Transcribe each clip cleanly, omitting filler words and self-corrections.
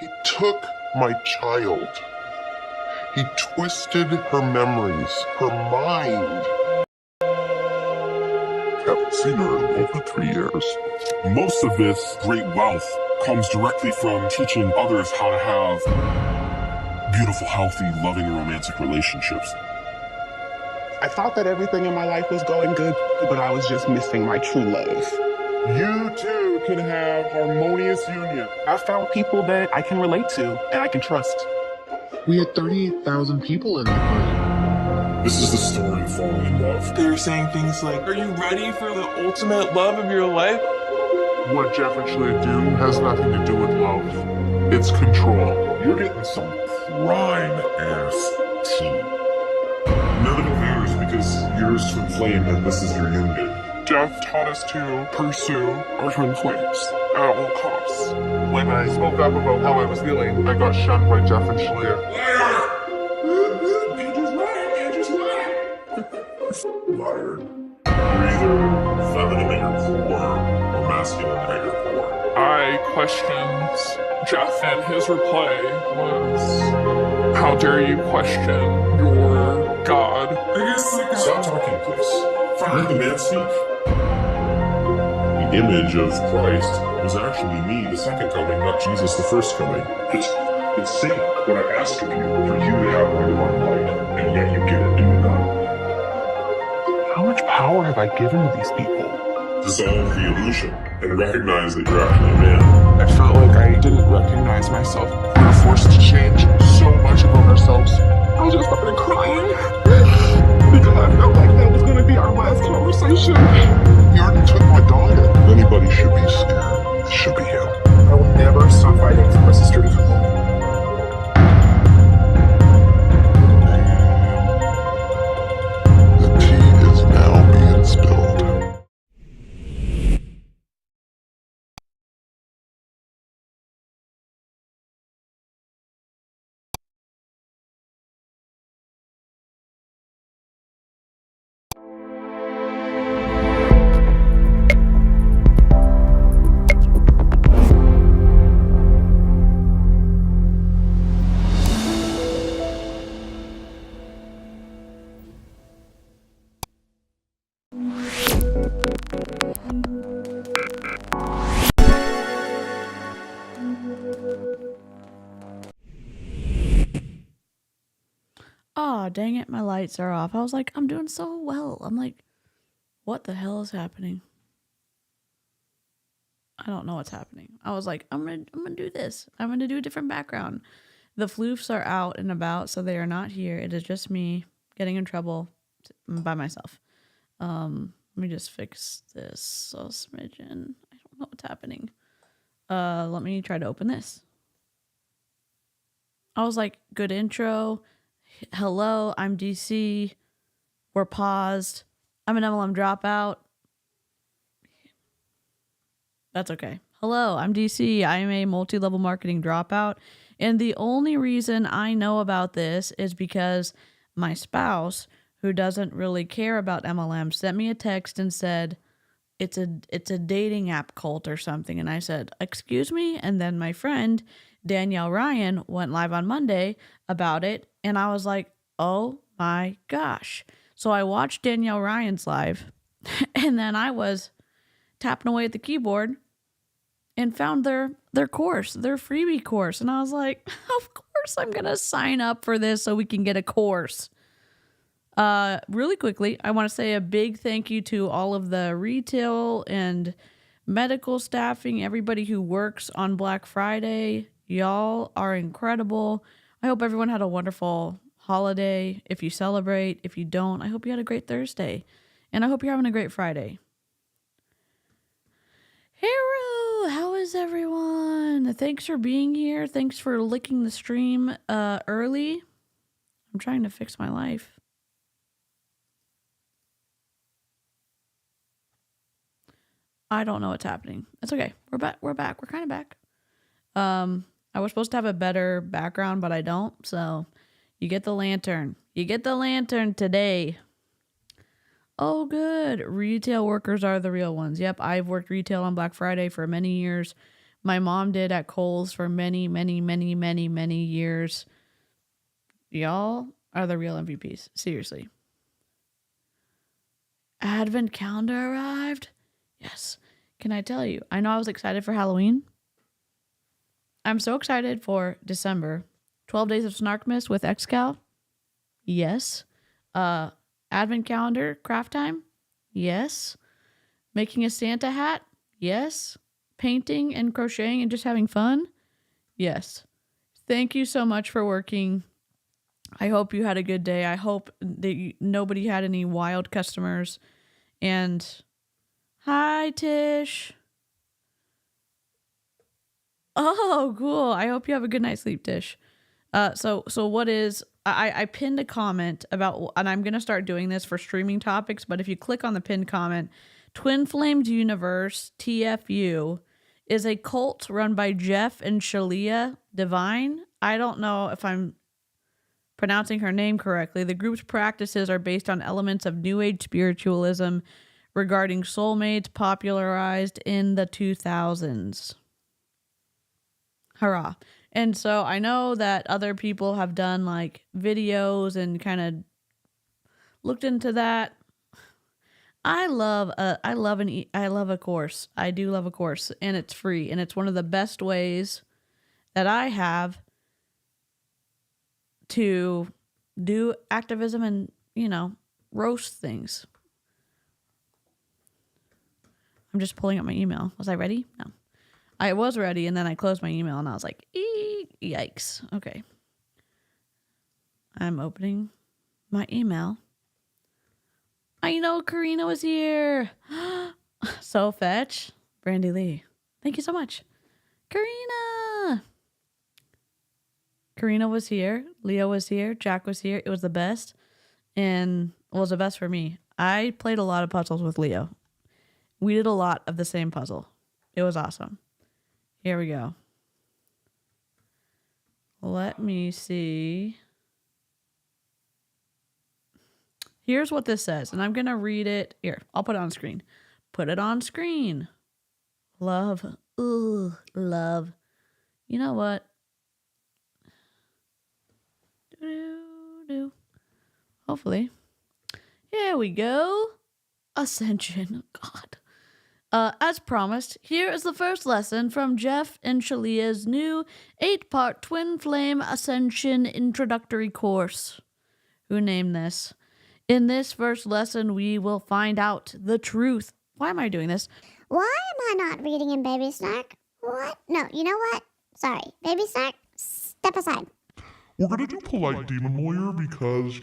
He took my child. He twisted her memories, her mind. Haven't seen her in over 3 years. Most of this great wealth comes directly from teaching others how to have beautiful, healthy, loving, and romantic relationships. I thought that everything in my life was going good, but I was just missing my true love. You too can have harmonious union. I found people that I can relate to and I can trust. We had 38,000 people in that party. This is the story of falling in love. They were saying things like, are you ready for the ultimate love of your life? What Jeff and Shlia do has nothing to do with love. It's control. You're getting some prime-ass tea. None of it matters because yours twin flame and this is your union. Jeff taught us to pursue our twin flames at all costs. When I spoke up about how I was feeling, I got shunned by Jeff and Shlia. Liar. You're either feminine at your core or masculine at your core. I questioned Jeff, and his reply was, how dare you question your God? Stop talking, please. Let the man speak. The image of Christ was actually me, the second coming, not Jesus, the first coming. It's insane what I ask of you for you to have only one light, and yet you get it in none. How much power have I given to these people? Dissolve the illusion and recognize that you're actually a man. I felt like I didn't recognize myself. We were forced to change so much about ourselves. I just started crying because I felt like that was going to be our last conversation. He already took my daughter. If anybody should be scared, it should be him. I will never stop fighting for my sister's home. The tea is now being spilled. Aw, dang it, my lights are off. I was like, I'm doing so well. I'm like, what the hell is happening? I don't know what's happening. I was like, I'm gonna do this. I'm gonna do a different background. The floofs are out and about, so they are not here. It is just me getting in trouble by myself. Let me just fix this a smidgen. I don't know what's happening. Let me try to open this. I was like, good intro. Hello, I'm DC. We're paused. I'm an MLM dropout. That's okay. Hello, I'm DC. I am a multi-level marketing dropout. And the only reason I know about this is because my spouse, who doesn't really care about MLM, sent me a text and said, it's a dating app cult or something. And I said, excuse me? And then my friend, Danielle Ryan, went live on Monday about it. And I was like, oh my gosh. So I watched Danielle Ryan's live. And then I was tapping away at the keyboard and found their course, their freebie course. And I was like, of course I'm going to sign up for this so we can get a course. Really quickly, I want to say a big thank you to all of the retail and medical staffing, everybody who works on Black Friday. Y'all are incredible. I hope everyone had a wonderful holiday. If you celebrate, if you don't, I hope you had a great Thursday. And I hope you're having a great Friday. Hello, how is everyone? Thanks for being here. Thanks for licking the stream early. I'm trying to fix my life. I don't know what's happening. It's okay. We're back. We're kind of back. I was supposed to have a better background, but I don't. So you get the lantern. You get the lantern today. Oh, good. Retail workers are the real ones. Yep, I've worked retail on Black Friday for many years. my mom did at Kohl's for many, many, many, many, many years. Y'all are the real MVPs. Seriously. Advent calendar arrived? Yes. Can I tell you? I know I was excited for Halloween. I'm so excited for December. 12 Days of Snarkmas with Excal? Yes. Advent calendar craft time? Yes. Making a Santa hat? Yes. Painting and crocheting and just having fun? Yes. Thank you so much for working. I hope you had a good day. I hope that nobody had any wild customers. And hi, Tish. Oh, cool. I hope you have a good night's sleep, Tish. So what is, I pinned a comment about, and I'm going to start doing this for streaming topics, but if you click on the pinned comment, Twin Flames Universe, TFU, is a cult run by Jeff and Shalia Divine. I don't know if I'm pronouncing her name correctly. The group's practices are based on elements of New Age spiritualism regarding soulmates popularized in the 2000s. Hurrah. And so I know that other people have done like videos and kind of looked into that. I love a course. I do love a course, and it's free, and it's one of the best ways that I have to do activism and, roast things. I'm just pulling up my email. Was I ready? No. I was ready, and then I closed my email, and I was like, yikes. Okay. I'm opening my email. I know Karina was here. So fetch. Brandy Lee. Thank you so much. Karina was here. Leo was here. Jack was here. It was the best. And it was the best for me. I played a lot of puzzles with Leo. We did a lot of the same puzzle. It was awesome. Here we go. Let me see. Here's what this says, and I'm going to read it. Here, I'll put it on screen. Put it on screen. Love. Ooh, love. You know what? Hopefully. Here we go. Ascension. God. As promised, here is the first lesson from Jeff and Shalia's new 8-part Twin Flame Ascension Introductory course. Who named this? In this first lesson, we will find out the truth. Why am I doing this? Why am I not reading in Baby Snark? What? No, you know what? Sorry. Baby Snark, step aside. We're gonna do polite demon lawyer because,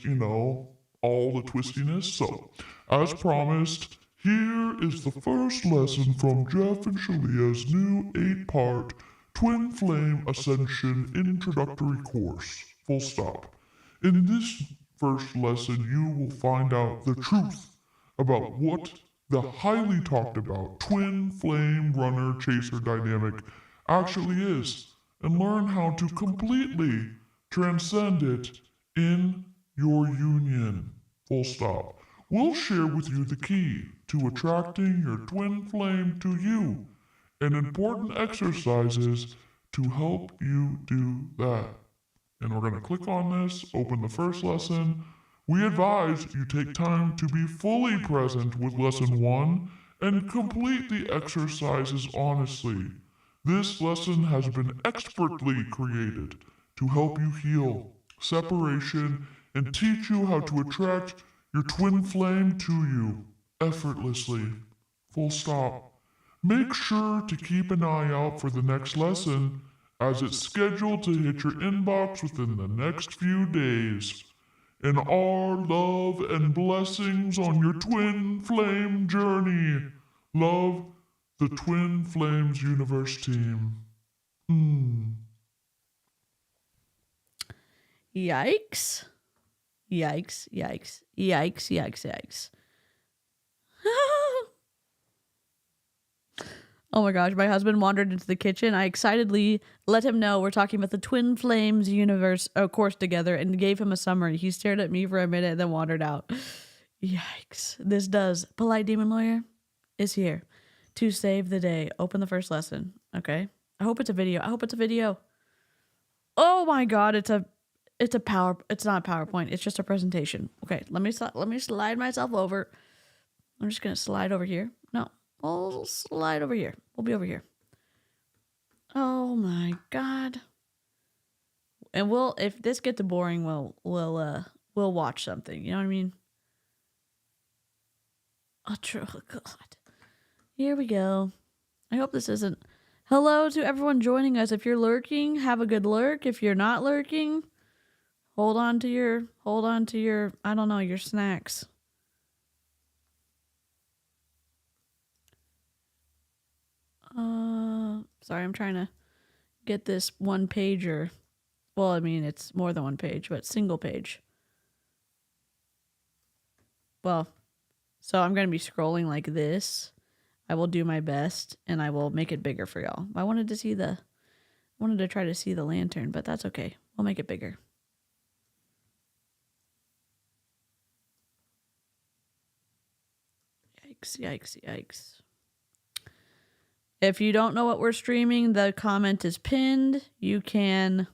all the twistiness. So, as promised, here is the first lesson from Jeff and Shalia's new 8-part Twin Flame Ascension Introductory course. Full stop. In this first lesson, you will find out the truth about what the highly talked about twin flame runner chaser dynamic actually is, and learn how to completely transcend it in your union. Full stop. We'll share with you the key to attracting your twin flame to you and important exercises to help you do that. And we're going to click on this, open the first lesson. We advise you take time to be fully present with lesson 1 and complete the exercises honestly. This lesson has been expertly created to help you heal separation and teach you how to attract your twin flame to you effortlessly. Full stop. Make sure to keep an eye out for the next lesson, as it's scheduled to hit your inbox within the next few days. And our love and blessings on your twin flame journey. Love, the Twin Flames Universe team. Yikes. Yikes, yikes, yikes, yikes, yikes. Oh my gosh, my husband wandered into the kitchen. I excitedly let him know we're talking about the Twin Flames universe course together and gave him a summary. He stared at me for a minute and then wandered out. Yikes. This does. Polite Demon Lawyer is here to save the day. Open the first lesson. Okay. I hope it's a video. I hope it's a video. Oh my god, it's not a PowerPoint. It's just a presentation. Okay, let me slide myself over. I'm just gonna slide over here. No, we'll slide over here. We'll be over here. Oh my god. And if this gets boring, we'll watch something. You know what I mean? Oh god. Here we go. I hope this isn't. Hello to everyone joining us. If you're lurking, have a good lurk. If you're not lurking, hold on to your, I don't know, your snacks. Sorry, I'm trying to get this one pager. Well, I mean, it's more than one page, but single page. Well, so I'm going to be scrolling like this. I will do my best, and I will make it bigger for y'all. I wanted to try to see the lantern, but that's okay. We'll make it bigger. Yikes, yikes, yikes. If you don't know what we're streaming, the comment is pinned. You can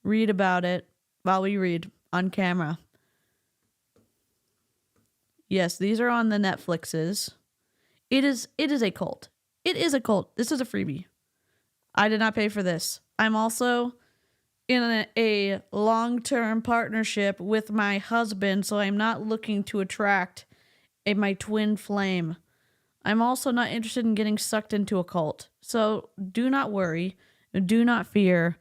read about it while we read on camera. Yes, these are on the Netflixes. It is a cult. It is a cult. This is a freebie. I did not pay for this. I'm also in a long-term partnership with my husband, so I'm not looking to attract my twin flame. I'm also not interested in getting sucked into a cult. So do not worry. Do not fear.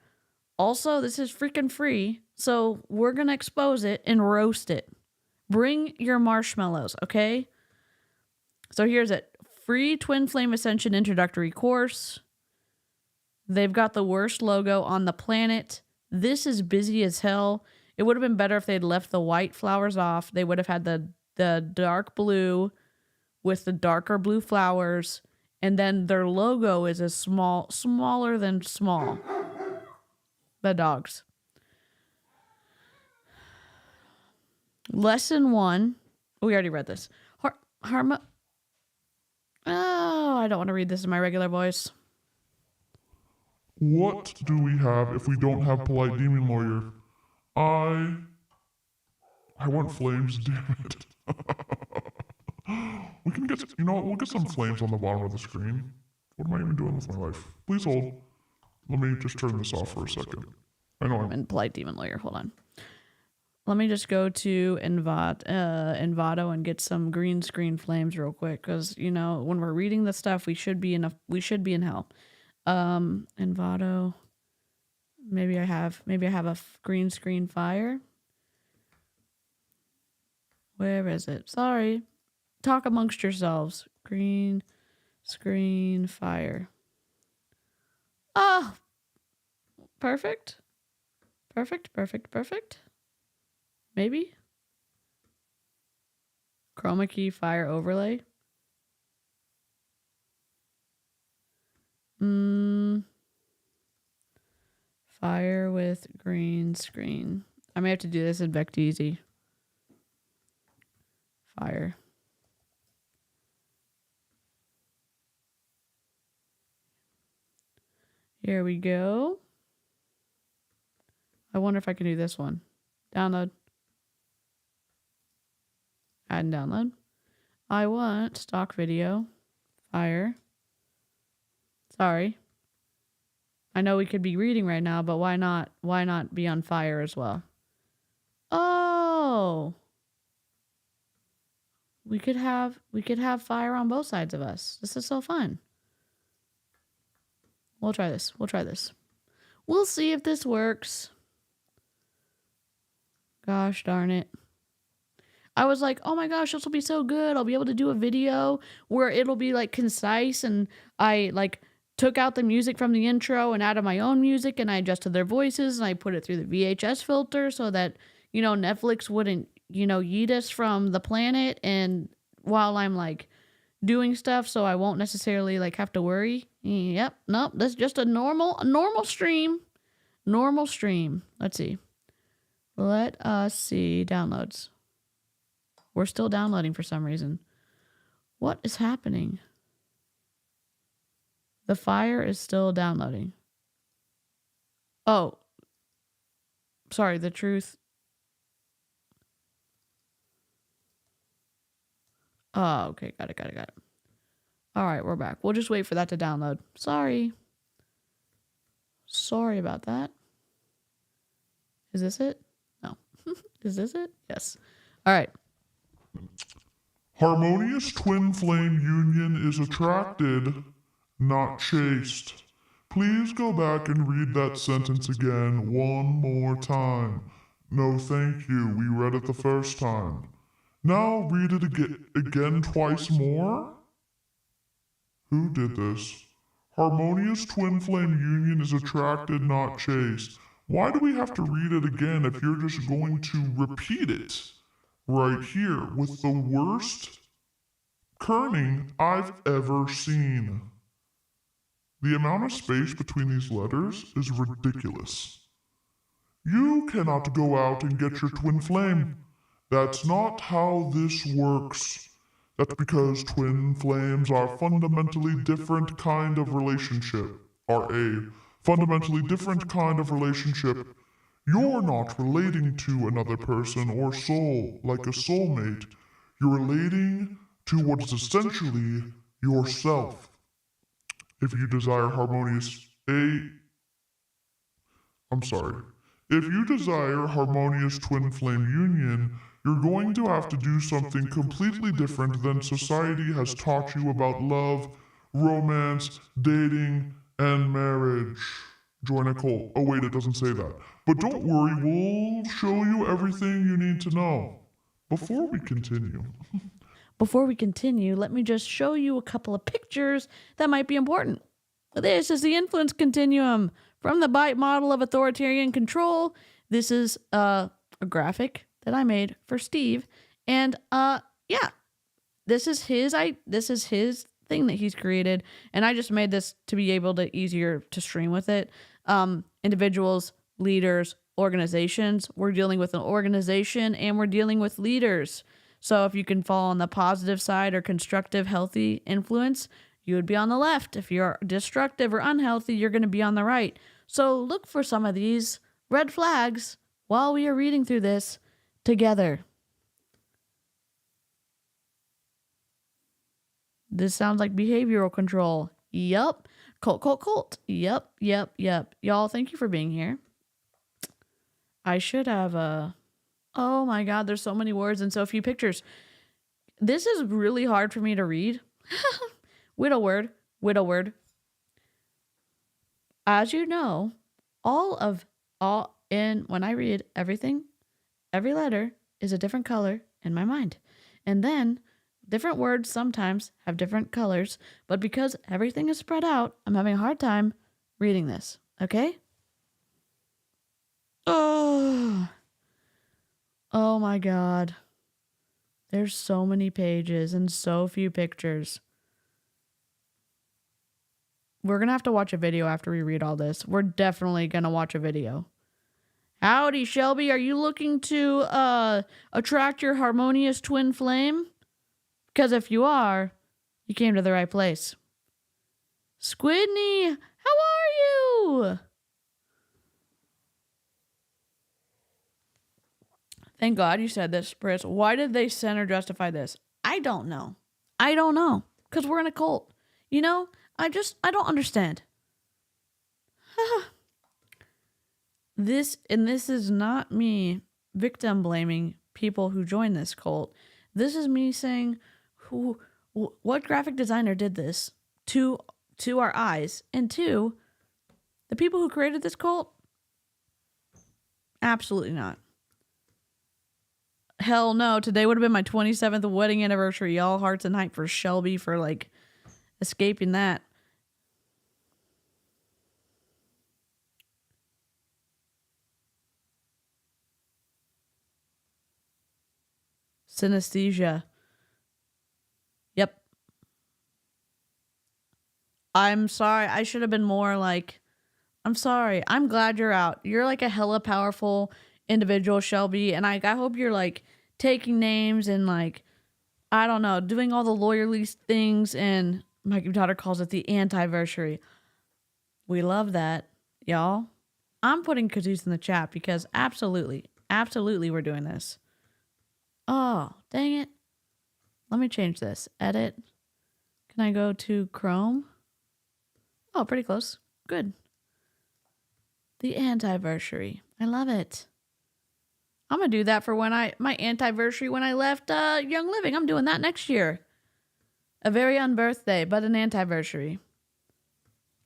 Also, this is freaking free, so we're going to expose it and roast it. Bring your marshmallows, okay? So here's it. Free Twin Flame Ascension introductory course. They've got the worst logo on the planet. This is busy as hell. It would have been better if they'd left the white flowers off. They would have had the dark blue with the darker blue flowers. And then their logo is smaller than small. The dogs. Lesson 1. We already read this. Oh, I don't want to read this in my regular voice. What do we have if we don't have polite demon lawyer? I want flames, damn it. We can get, we'll get some flames on the bottom of the screen. What am I even doing with my life? Please hold. Let me just turn this off for a second. I know I'm in polite demon lawyer. Hold on. Let me just go to Envato and get some green screen flames real quick, because when we're reading the stuff, we should be in hell. Envato. Maybe I have a green screen fire. Where is it? Sorry. Talk amongst yourselves. Green screen fire. Oh, perfect. Perfect. Maybe? Chroma key fire overlay. Fire with green screen. I may have to do this in Vecteezy. Fire. Here we go. I wonder if I can do this one. Download. Add and download. I want stock video. Fire. Sorry. I know we could be reading right now, but why not? Why not be on fire as well? Oh. We could have fire on both sides of us. This is so fun. We'll try this. We'll see if this works. Gosh darn it. I was like, oh my gosh, this will be so good. I'll be able to do a video where it'll be like concise, and I like took out the music from the intro and added my own music, and I adjusted their voices, and I put it through the VHS filter so that, Netflix wouldn't, yeet us from the planet, and while I'm like doing stuff, so I won't necessarily like have to worry. Yep. Nope. That's just a normal stream. Let's see. Let us see downloads. We're still downloading for some reason. What is happening? The fire is still downloading. Oh, sorry, the truth. Oh, okay, got it. All right, we're back. We'll just wait for that to download. Sorry about that. Is this it? No. Is this it? Yes. All right. Harmonious twin flame union is attracted, not chased. Please go back and read that sentence again one more time. No, thank you. We read it the first time. Now read it again twice more? Who did this? Harmonious twin flame union is attracted, not chased. Why do we have to read it again if you're just going to repeat it? Right here with the worst kerning I've ever seen. The amount of space between these letters is ridiculous. You cannot go out and get your twin flame. That's not how this works. That's because twin flames are fundamentally different kind of relationship. Are a fundamentally different kind of relationship. You're not relating to another person or soul like a soulmate. You're relating to what is essentially yourself. If you desire If you desire harmonious twin flame union, you're going to have to do something completely different than society has taught you about love, romance, dating, and marriage. Join a cult. Oh wait, it doesn't say that. But don't worry, we'll show you everything you need to know. Before we continue, Let me just show you a couple of pictures that might be important. This is the influence continuum from the Byte model of authoritarian control. This is a graphic that I made for Steve, and this is his thing that he's created, and I just made this to be able to easier to stream with it. Individuals, leaders, organizations. We're dealing with an organization and we're dealing with leaders. So if you can fall on the positive side or constructive, healthy influence, you would be on the left. If you're destructive or unhealthy, you're going to be on the right. So look for some of these red flags while we are reading through this together. This sounds like behavioral control. Yup. Cult. Yep. Y'all, thank you for being here. I should have oh my God, there's so many words and so few pictures. This is really hard for me to read. Widow word. As you know, when I read everything, every letter is a different color in my mind. And then different words sometimes have different colors, but because everything is spread out, I'm having a hard time reading this. Okay? Oh my God. There's so many pages and so few pictures. We're going to have to watch a video after we read all this. We're definitely going to watch a video. Howdy, Shelby. Are you looking to attract your harmonious twin flame? Because if you are, you came to the right place. Squidney, how are you? Thank God you said this, Pris. Why did they center justify this? I don't know. Because we're in a cult. You know, I don't understand. This is not me victim blaming people who join this cult. This is me saying, what graphic designer did this to our eyes? And to the people who created this cult? Absolutely not. Hell no. Today would have been my 27th wedding anniversary. Y'all hearts and hype for Shelby for like escaping that. Synesthesia. Yep. I'm sorry. I should have been more like, I'm sorry. I'm glad you're out. You're like a hella powerful individual, Shelby. And I hope you're like taking names and like, I don't know, doing all the lawyerly things and My daughter calls it the antiversary. We love that, y'all. I'm putting kazoos in the chat because absolutely we're doing this. Oh, dang it. Let me change this. Edit. Can I go to Chrome? Oh, pretty close. Good. The antiversary. I love it. I'm going to do that for my antiversary when I left Young Living. I'm doing that next year. A very unbirthday, but an antiversary.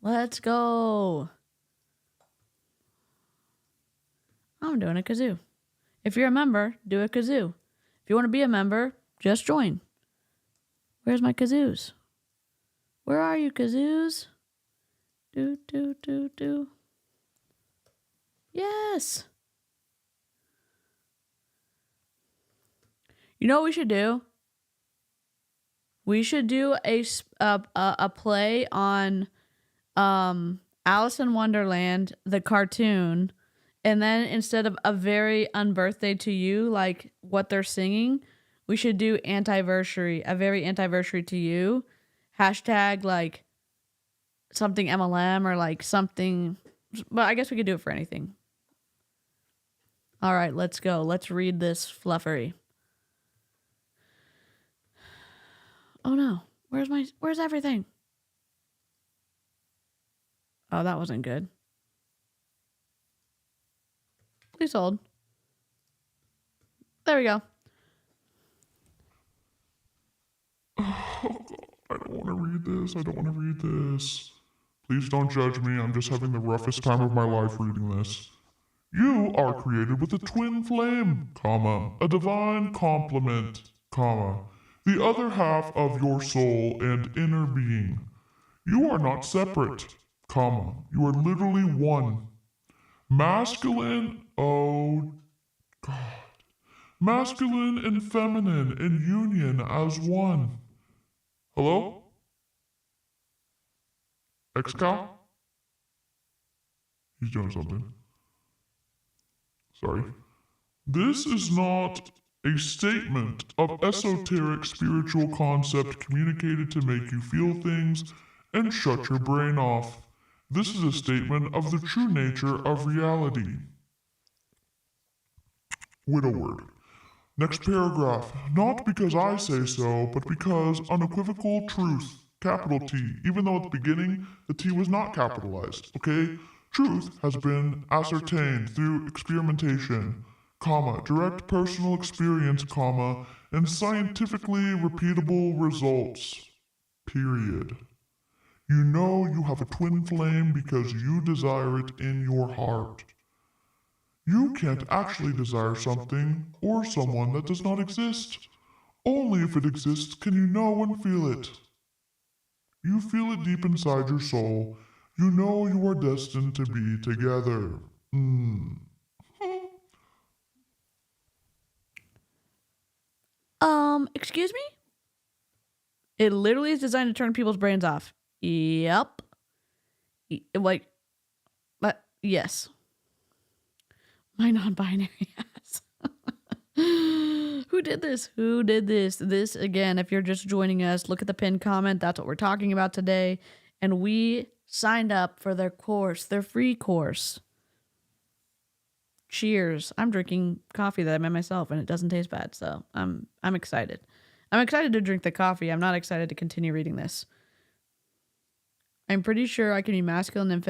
Let's go. I'm doing a kazoo. If you're a member, do a kazoo. If you want to be a member, just join. Where's my kazoos? Where are you, kazoos? Do. Yes. You know what we should do? We should do a play on Alice in Wonderland, the cartoon, and then instead of a very unbirthday to you, like what they're singing, we should do antiversary, a very antiversary to you. Hashtag like something MLM or like something, but I guess we could do it for anything. All right, let's go. Let's read this fluffery. Oh no, where's everything? Oh, that wasn't good. Please hold. There we go. Oh, God, I don't want to read this. I don't want to read this. Please don't judge me. I'm just having the roughest time of my life reading this. You are created with a twin flame, comma, a divine complement, comma, the other half of your soul and inner being. You are not separate, comma, you are literally one. Masculine, oh God. Masculine and feminine in union as one. Hello? X-Cow? He's doing something. Sorry. This is not a statement of esoteric spiritual concept communicated to make you feel things and shut your brain off. This is a statement of the true nature of reality. Widow word. Next paragraph. Not because I say so, but because unequivocal truth, capital T, even though at the beginning the T was not capitalized, okay? Truth has been ascertained through experimentation, comma, direct personal experience, comma, and scientifically repeatable results, period. You know you have a twin flame because you desire it in your heart. You can't actually desire something or someone that does not exist. Only if it exists can you know and feel it. You feel it deep inside your soul. You know you are destined to be together. Excuse me? It literally is designed to turn people's brains off. Yep. Yes. My non-binary ass. Who did this? This, again, if you're just joining us, look at the pinned comment. That's what we're talking about today. And we signed up for their course, their free course. Cheers. I'm drinking coffee that I made myself, and it doesn't taste bad, so I'm excited. I'm excited to drink the coffee. I'm not excited to continue reading this. I'm pretty sure I can be masculine and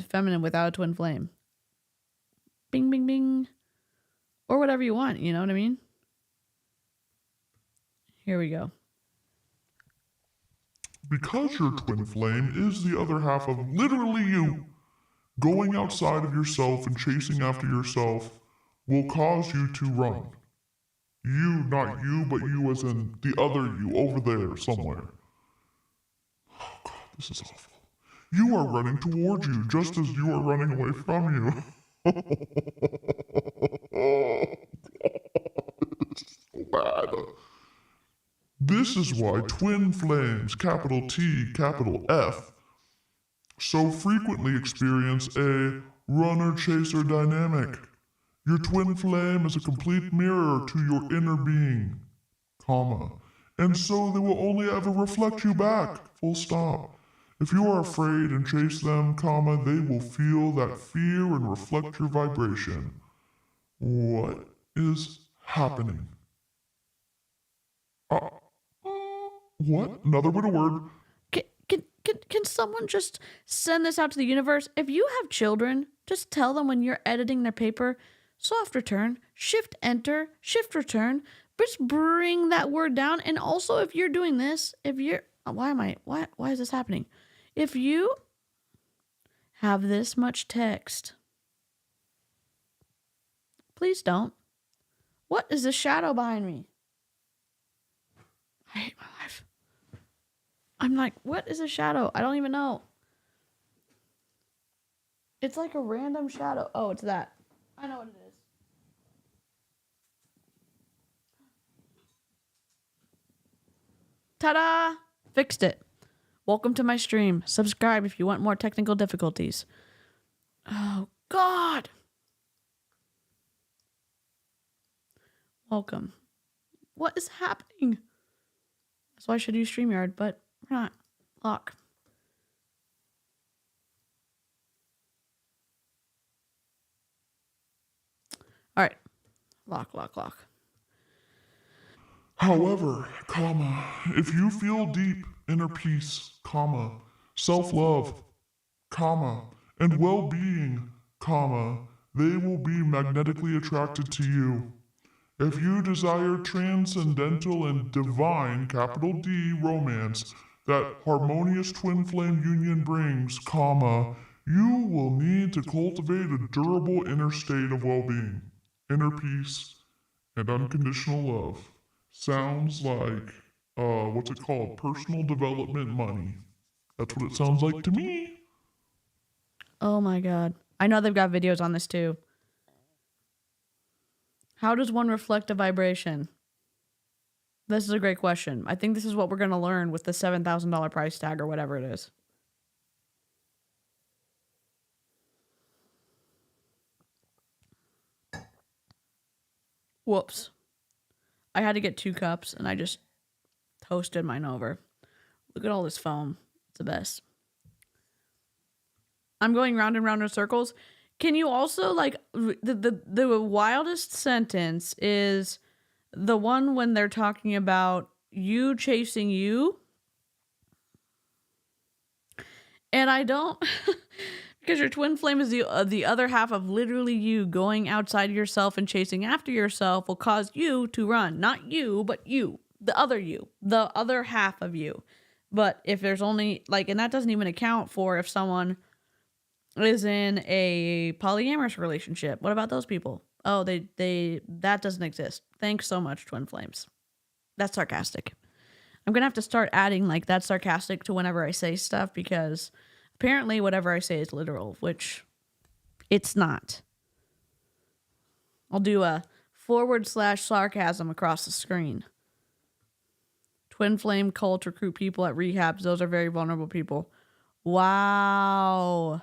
feminine without a twin flame. Bing, bing, bing. Or whatever you want, you know what I mean? Here we go. Because your twin flame is the other half of literally you, going outside of yourself and chasing after yourself will cause you to run. You, not you, but you as in the other you over there somewhere. Oh God, this is awful. You are running towards you just as you are running away from you. Oh God, this is so bad. This is why twin flames, capital T, capital F, so frequently experience a runner-chaser dynamic. Your twin flame is a complete mirror to your inner being, comma, and so they will only ever reflect you back. Full stop. If you are afraid and chase them, comma, they will feel that fear and reflect your vibration. What is happening? What? Another bit of word. Can someone just send this out to the universe? If you have children, just tell them when you're editing their paper, soft return, shift enter, shift return. Just bring that word down. And also, if you're doing this, why is this happening? If you have this much text, please don't. What is this shadow behind me? I hate my life. I'm like, what is a shadow? I don't even know. It's like a random shadow. Oh, it's that. I know what it is. Ta-da! Fixed it. Welcome to my stream. Subscribe if you want more technical difficulties. Oh, God. Welcome. What is happening? That's why I should use StreamYard, but we're not. Lock. All right. Lock. However, comma, if you feel deep inner peace, comma, self-love, comma, and well-being, comma, they will be magnetically attracted to you. If you desire transcendental and divine, capital D, romance that harmonious twin flame union brings, comma, you will need to cultivate a durable inner state of well-being, inner peace, and unconditional love. Sounds like, what's it called? Personal development money. That's what it sounds like to me. Oh my God. I know they've got videos on this too. How does one reflect a vibration? This is a great question. I think this is what we're going to learn with the $7,000 price tag or whatever it is. Whoops. I had to get 2 cups and I just toasted mine over. Look at all this foam. It's the best. I'm going round and round in circles. Can you also, like, the wildest sentence is the one when they're talking about you chasing you. And I don't, because your twin flame is the other half of literally you going outside yourself and chasing after yourself will cause you to run. Not you, but you, the other half of you. But if there's only, like, and that doesn't even account for if someone is in a polyamorous relationship. What about those people? Oh, that doesn't exist. Thanks so much, twin flames. That's sarcastic. I'm gonna have to start adding like that's sarcastic to whenever I say stuff because apparently whatever I say is literal, which it's not. I'll do a /sarcasm across the screen. Twin flame cult recruit people at rehabs. Those are very vulnerable people. Wow.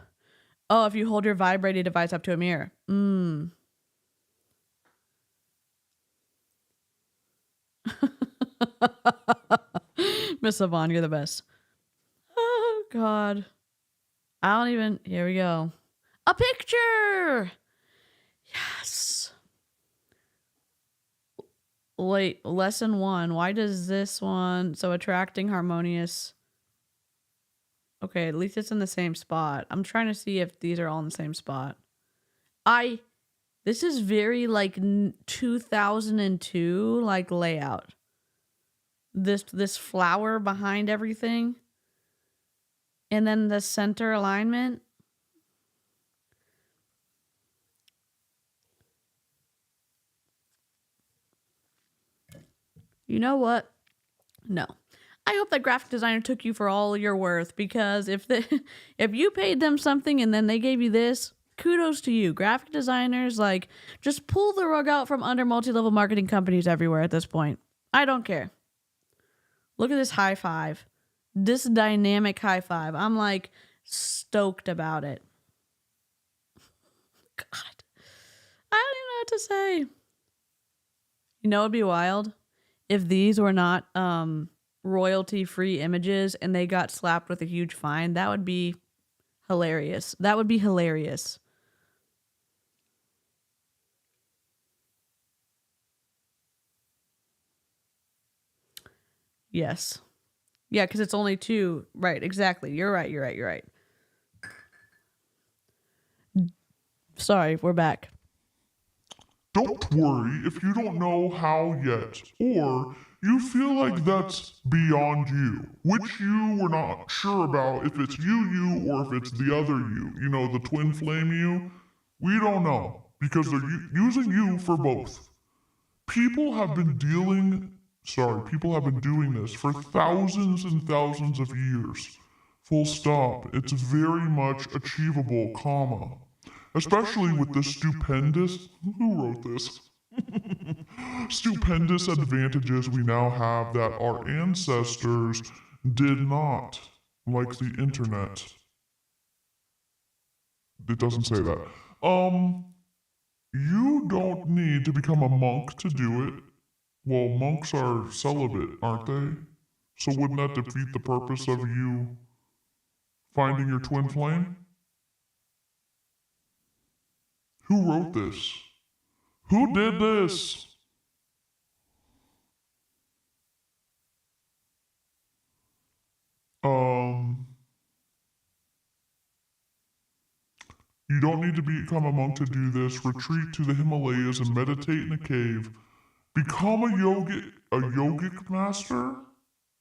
Oh, if you hold your vibrating device up to a mirror. Miss Savon, you're the best. Oh, God. Here we go. A picture! Yes. Wait, lesson 1. Why does this one... So attracting harmonious... Okay, at least it's in the same spot. I'm trying to see if these are all in the same spot. This is very like 2002 like layout. This flower behind everything. And then the center alignment. You know what? No. I hope that graphic designer took you for all you're worth because if you paid them something and then they gave you this, kudos to you. Graphic designers, like, just pull the rug out from under multi-level marketing companies everywhere at this point. I don't care. Look at this high five. This dynamic high five. I'm like stoked about it. God. I don't even know what to say. You know, it'd be wild if these were not royalty-free images and they got slapped with a huge fine, that would be hilarious. That would be hilarious. Yes. Yeah, because it's only 2. Right, exactly. You're right. Sorry, we're back. Don't worry if you don't know how yet, or you feel like that's beyond you, which you were not sure about if it's you, or if it's the other you, the twin flame you. We don't know, because they're using you for both. People have been doing this for thousands and thousands of years. Full stop. It's very much achievable, comma. Especially with the stupendous, who wrote this? Stupendous advantages we now have that our ancestors did not, like the internet. It doesn't say that. You don't need to become a monk to do it. Well, monks are celibate, aren't they? So wouldn't that defeat the purpose of you finding your twin flame? Who wrote this? Who did this? You don't need to become a monk to do this. Retreat to the Himalayas and meditate in a cave. Become a yogic master?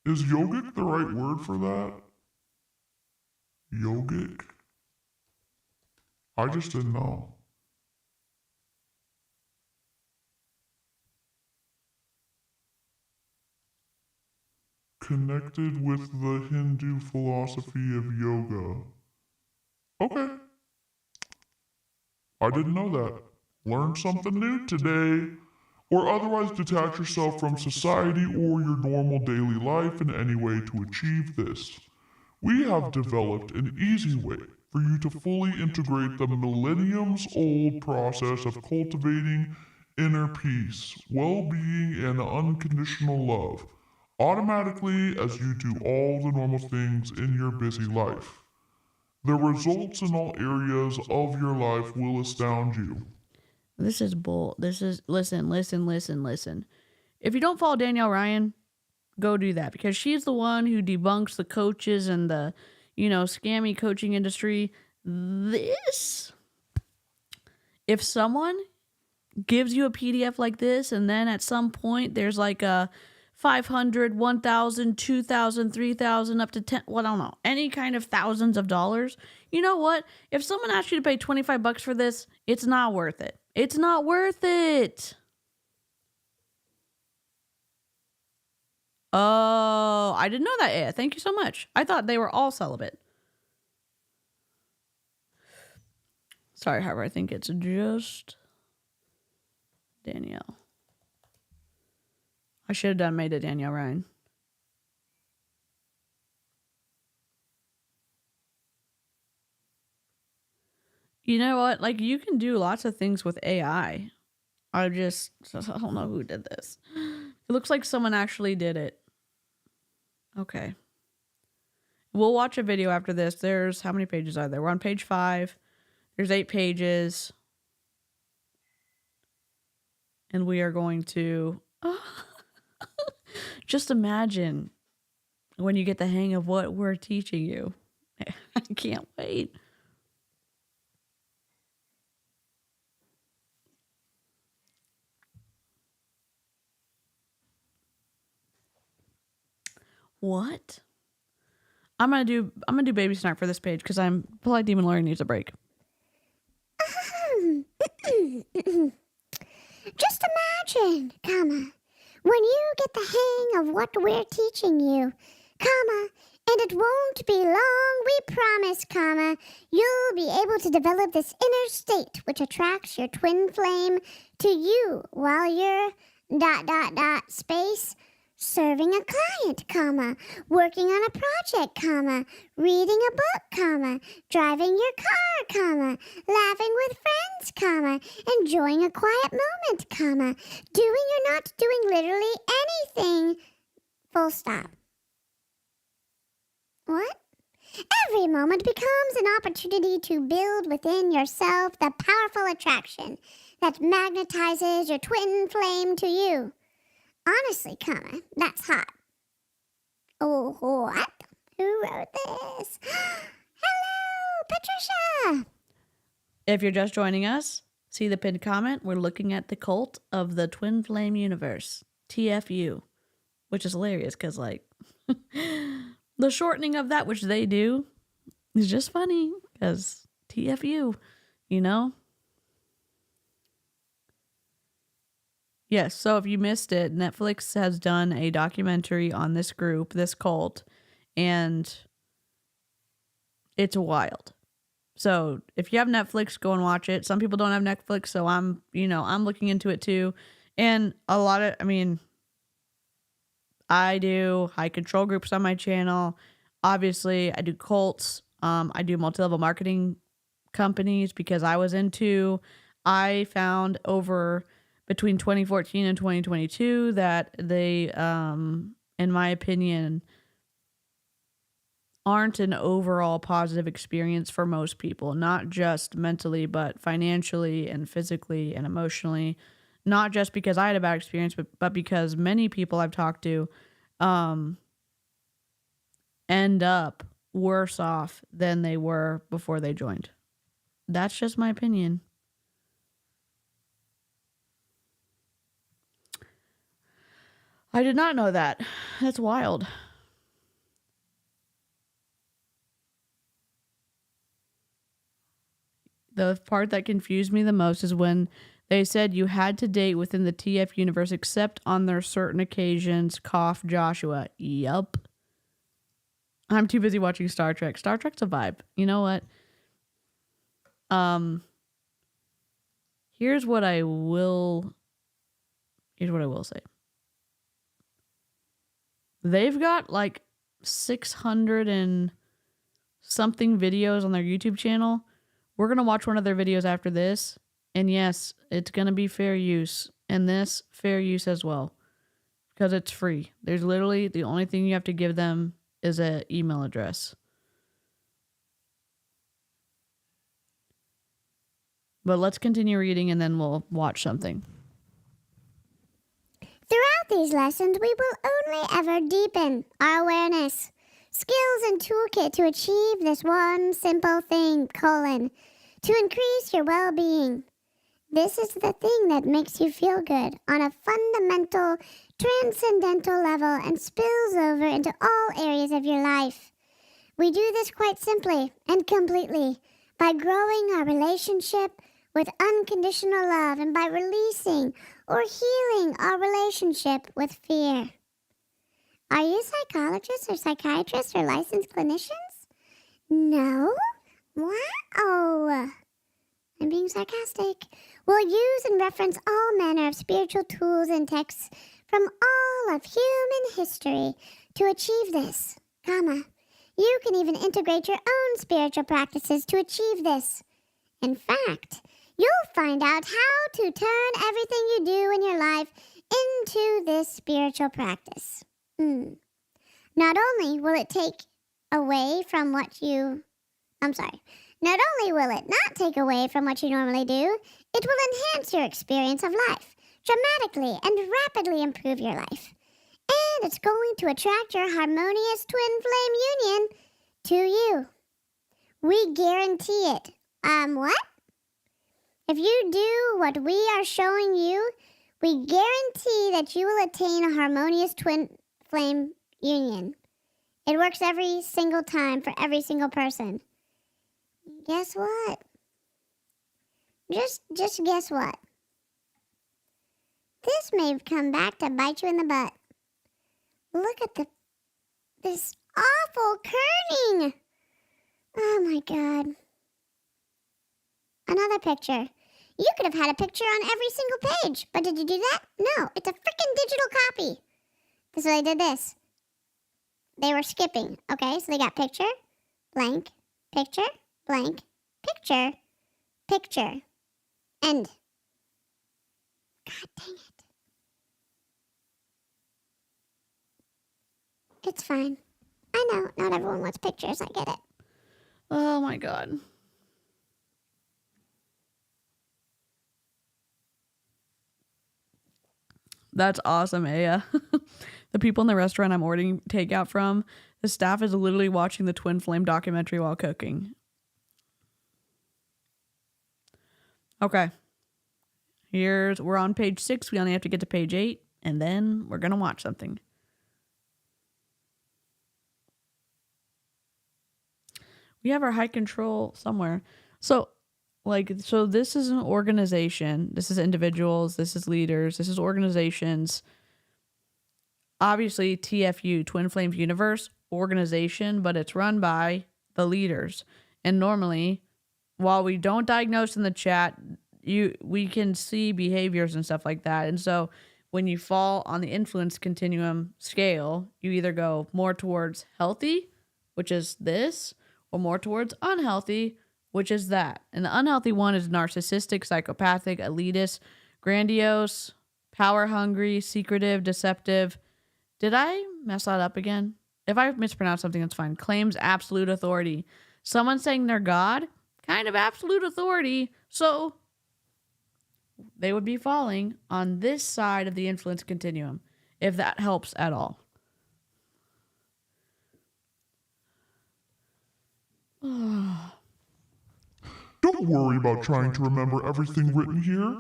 Is yogic the right word for that? Yogic? I just didn't know. Connected with the Hindu philosophy of yoga. Okay. I didn't know that. Learn something new today. Or otherwise detach yourself from society or your normal daily life in any way to achieve this. We have developed an easy way for you to fully integrate the millenniums-old process of cultivating inner peace, well-being, and unconditional love, automatically as you do all the normal things in your busy life. The results in all areas of your life will astound you. This is bull. Listen. If you don't follow Danielle Ryan, go do that, because she's the one who debunks the coaches and the, scammy coaching industry. If someone gives you a PDF like this, and then at some point there's like a 500, 1,000, 2,000, 3,000, up to 10, well, I don't know, any kind of thousands of dollars. You know what? If someone asks you to pay $25 for this, it's not worth it. It's not worth it. Oh, I didn't know that. Yeah, thank you so much. I thought they were all celibate. Sorry, however, I think it's just Danielle. I should have made it Danielle Ryan. You know what? Like, you can do lots of things with AI. I don't know who did this. It looks like someone actually did it. Okay. We'll watch a video after this. There's, how many pages are there? We're on page 5. There's 8 pages. And we are going to... just imagine when you get the hang of what we're teaching you. I can't wait. What? I'm gonna do baby snark for this page because Polite Demon Lawyer needs a break. Just imagine, comma, when you get the hang of what we're teaching you, comma, and it won't be long, we promise, comma, you'll be able to develop this inner state which attracts your twin flame to you while you're ... space serving a client, comma, working on a project, comma, reading a book, comma, driving your car, comma, laughing with friends, silence, comma, enjoying a quiet moment, comma, doing or not doing literally anything, full stop. What? Every moment becomes an opportunity to build within yourself the powerful attraction that magnetizes your twin flame to you. Honestly, comma, that's hot. Oh, what? Who wrote this? Hello, Patricia! If you're just joining us, see the pinned comment. We're looking at the cult of the Twin Flame Universe, TFU, which is hilarious because, like, the shortening of that, which they do, is just funny because TFU, you know? Yes, so if you missed it, Netflix has done a documentary on this group, this cult, and it's wild. So if you have Netflix, go and watch it. Some people don't have Netflix, so I'm looking into it too. And I do high control groups on my channel. Obviously, I do cults. I do multi-level marketing companies because I found over between 2014 and 2022 that they, in my opinion, aren't an overall positive experience for most people, not just mentally, but financially and physically and emotionally. Not just because I had a bad experience, but because many people I've talked to end up worse off than they were before they joined. That's just my opinion. I did not know that. That's wild. The part that confused me the most is when they said you had to date within the TF universe except on their certain occasions. Cough, Joshua. Yup. I'm too busy watching Star Trek. Star Trek's a vibe. You know what? Here's what I will say. They've got like 600 and something videos on their YouTube channel. We're going to watch one of their videos after this. And yes, it's going to be fair use. And this, fair use as well. Because it's free. There's literally, the only thing you have to give them is an email address. But let's continue reading and then we'll watch something. Throughout these lessons, we will only ever deepen our awareness, skills, and toolkit to achieve this one simple thing, to increase your well-being. This is the thing that makes you feel good on a fundamental, transcendental level and spills over into all areas of your life. We do this quite simply and completely by growing our relationship with unconditional love and by releasing or healing our relationship with fear. Are you psychologists or psychiatrists or licensed clinicians? No? Wow! I'm being sarcastic. We'll use and reference all manner of spiritual tools and texts from all of human history to achieve this, You can even integrate your own spiritual practices to achieve this. In fact, you'll find out how to turn everything you do in your life into this spiritual practice. Not only will it not only will it not take away from what you normally do, it will enhance your experience of life, dramatically and rapidly improve your life. And it's going to attract your harmonious twin flame union to you. We guarantee it. What? If you do what we are showing you, we guarantee that you will attain a harmonious twin flame union. It works every single time for every single person. Guess what? Just guess what? This may come back to bite you in the butt. Look at this awful kerning. Oh my God. Another picture. You could have had a picture on every single page, but did you do that? No, it's a freaking digital copy. So they did this. They were skipping. Okay, so they got picture, blank, picture, blank, picture, picture. End. God dang it. It's fine. I know, not everyone wants pictures. I get it. Oh my God. That's awesome, Aya. The people in the restaurant I'm ordering takeout from, the staff is literally watching the Twin Flame documentary while cooking. Okay. We're on page 6. We only have to get to page 8, and then we're going to watch something. We have our high control somewhere. So this is an organization. This is individuals. This is leaders. This is organizations. Obviously, TFU, Twin Flames Universe, organization, but it's run by the leaders. And normally, while we don't diagnose in the chat, we can see behaviors and stuff like that. And so when you fall on the influence continuum scale, you either go more towards healthy, which is this, or more towards unhealthy, which is that. And the unhealthy one is narcissistic, psychopathic, elitist, grandiose, power hungry, secretive, deceptive. Did I mess that up again? If I mispronounce something, that's fine. Claims absolute authority. Someone saying they're God, kind of absolute authority. So they would be falling on this side of the influence continuum, if that helps at all. Don't worry about trying to remember everything written here.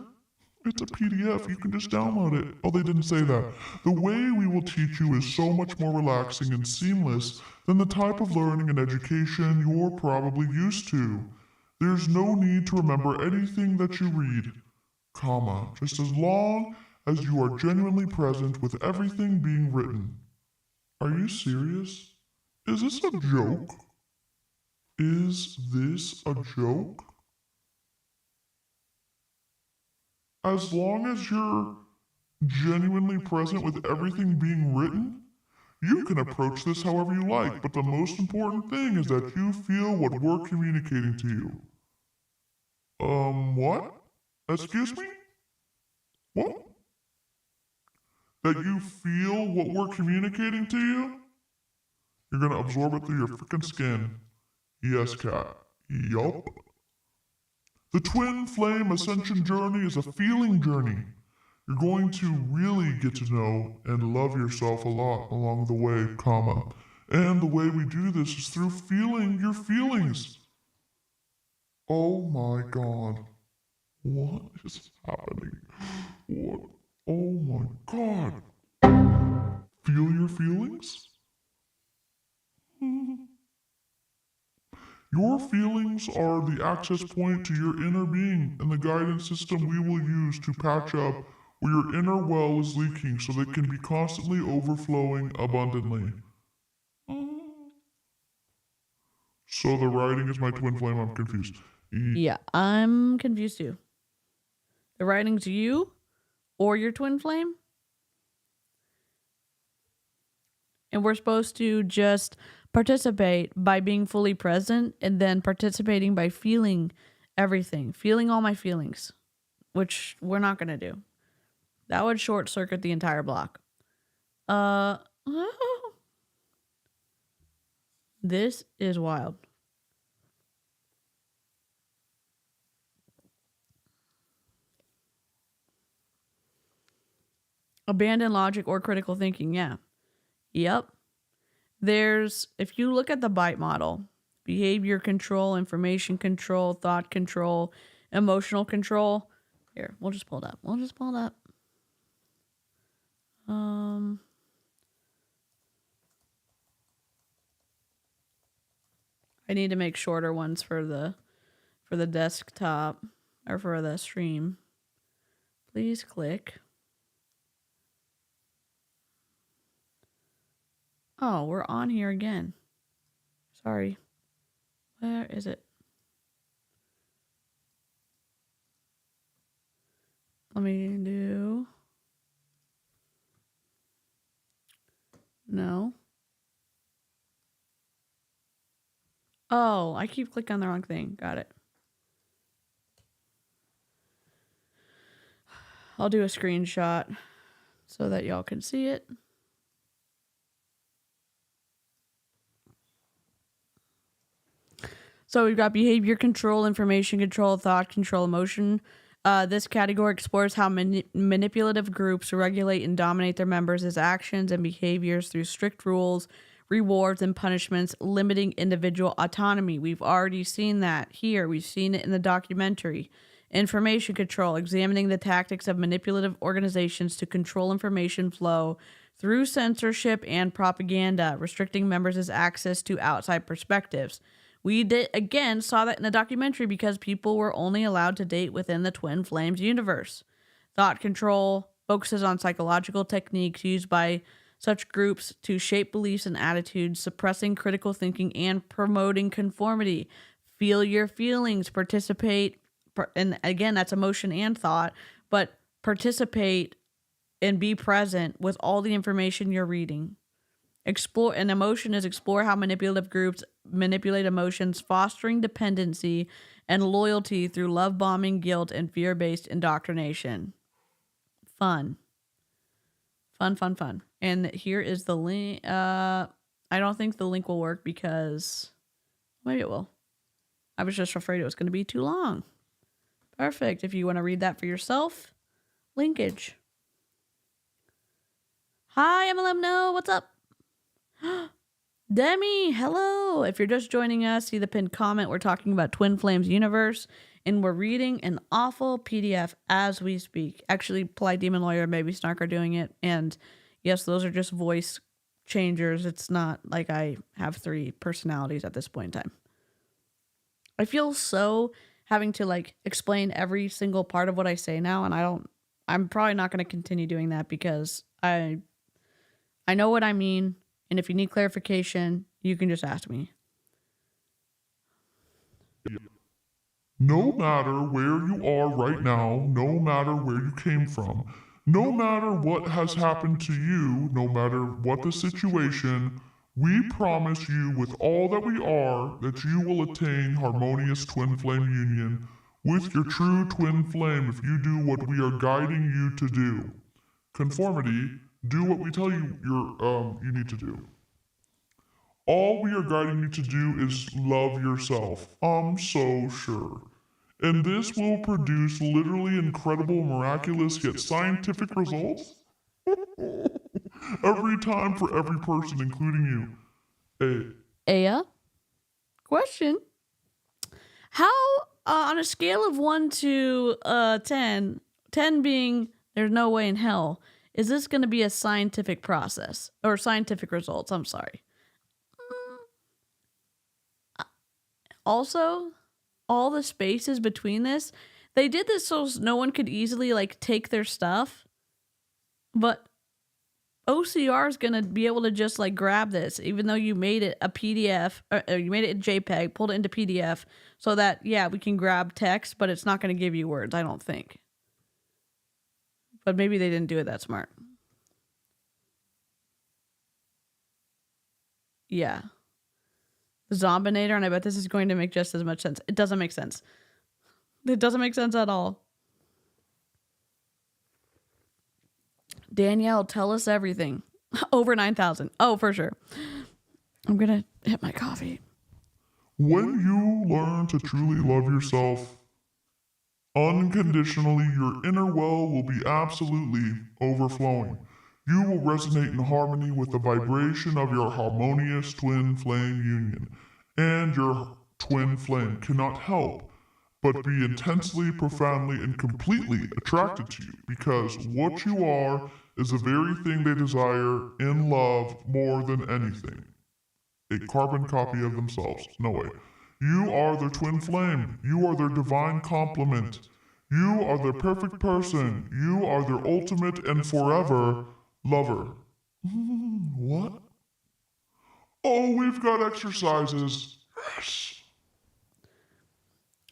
It's a PDF, you can just download it. Oh, they didn't say that. The way we will teach you is so much more relaxing and seamless than the type of learning and education you're probably used to. There's no need to remember anything that you read, just as long as you are genuinely present with everything being written. Are you serious? Is this a joke? Is this a joke? As long as you're genuinely present with everything being written, you can approach this however you like, but the most important thing is that you feel what we're communicating to you. What? Excuse me? What? That you feel what we're communicating to you? You're gonna absorb it through your freaking skin. Yes, cat. Yup. The Twin Flame Ascension journey is a feeling journey. You're going to really get to know and love yourself a lot along the way, And the way we do this is through feeling your feelings. Oh my God. What is happening? What? Oh my God. Feel your feelings? Your feelings are the access point to your inner being and the guidance system we will use to patch up where your inner well is leaking so that it can be constantly overflowing abundantly. So the writing is my twin flame, I'm confused. Yeah, I'm confused too. The writing's you or your twin flame? And we're supposed to just participate by being fully present and then participating by feeling everything, feeling all my feelings, which we're not going to do. That would short circuit the entire block. This is wild. Abandon logic or critical thinking, yeah. Yep. If you look at the BITE model, behavior control, information control, thought control, emotional control. Here, we'll just pull it up. I need to make shorter ones for the desktop or for the stream. Please click. Oh, we're on here again. Sorry. Where is it? Let me do... No. Oh, I keep clicking on the wrong thing. Got it. I'll do a screenshot so that y'all can see it. So we've got behavior control, information control, thought control, emotion. This category explores how manipulative groups regulate and dominate their members' actions and behaviors through strict rules, rewards, and punishments, limiting individual autonomy. We've already seen that here. We've seen it in the documentary. Information control, examining the tactics of manipulative organizations to control information flow through censorship and propaganda, restricting members' access to outside perspectives. We saw that in the documentary because people were only allowed to date within the Twin Flames universe. Thought control focuses on psychological techniques used by such groups to shape beliefs and attitudes, suppressing critical thinking and promoting conformity. Feel your feelings, participate, and again, that's emotion and thought, but participate and be present with all the information you're reading. Explore how manipulative groups manipulate emotions, fostering dependency and loyalty through love bombing, guilt, and fear-based indoctrination. Fun. And here is the link. I don't think the link will work because maybe it will. I was just afraid it was going to be too long. Perfect. If you want to read that for yourself, linkage. Hi, MLM No. What's up? Demi, hello. If you're just joining us, see the pinned comment. We're talking about Twin Flames Universe, and we're reading an awful PDF as we speak. Actually, Polite Demon Lawyer and Baby Snark are doing it, and yes, those are just voice changers. It's not like I have 3 personalities at this point in time. I feel so having to like explain every single part of what I say now, and I'm probably not going to continue doing that because I know what I mean. And if you need clarification, you can just ask me. No matter where you are right now, no matter where you came from, no matter what has happened to you, no matter what the situation, we promise you with all that we are that you will attain harmonious twin flame union with your true twin flame if you do what we are guiding you to do. Conformity, do what we tell you you need to do. All we are guiding you to do is love yourself. I'm so sure. And this will produce literally incredible, miraculous, yet scientific results every time for every person, including you. Aya? Question. How, on a scale of 1 to 10, 10 being there's no way in hell, is this going to be a scientific process? Or scientific results, I'm sorry. Also, all the spaces between this, they did this so no one could easily like take their stuff, but OCR is going to be able to just like grab this, even though you made it a PDF, or you made it a JPEG, pulled it into PDF so that, yeah, we can grab text, but it's not going to give you words, I don't think. But maybe they didn't do it that smart. Yeah. Zombinator, and I bet this is going to make just as much sense. It doesn't make sense. It doesn't make sense at all. Danielle, tell us everything. Over 9,000. Oh, for sure. I'm going to hit my coffee. When you learn to truly love yourself unconditionally, your inner well will be absolutely overflowing. You will resonate in harmony with the vibration of your harmonious twin flame union, and your twin flame cannot help but be intensely, profoundly, and completely attracted to you, because what you are is the very thing they desire in love more than anything. A carbon copy of themselves. No way. You are their twin flame. You are their divine complement. You are their perfect person. You are their ultimate and forever lover. What? Oh, we've got exercises. Yes.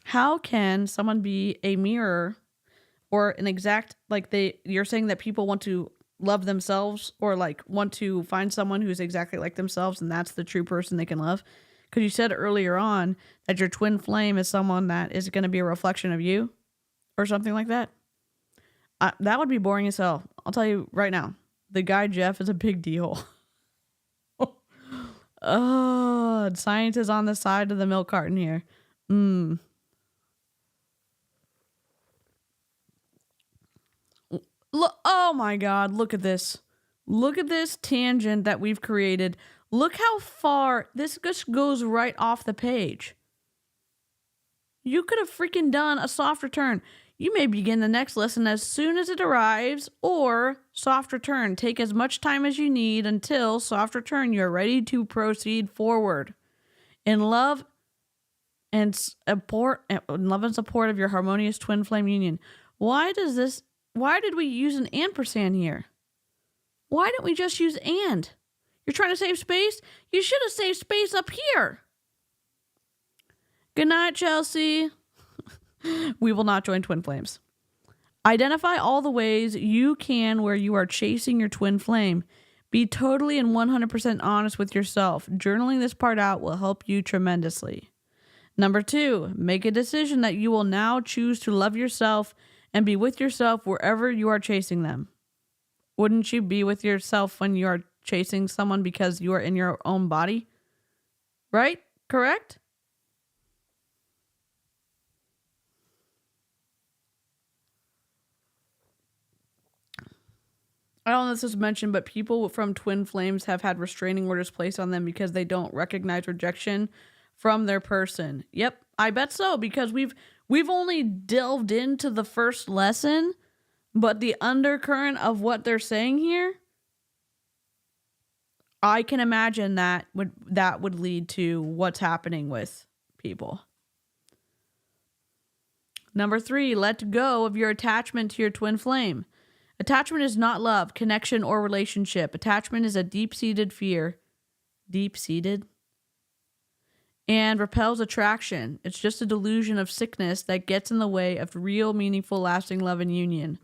How can someone be a mirror or an exact, like you're saying that people want to love themselves or like want to find someone who's exactly like themselves and that's the true person they can love? Because you said earlier on that your twin flame is someone that is going to be a reflection of you or something like that. That would be boring as hell. I'll tell you right now. The guy Jeff is a big deal. Oh, science is on the side of the milk carton here. Look, oh my God, look at this. Look at this tangent that we've created. Look how far this just goes right off the page. You could have freaking done a soft return. You may begin the next lesson as soon as it arrives, or soft return. Take as much time as you need until soft return. You're ready to proceed forward. In love and support of your harmonious twin flame union. Why did we use an ampersand here? Why didn't we just use and? You're trying to save space? You should have saved space up here. Good night, Chelsea. We will not join twin flames. Identify all the ways you can where you are chasing your twin flame. Be totally and 100% honest with yourself. Journaling this part out will help you tremendously. Number 2, make a decision that you will now choose to love yourself and be with yourself wherever you are chasing them. Wouldn't you be with yourself when you are chasing someone because you are in your own body? Right? Correct? I don't know if this was mentioned, but people from twin flames have had restraining orders placed on them because they don't recognize rejection from their person. Yep, I bet so, because we've only delved into the first lesson, but the undercurrent of what they're saying here, I can imagine that would lead to what's happening with people. Number 3, let go of your attachment to your twin flame. Attachment is not love, connection, or relationship. Attachment is a deep-seated fear. Deep-seated? And repels attraction. It's just a delusion of sickness that gets in the way of real, meaningful, lasting love and union.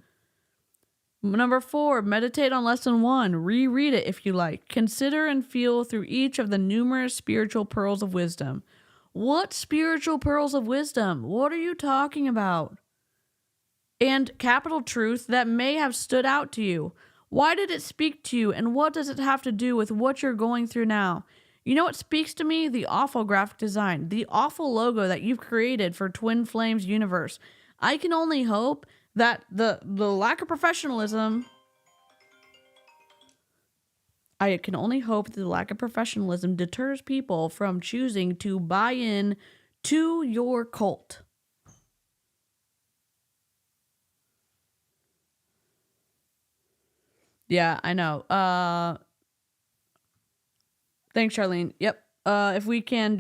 Number 4, meditate on lesson 1. Reread it if you like. Consider and feel through each of the numerous spiritual pearls of wisdom. What spiritual pearls of wisdom? What are you talking about? And capital truth that may have stood out to you. Why did it speak to you, and what does it have to do with what you're going through now? You know what speaks to me? The awful graphic design, the awful logo that you've created for Twin Flames Universe. I can only hope that the lack of professionalism... I can only hope that the lack of professionalism deters people from choosing to buy in to your cult. Yeah, I know. Thanks, Charlene. Yep. If we can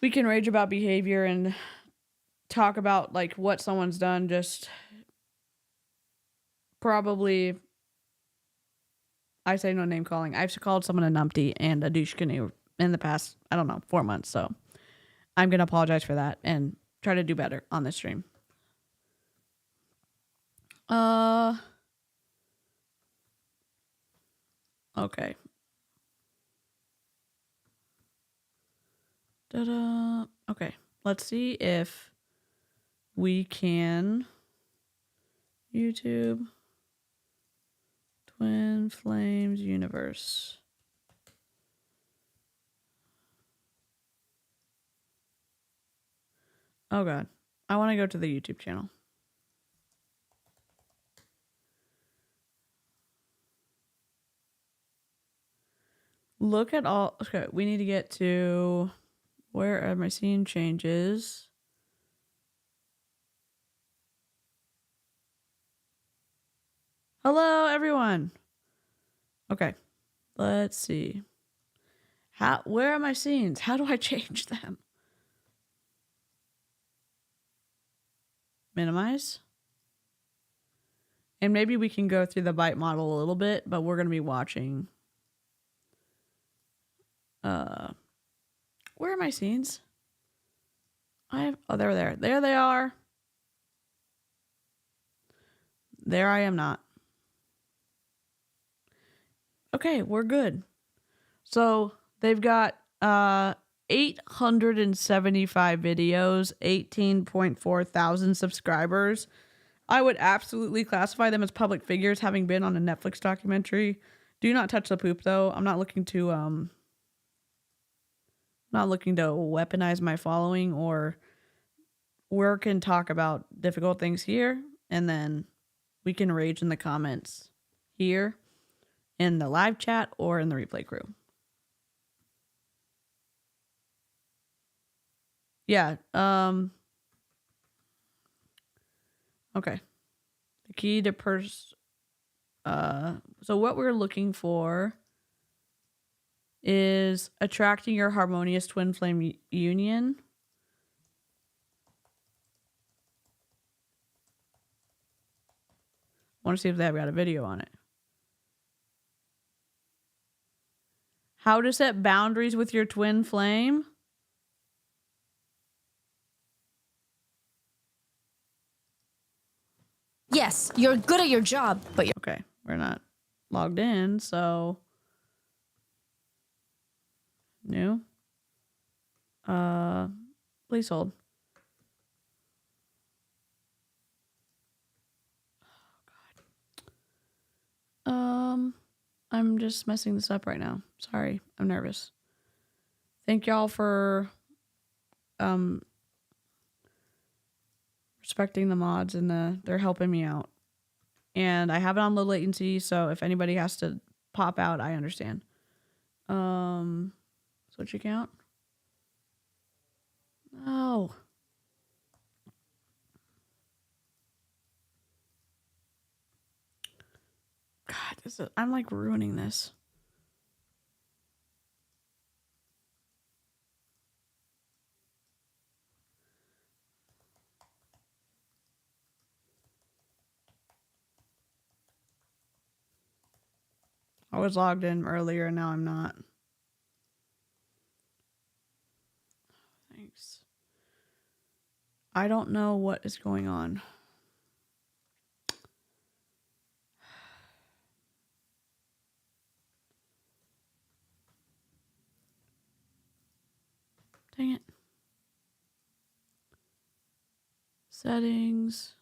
rage about behavior and talk about like what someone's done, just probably, I say no name calling. I've called someone a numpty and a douche canoe in the past, 4 months. So I'm going to apologize for that and try to do better on this stream. Okay. Okay. Let's see if we can YouTube Twin Flames Universe. Oh God. I want to go to the YouTube channel. Look at all. Okay, we need to get to where are my scene changes? Hello, everyone. Okay, let's see. Where are my scenes? How do I change them? Minimize. And maybe we can go through the bite model a little bit, but we're going to be watching. Where are my scenes? Oh, they're there. There they are. There I am not. Okay, we're good. So they've got 875 videos, 18.4 thousand subscribers. I would absolutely classify them as public figures, having been on a Netflix documentary. Do not touch the poop, though. I'm not looking to weaponize my following or work and talk about difficult things here, and then we can rage in the comments here, in the live chat, or in the replay crew. Yeah. Okay. The key to so what we're looking for is attracting your harmonious twin flame union. I want to see if they've got a video on it. How to set boundaries with your twin flame. Yes, you're good at your job, but you're Okay, we're not logged in, so new. Please hold. I'm just messing this up right now. Sorry, I'm nervous. Thank y'all for respecting the mods and they're helping me out. And I have it on low latency, so if anybody has to pop out, I understand. Switch account. No. God, I'm like ruining this. I was logged in earlier and now I'm not. Thanks. I don't know what is going on. Dang it. Settings.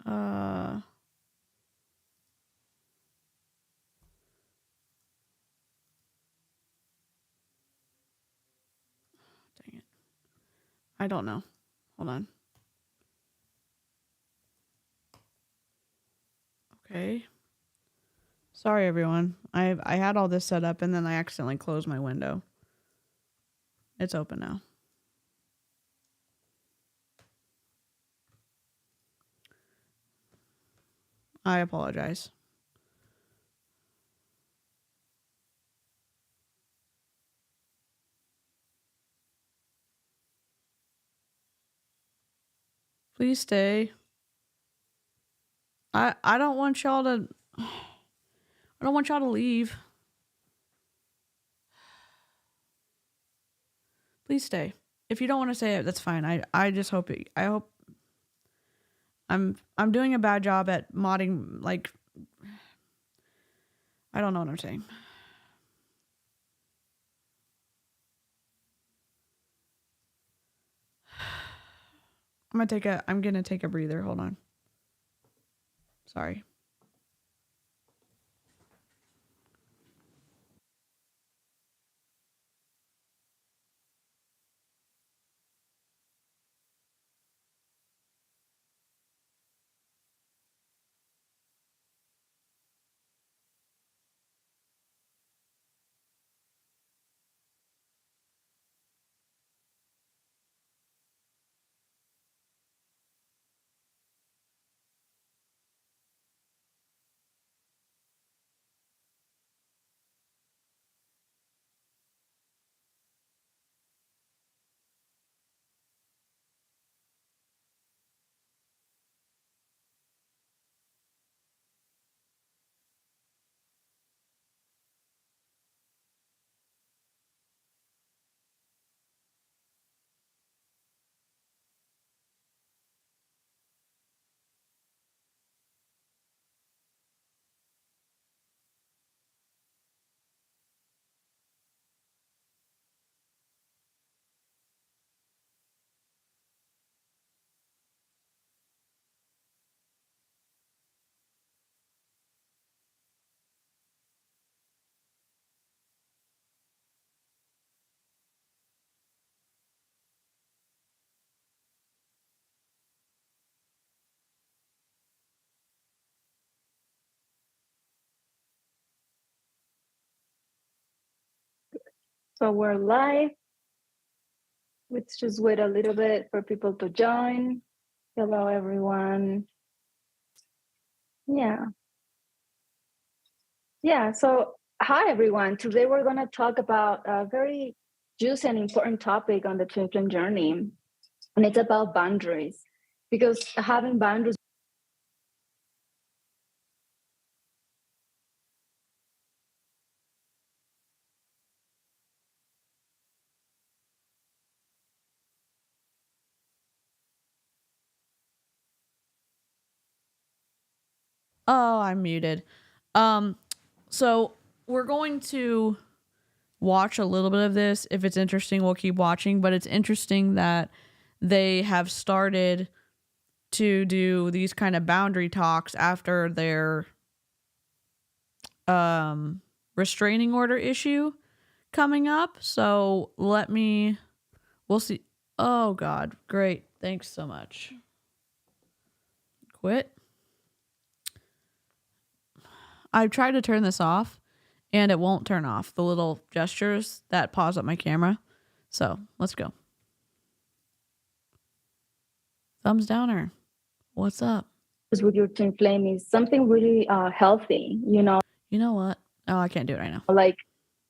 Dang it. I don't know. Hold on. Okay. Sorry, everyone. I had all this set up and then I accidentally closed my window. It's open now. I apologize. Please stay. I don't want y'all to I don't want y'all to leave. Please stay. If you don't want to say it, that's fine. I just hope it, I hope I'm doing a bad job at modding, like I don't know what I'm saying. I'm gonna take a breather. Hold on. Sorry. So we're live. Let's just wait a little bit for people to join. Hello, everyone. Yeah. So hi, everyone. Today we're going to talk about a very juicy and important topic on the twin flame journey. And it's about boundaries. Because having boundaries Oh, I'm muted. So we're going to watch a little bit of this. If it's interesting, we'll keep watching. But it's interesting that they have started to do these kind of boundary talks after their restraining order issue coming up. So we'll see. Oh God, great. Thanks so much. Quit. I've tried to turn this off and it won't turn off. The little gestures that pause up my camera. So let's go. Thumbs downer. What's up? with your twin flame is something really healthy, You know what? Oh, I can't do it right now. Like,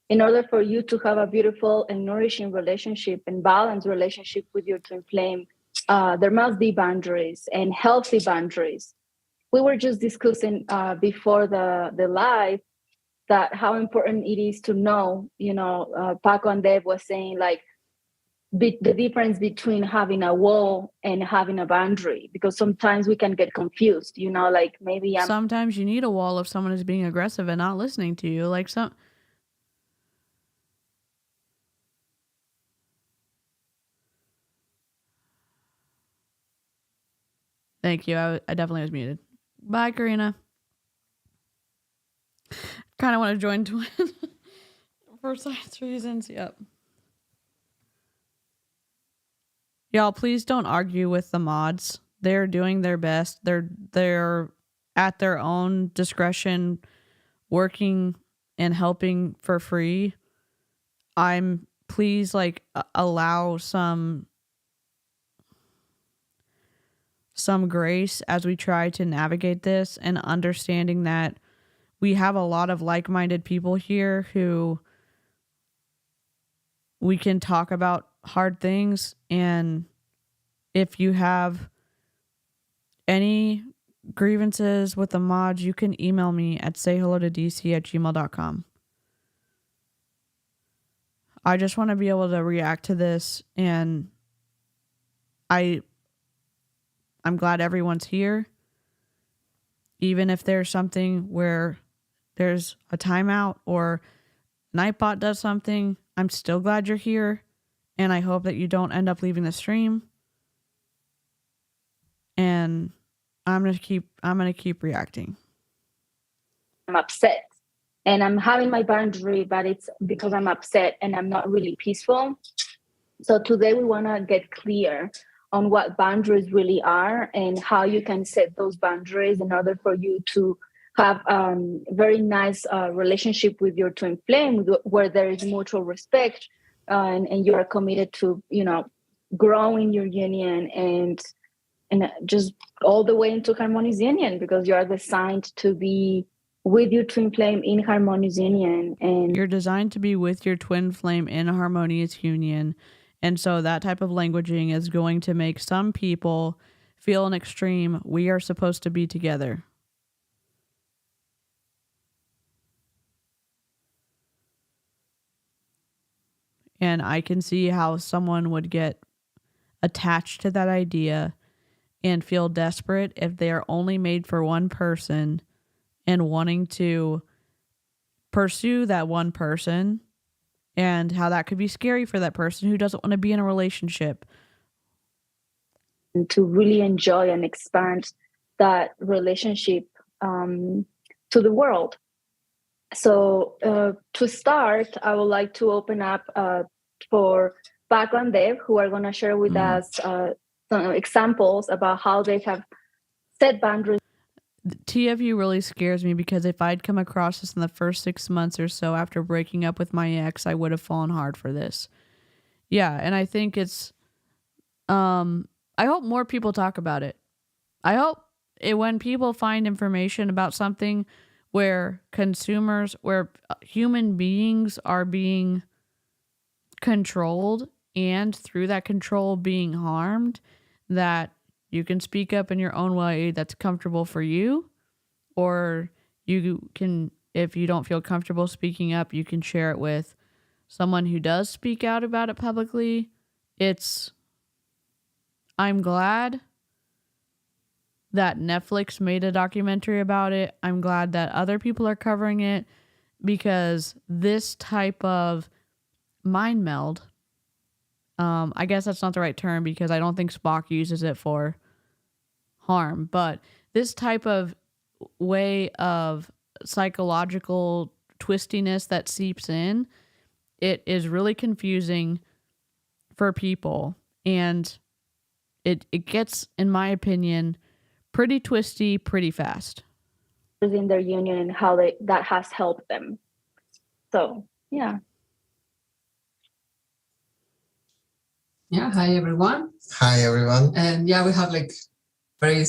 in order for you to have a beautiful and nourishing relationship and balanced relationship with your twin flame, there must be boundaries and healthy boundaries. We were just discussing before the live that how important it is to know, Paco and Deb was saying, like, the difference between having a wall and having a boundary, because sometimes we can get confused, like maybe sometimes you need a wall if someone is being aggressive and not listening to you. Thank you. I definitely was muted. Bye, Karina. Kind of want to join twin for science reasons. Yep. Y'all, please don't argue with the mods. They're doing their best. They're at their own discretion, working and helping for free. Please allow some grace as we try to navigate this, and understanding that we have a lot of like-minded people here who we can talk about hard things. And if you have any grievances with the mods, you can email me at sayhellotodc@gmail.com. I just want to be able to react to this, and I'm glad everyone's here. Even if there's something where there's a timeout or Nightbot does something, I'm still glad you're here, and I hope that you don't end up leaving the stream. And I'm gonna keep reacting. I'm upset and I'm having my boundary, but it's because I'm upset and I'm not really peaceful. So today we want to get clear on what boundaries really are and how you can set those boundaries in order for you to have very nice relationship with your twin flame, where there is mutual respect and you are committed to, growing your union and just all the way into harmonious union, because you are designed to be with your twin flame in harmonious union. And you're designed to be with your twin flame in a harmonious union. And so that type of languaging is going to make some people feel an extreme, we are supposed to be together. And I can see how someone would get attached to that idea and feel desperate if they are only made for one person and wanting to pursue that one person, and how that could be scary for that person who doesn't want to be in a relationship. To really enjoy and expand that relationship to the world. So to start, I would like to open up for Paco and Dave, who are going to share with us some examples about how they have set boundaries. TFU really scares me because if I'd come across this in the first 6 months or so after breaking up with my ex, I would have fallen hard for this. Yeah, and I think it's I hope more people talk about it. I hope when people find information about something where human beings are being controlled and through that control being harmed, that you can speak up in your own way that's comfortable for you, or you can, if you don't feel comfortable speaking up, you can share it with someone who does speak out about it publicly. I'm glad that Netflix made a documentary about it. I'm glad that other people are covering it, because this type of mind meld, I guess that's not the right term because I don't think Spock uses it for harm, but this type of way of psychological twistiness that seeps in, it is really confusing for people, and it gets, in my opinion, pretty twisty pretty fast. In their union and how that has helped them. So yeah. Yeah, hi everyone. Hi everyone. And yeah, we have like very,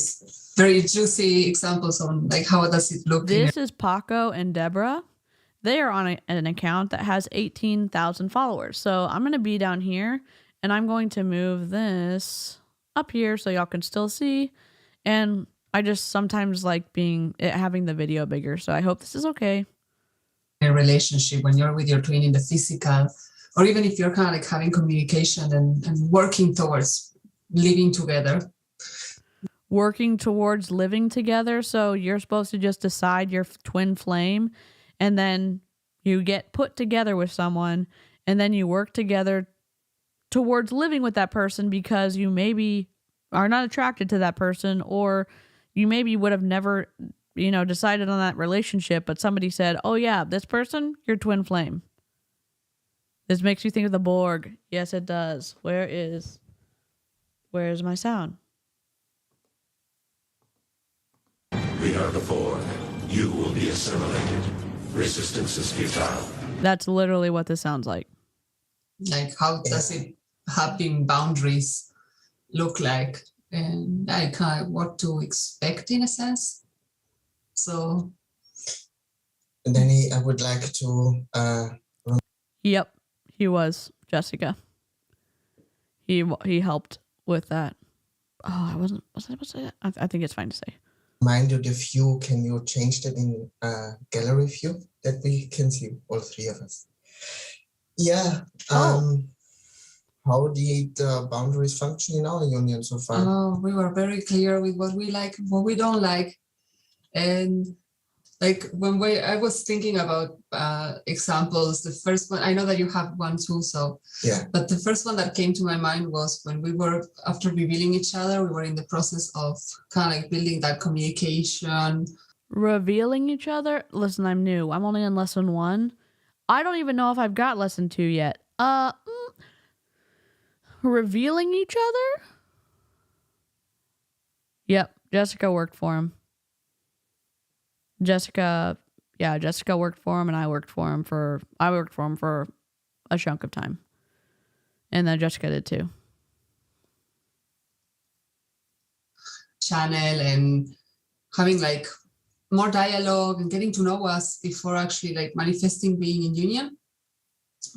very juicy examples on like how does it look. This is Paco and Deborah. They are on an account that has 18,000 followers. So I'm going to be down here and I'm going to move this up here so y'all can still see. And I just sometimes like having the video bigger. So I hope this is okay. A relationship when you're with your twin in the physical, or even if you're kind of like having communication and working towards living together. Working towards living together. So you're supposed to just decide your twin flame, and then you get put together with someone, and then you work together towards living with that person because you maybe are not attracted to that person, or you maybe would have never, decided on that relationship, but somebody said, oh yeah, this person, your twin flame. This makes you think of the Borg. Yes, it does. Where is my sound? We are the Borg. You will be assimilated. Resistance is futile. That's literally what this sounds like. Like, how does it having boundaries look like? And like what to expect in a sense. So, Danny, I would like to. Yep, he was Jessica. He helped with that. Oh, I wasn't supposed to say that. I think it's fine to say. Mind you, the view, can you change that in gallery view that we can see all three of us? Yeah. How did the boundaries function in our union so far? Oh, we were very clear with what we like, what we don't like. And like I was thinking about examples. The first one, I know that you have one too, so yeah. But the first one that came to my mind was when we were, after revealing each other, we were in the process of kind of like building that communication. Revealing each other? Listen, I'm new. I'm only in lesson 1. I don't even know if I've got lesson 2 yet. Revealing each other? Yep, Jessica worked for him. Jessica worked for him, and I worked for him for a chunk of time. And then Jessica did too. Channel and having like more dialogue and getting to know us before actually like manifesting being in union.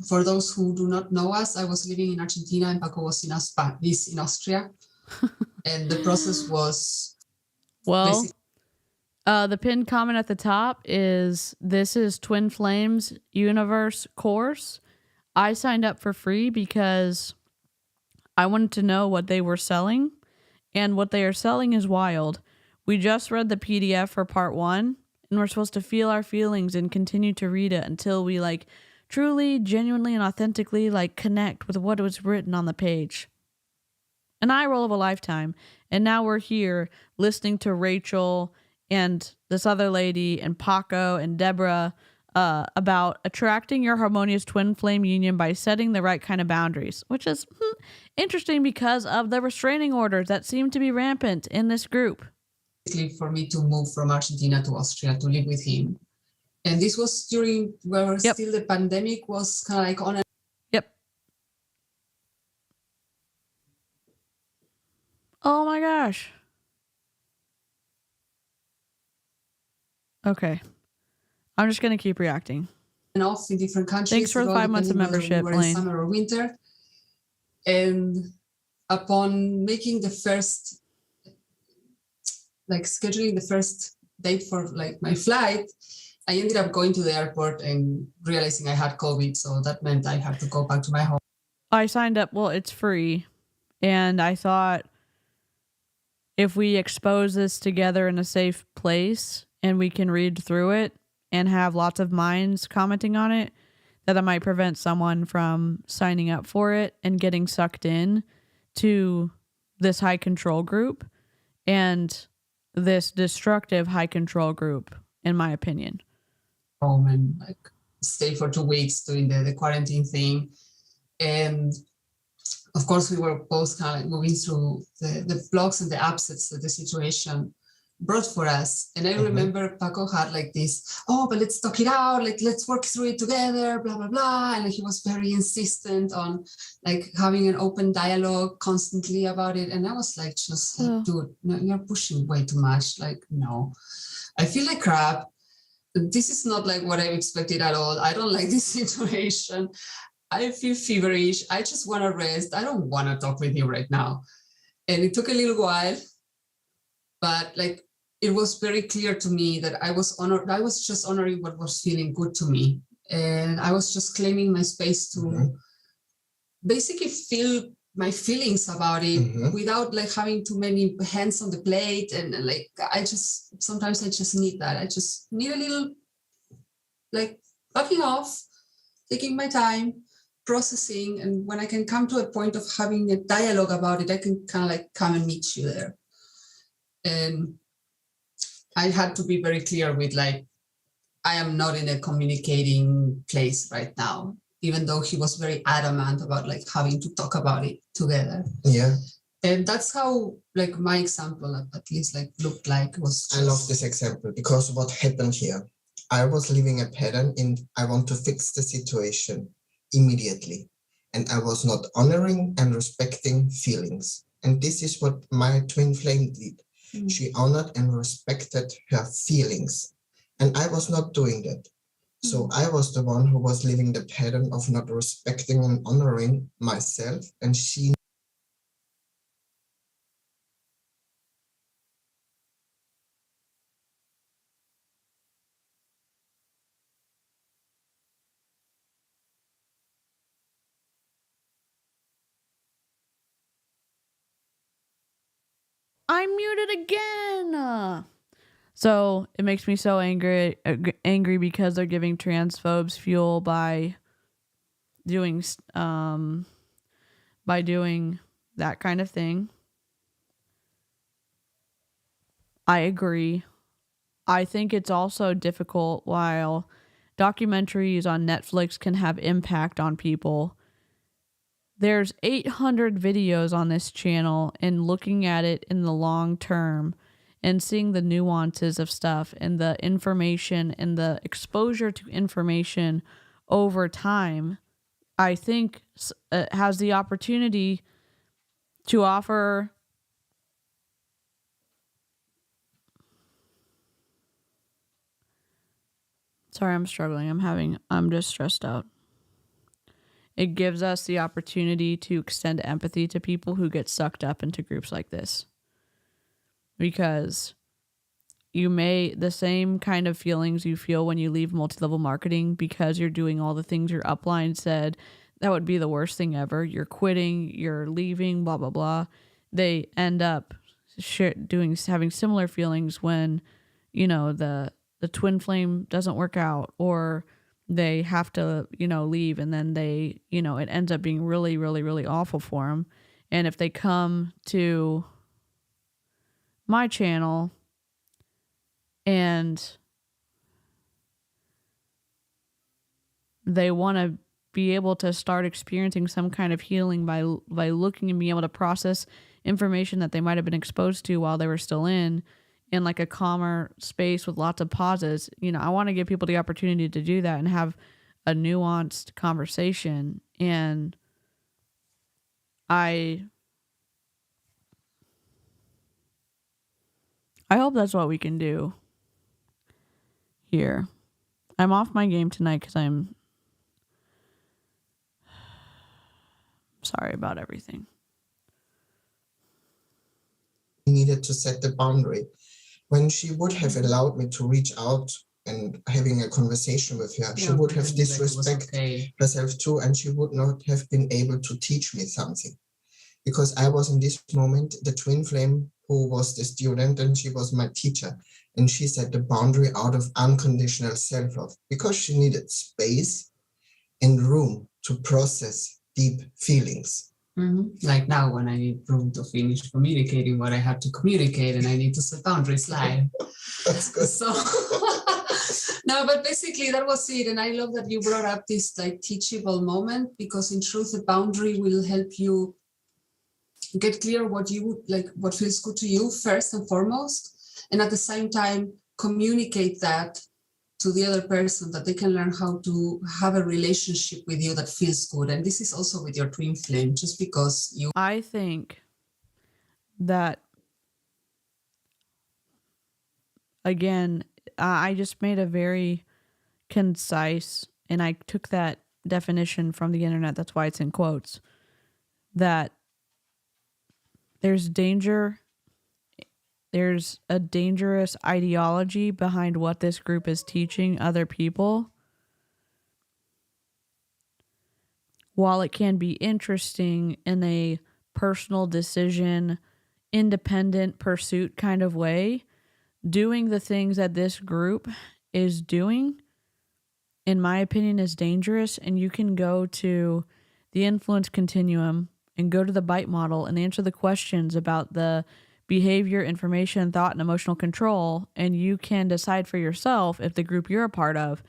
For those who do not know us, I was living in Argentina and Paco was in Austria. And the process was... Well, the pinned comment at the top is, this is Twin Flames Universe course. I signed up for free because I wanted to know what they were selling. And what they are selling is wild. We just read the PDF for part 1, and we're supposed to feel our feelings and continue to read it until we like... truly, genuinely, and authentically connect with what was written on the page. An eye roll of a lifetime. And now we're here listening to Rachel and this other lady and Paco and Deborah about attracting your harmonious twin flame union by setting the right kind of boundaries, which is interesting because of the restraining orders that seem to be rampant in this group. for me to move from Argentina to Austria to live with him. And this was during where still the pandemic was kind of like on. Oh my gosh. Okay. I'm just going to keep reacting. And off in different countries. Thanks for the 5 months of membership, we were in summer or winter. And upon making the first, like scheduling the first date for like my flight, I ended up going to the airport and realizing I had COVID. So that meant I had to go back to my home. I signed up. Well, it's free. And I thought if we expose this together in a safe place and we can read through it and have lots of minds commenting on it, that might prevent someone from signing up for it and getting sucked in to this high control group and this destructive high control group, in my opinion. Home and like stay for 2 weeks doing the quarantine thing. And of course, we were both kind of like moving through the blogs and the upsets that the situation brought for us. And I remember Paco had like this, but let's talk it out, like let's work through it together, blah, blah, blah. And he was very insistent on like having an open dialogue constantly about it. And I was like, dude, no, you're pushing way too much. Like, no, I feel like crap. This is not like what I expected at all. I don't like this situation. I feel feverish. I just want to rest. I don't want to talk with you right now. And it took a little while, but like it was very clear to me that I was just honoring what was feeling good to me. And I was just claiming my space to basically feel my feelings about it without like having too many hands on the plate. And like, sometimes I just need that. I just need a little like backing off, taking my time, processing. And when I can come to a point of having a dialogue about it, I can kind of like come and meet you there. And I had to be very clear with like, I am not in a communicating place right now, even though he was very adamant about like having to talk about it together. Yeah. And that's how like my example at least like looked like. I love this example because what happened here, I was living a pattern in I want to fix the situation immediately. And I was not honoring and respecting feelings. And this is what my twin flame did. She honored and respected her feelings. And I was not doing that. So I was the one who was living the pattern of not respecting and honoring myself. And she I'm muted again. So it makes me so angry because they're giving transphobes fuel by doing that kind of thing. I agree. I think it's also difficult while documentaries on Netflix can have impact on people. There's 800 videos on this channel, and looking at it in the long term and seeing the nuances of stuff and the information and the exposure to information over time, I think has the opportunity to offer sorry, I'm struggling. I'm just stressed out. It gives us the opportunity to extend empathy to people who get sucked up into groups like this. Because the same kind of feelings you feel when you leave multi-level marketing because you're doing all the things your upline said, that would be the worst thing ever. You're quitting, you're leaving, blah, blah, blah. They end up having similar feelings when, the twin flame doesn't work out, or they have to, leave, and then they, it ends up being really, really, really awful for them. And if they come to my channel and they want to be able to start experiencing some kind of healing by looking and being able to process information that they might have been exposed to while they were still in, in like a calmer space with lots of pauses. You know, I want to give people the opportunity to do that and have a nuanced conversation. And I hope that's what we can do here. I'm off my game tonight because I'm sorry about everything. Needed to set the boundary. When she would have allowed me to reach out and having a conversation with her, she would have disrespected herself too, and she would not have been able to teach me something. Because I was in this moment the twin flame who was the student, and she was my teacher. And she set the boundary out of unconditional self-love because she needed space and room to process deep feelings. Like now, when I need room to finish communicating what I have to communicate, and I need to set boundaries live. That's good. So, no, but basically that was it. And I love that you brought up this like teachable moment, because in truth, the boundary will help you get clear what you would like, what feels good to you first and foremost, and at the same time communicate that to the other person, that they can learn how to have a relationship with you that feels good. And this is also with your twin flame, just because you... I think that, again, I just made a very concise, and I took that definition from the internet, that's why it's in quotes, that there's danger, there's a dangerous ideology behind what this group is teaching other people. While it can be interesting in a personal decision, independent pursuit kind of way, doing the things that this group is doing, in my opinion, is dangerous. And you can go to the influence continuum and go to the bite model and answer the questions about the behavior, information, thought, and emotional control. And you can decide for yourself if the group you're a part of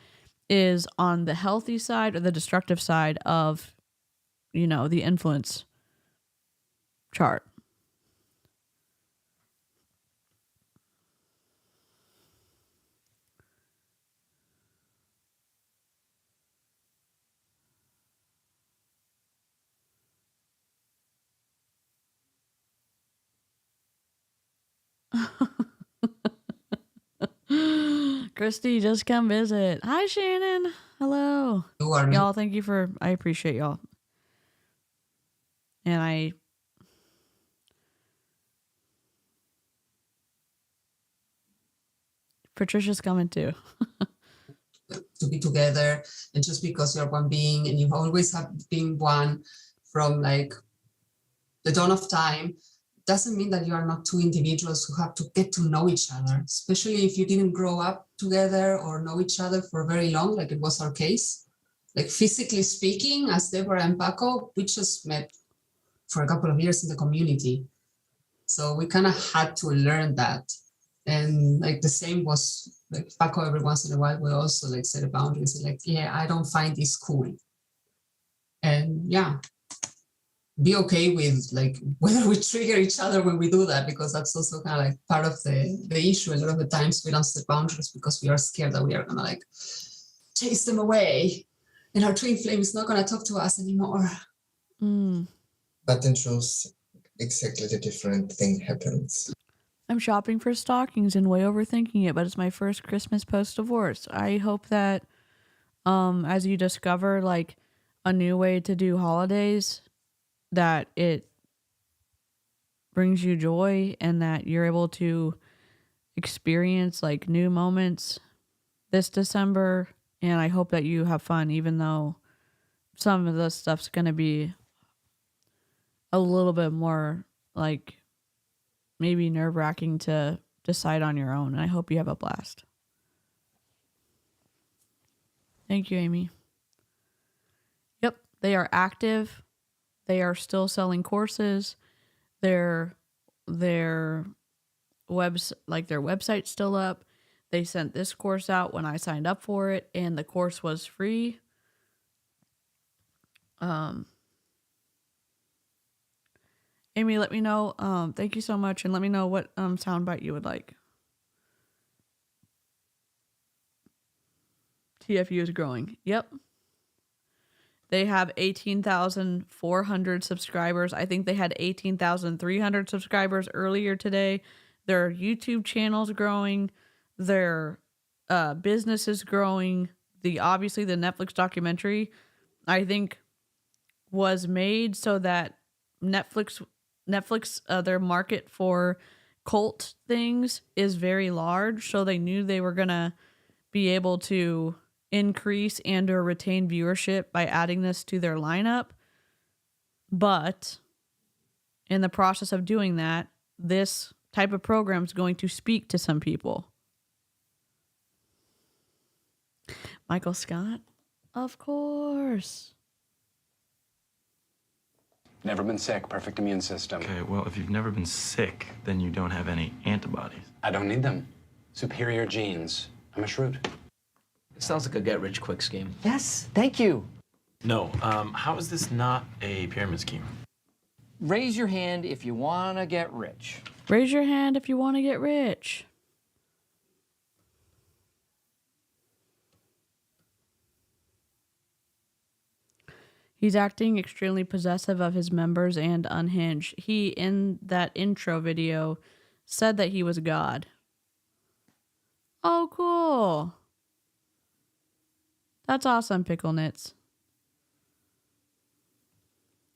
is on the healthy side or the destructive side of, you know, the influence chart. Christy, just come visit. Hi, Shannon. Hello. Y'all, thank you for... I appreciate y'all. And Patricia's coming too. to be together, and just because you're one being and you always have been one from like the dawn of time, doesn't mean that you are not two individuals who have to get to know each other, especially if you didn't grow up together or know each other for very long, like it was our case. Like physically speaking, as Deborah and Paco, we just met for a couple of years in the community. So we kind of had to learn that. And like the same was like Paco, every once in a while, we also like set a boundaries, like, yeah, I don't find this cool. And yeah, be okay with like whether we trigger each other when we do that, because that's also kind of like part of the issue. A lot of the times we don't set boundaries because we are scared that we are gonna like chase them away and our twin flame is not gonna talk to us anymore. But in truth, exactly the different thing happens. I'm shopping for stockings and way overthinking it, but it's my first Christmas post-divorce. I hope that as you discover like a new way to do holidays, that it brings you joy and that you're able to experience like new moments this December. And I hope that you have fun, even though some of the stuff's going to be a little bit more like maybe nerve-wracking to decide on your own. And I hope you have a blast. Thank you, Amy. Yep, they are active. They are still selling courses. Their website's still up. They sent this course out when I signed up for it, and the course was free. Amy, let me know. Thank you so much, and let me know what soundbite you would like. TFU is growing. Yep. They have 18,400 subscribers. I think they had 18,300 subscribers earlier today. Their YouTube channel's growing. Their business is growing. Obviously the Netflix documentary, I think, was made so that Netflix their market for cult things is very large, so they knew they were gonna be able to increase and or retain viewership by adding this to their lineup. But in the process of doing that, this type of program is going to speak to some people. Michael Scott? Of course. Never been sick, perfect immune system. Okay, well, if you've never been sick, then you don't have any antibodies. I don't need them. Superior genes. I'm a shrew. It sounds like a get-rich-quick scheme. Yes, thank you. No, how is this not a pyramid scheme? Raise your hand if you want to get rich. Raise your hand if you want to get rich. He's acting extremely possessive of his members and unhinged. He, in that intro video, said that he was God. Oh, cool. That's awesome, Pickle Knits.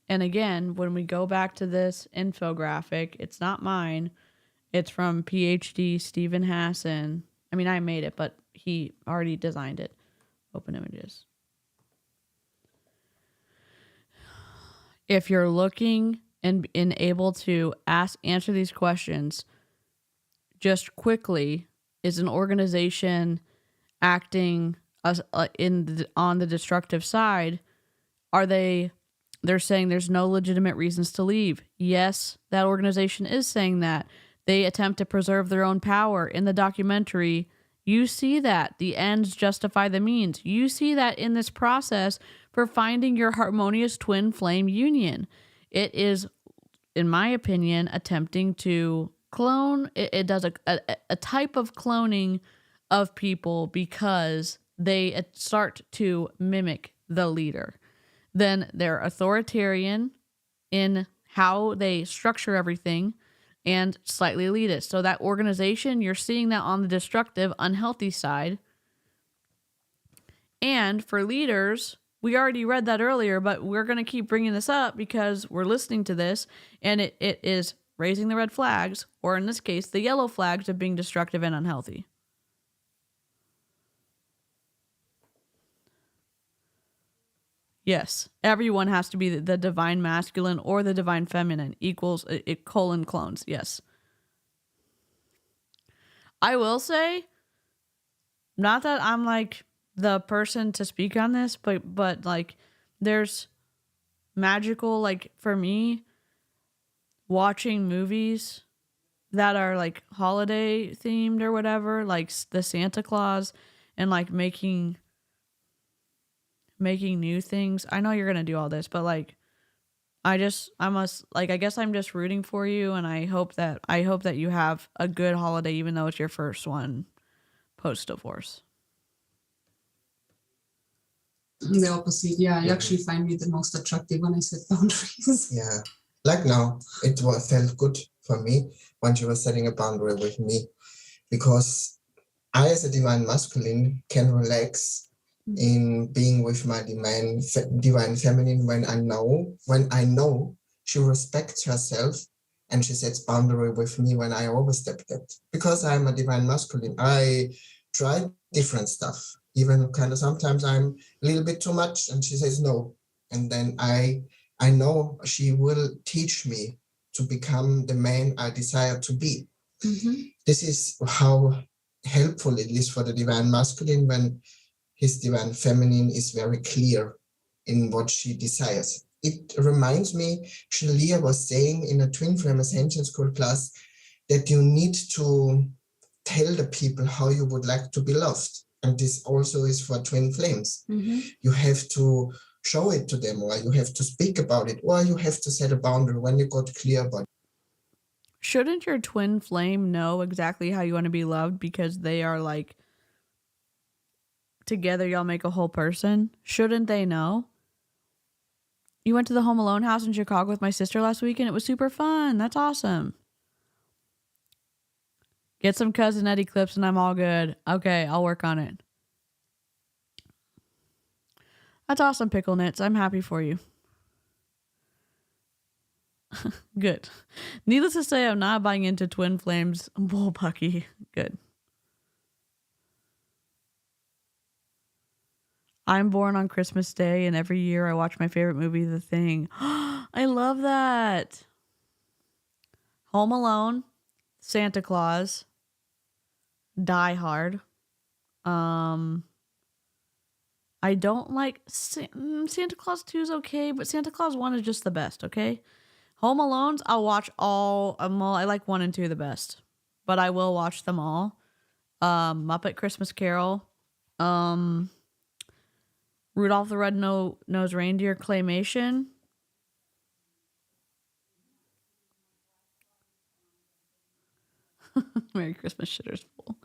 And again, when we go back to this infographic, it's not mine. It's from PhD Stephen Hassan. I mean, I made it, but he already designed it. Open images. If you're looking and able to answer these questions, just quickly, is an organization acting on the destructive side? They're saying there's no legitimate reasons to leave. Yes, that organization is saying that. They attempt to preserve their own power. In the documentary, you see that. The ends justify the means. You see that in this process for finding your harmonious twin flame union. It is, in my opinion, attempting to clone. It does a type of cloning of people because they start to mimic the leader. Then they're authoritarian in how they structure everything and slightly elitist. So that organization, you're seeing that on the destructive, unhealthy side. And for leaders, we already read that earlier, but we're going to keep bringing this up because we're listening to this, and it is raising the red flags, or in this case, the yellow flags of being destructive and unhealthy. Yes, everyone has to be the divine masculine or the divine feminine equals colon clones. Yes. I will say, not that I'm like the person to speak on this, but like there's magical, like for me, watching movies that are like holiday themed or whatever, like the Santa Claus, and like making new things. I know you're gonna do all this, but like I guess I'm just rooting for you, and I hope that you have a good holiday, even though it's your first one post divorce. The opposite, yeah. You actually find me the most attractive when I set boundaries. Yeah, like now, felt good for me when she was setting a boundary with me, because I, as a divine masculine, can relax in being with my divine feminine when I know she respects herself and she sets boundary with me when I overstep that. Because I'm a divine masculine, I try different stuff. Even kind of sometimes I'm a little bit too much and she says no. And then I know she will teach me to become the man I desire to be. Mm-hmm. This is how helpful it is for the divine masculine when his divine feminine is very clear in what she desires. It reminds me, Shalia was saying in a Twin Flame Ascension School class that you need to tell the people how you would like to be loved. And this also is for twin flames. Mm-hmm. You have to show it to them, or you have to speak about it, or you have to set a boundary when you got clear about it. Shouldn't your twin flame know exactly how you want to be loved, because they are like together y'all make a whole person. Shouldn't they know? You went to the Home Alone house in Chicago with my sister last week and it was super fun. That's awesome. Get some Cousin Eddie clips and I'm all good. Okay, I'll work on it. That's awesome, Pickle Knits. I'm happy for you. Good. Needless to say, I'm not buying into Twin Flames bullpucky. Good. I'm born on Christmas Day, and every year I watch my favorite movie, The Thing. I love that. Home Alone, Santa Claus, Die Hard. I don't like Santa Claus 2 is okay, but Santa Claus 1 is just the best, okay? Home Alones, I'll watch all. I like 1 and 2 the best, but I will watch them all. Muppet Christmas Carol, Rudolph the Red-Nosed Reindeer claymation. Merry Christmas, shitter's full.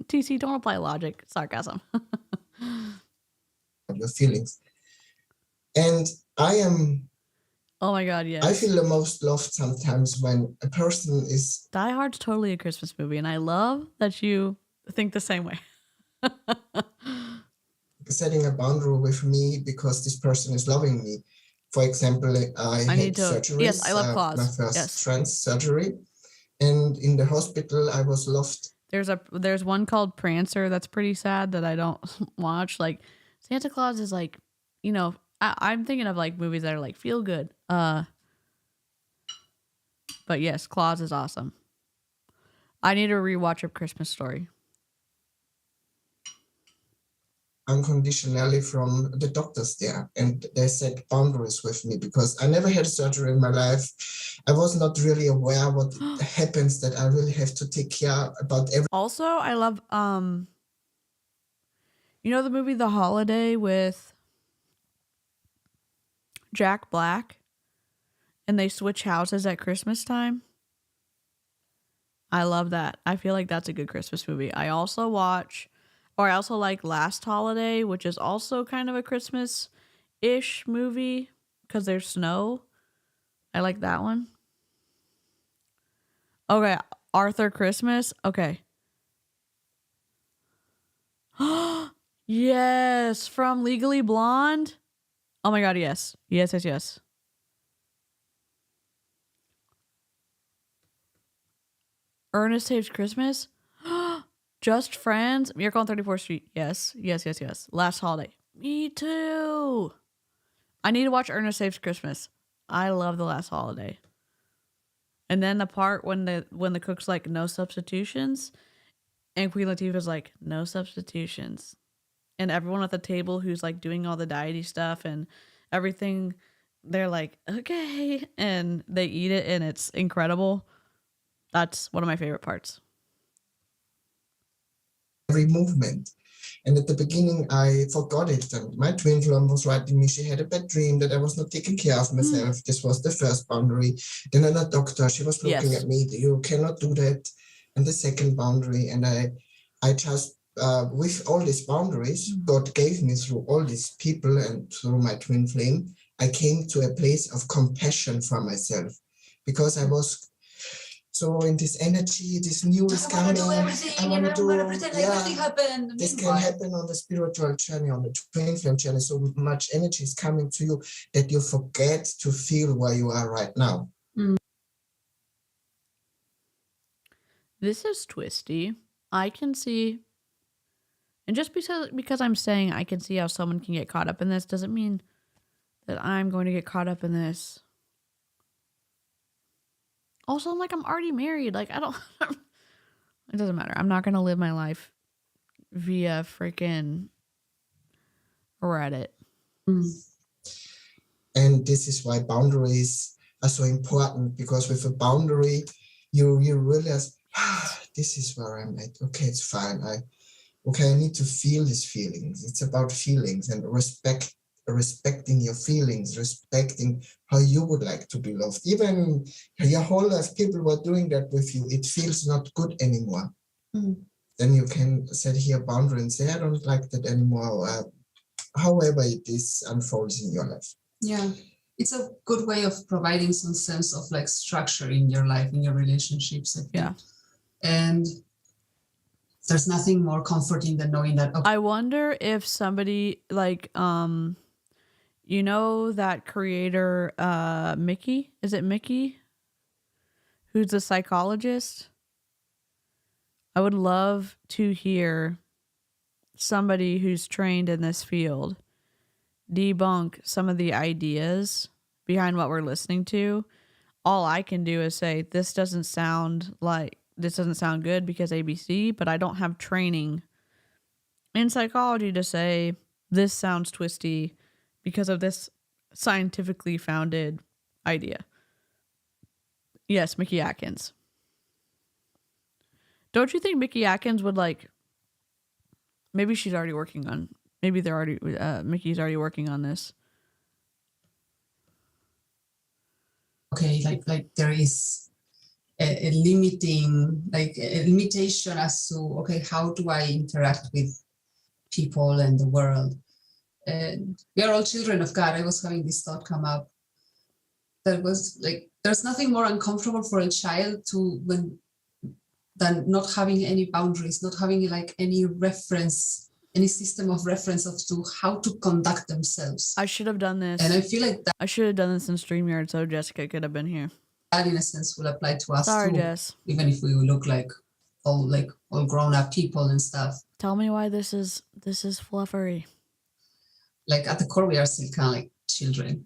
TC, don't apply logic. Sarcasm. Your feelings. And I am... Oh my God, yes. I feel the most loved sometimes when a person is... Die Hard's totally a Christmas movie, and I love that you think the same way. Setting a boundary with me because this person is loving me. For example, I had surgery. Yes, I love claws. My first trans surgery. And in the hospital, I was loved. There's one called Prancer that's pretty sad that I don't watch. Like, Santa Claus is like, you know, I'm thinking of like movies that are like feel good. But yes, Claus is awesome. I need to rewatch A Christmas Story. Unconditionally from the doctors there, and they set boundaries with me because I never had surgery in my life. I was not really aware what happens, that I really have to take care about everything. Also, I love you know the movie The Holiday with Jack Black, and they switch houses at Christmas time. I love that. I feel like that's a good Christmas movie. I also like Last Holiday, which is also kind of a Christmas-ish movie because there's snow. I like that one. Okay, Arthur Christmas. Okay. Yes, from Legally Blonde. Oh my God, yes. Yes. Ernest Saves Christmas. Just Friends, Miracle on 34th Street. Yes. Last Holiday. Me too. I need to watch Ernest Saves Christmas. I love The Last Holiday. And then the part when the cook's like, no substitutions, and Queen Latifah's like, no substitutions. And everyone at the table who's like doing all the diety stuff and everything, they're like, okay. And they eat it and it's incredible. That's one of my favorite parts. Every movement. And at the beginning, I forgot it. And my twin flame was writing me, she had a bad dream that I was not taking care of myself. This was the first boundary. Then another doctor, she was looking at me, you cannot do that. And the second boundary. And I just, with all these boundaries, God gave me through all these people and through my twin flame, I came to a place of compassion for myself because I was so in this energy, this new is coming. I want to do everything. Nothing happened. This can happen on the spiritual journey, on the twin flame journey. So much energy is coming to you that you forget to feel where you are right now. This is twisty. I can see, and just because I'm saying I can see how someone can get caught up in this doesn't mean that I'm going to get caught up in this. Also, I'm already married. Like, I don't... It doesn't matter. I'm not going to live my life via freaking Reddit. And this is why boundaries are so important, because with a boundary, you realize, this is where I'm at. Okay, it's fine. I need to feel these feelings. It's about feelings and respecting your feelings, respecting how you would like to be loved. Even your whole life, people were doing that with you. It feels not good anymore. then you can set here a boundary and say, I don't like that anymore, however it is unfolds in your life. Yeah, it's a good way of providing some sense of like structure in your life, in your relationships, I think. Yeah. And there's nothing more comforting than knowing that. Okay, I wonder if somebody like, you know, that creator, Mickey? Is it Mickey? Who's a psychologist? I would love to hear somebody who's trained in this field debunk some of the ideas behind what we're listening to. All I can do is say, this doesn't sound good because ABC, but I don't have training in psychology to say this sounds twisty because of this scientifically founded idea. Yes, Mickey Atkins. Don't you think Mickey Atkins would maybe she's already working on, maybe they're already, Mickey's already working on this. Okay, like there is a limiting, like a limitation as to, okay, how do I interact with people and the world? And we are all children of God. I was having this thought come up. That was like, there's nothing more uncomfortable for a child than not having any boundaries, not having like any reference, any system of reference of to how to conduct themselves. I should have done this. And I feel like that I should have done this in StreamYard so Jessica could have been here. That in a sense will apply to us Sorry, too. Jess. Even if we look like all grown up people and stuff. Tell me why this is fluffery. Like at the core we are still kind of like children.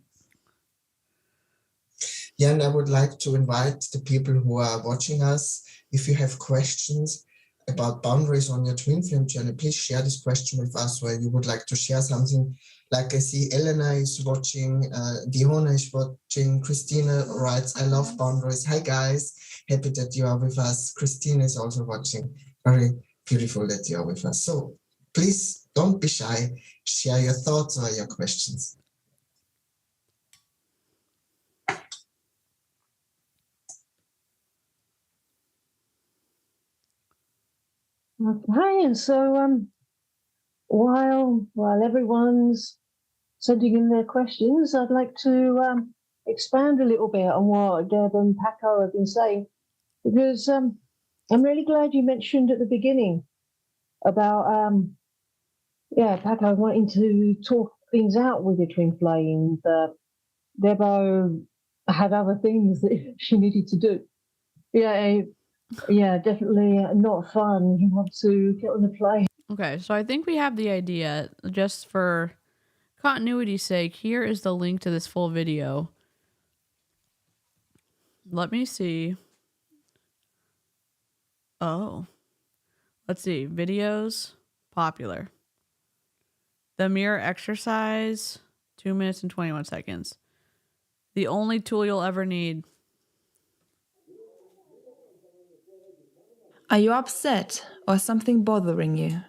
Yeah, and I would like to invite the people who are watching us, if you have questions about boundaries on your twin flame journey, please share this question with us, where you would like to share something. Like I see Elena is watching, Diona is watching, Christina writes, I love boundaries. Hi guys, happy that you are with us. Christina is also watching. Very beautiful that you are with us. So please don't be shy, share your thoughts or your questions. Okay, and so while everyone's sending in their questions, I'd like to expand a little bit on what Deb and Paco have been saying, because I'm really glad you mentioned at the beginning about Paco wanting to talk things out with the twin flame, that Debo had other things that she needed to do. Yeah, definitely not fun. You want to get on the plane. Okay, so I think we have the idea. Just for continuity's sake, here is the link to this full video. Let me see. Oh. Let's see. Videos. Popular. The mirror exercise. 2 minutes and 21 seconds. The only tool you'll ever need. Are you upset or something bothering you?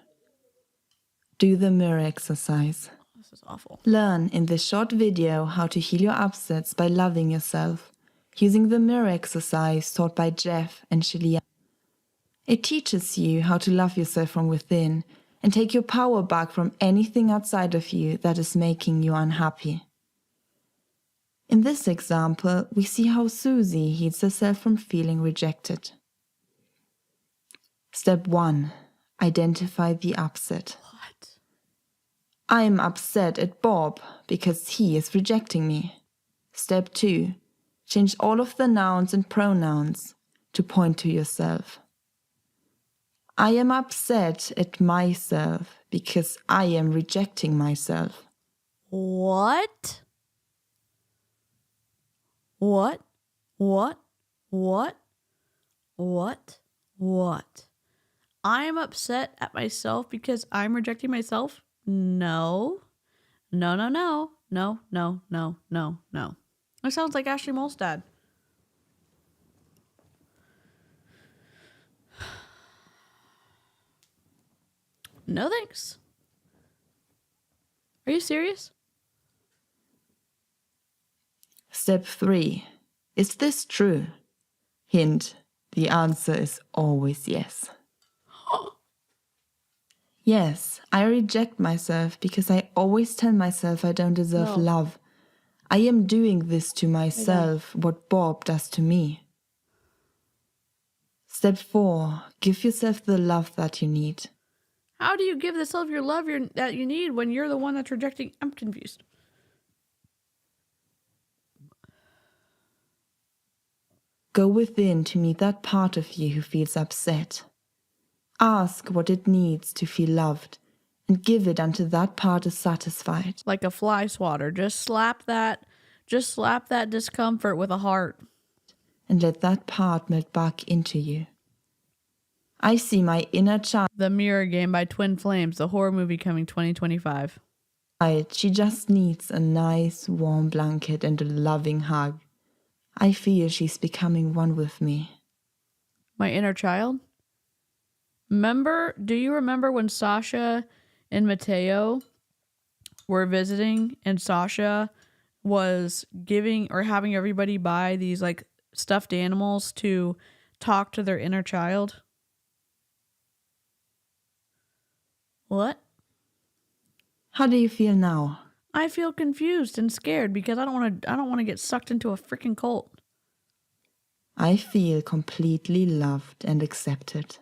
Do the mirror exercise. This is awful. Learn in this short video how to heal your upsets by loving yourself, using the mirror exercise taught by Jeff and Shelia. It teaches you how to love yourself from within and take your power back from anything outside of you that is making you unhappy. In this example, we see how Susie heals herself from feeling rejected. Step 1. Identify the upset. What? I am upset at Bob because he is rejecting me. Step 2. Change all of the nouns and pronouns to point to yourself. I am upset at myself because I am rejecting myself. What? What? What? What? What? What? I am upset at myself because I'm rejecting myself? No. No, no, no. No, no, no, no, no. That sounds like Ashley Molstad. No thanks. Are you serious? Step 3. Is this true? Hint, the answer is always yes. Yes, I reject myself because I always tell myself I don't deserve No. love. I am doing this to myself, what Bob does to me. Step 4. Give yourself the love that you need. How do you give yourself your love that you need when you're the one that's rejecting? I'm confused. Go within to meet that part of you who feels upset. Ask what it needs to feel loved and give it until that part is satisfied. Like a fly swatter. Just slap that discomfort with a heart. And let that part melt back into you. I see my inner child. The Mirror Game by Twin Flames, the horror movie coming 2025. She just needs a nice warm blanket and a loving hug. I feel she's becoming one with me. My inner child? Do you remember when Sasha and Mateo were visiting and Sasha was giving or having everybody buy these like stuffed animals to talk to their inner child? What? How do you feel now? I feel confused and scared because I don't want to get sucked into a freaking cult. I feel completely loved and accepted.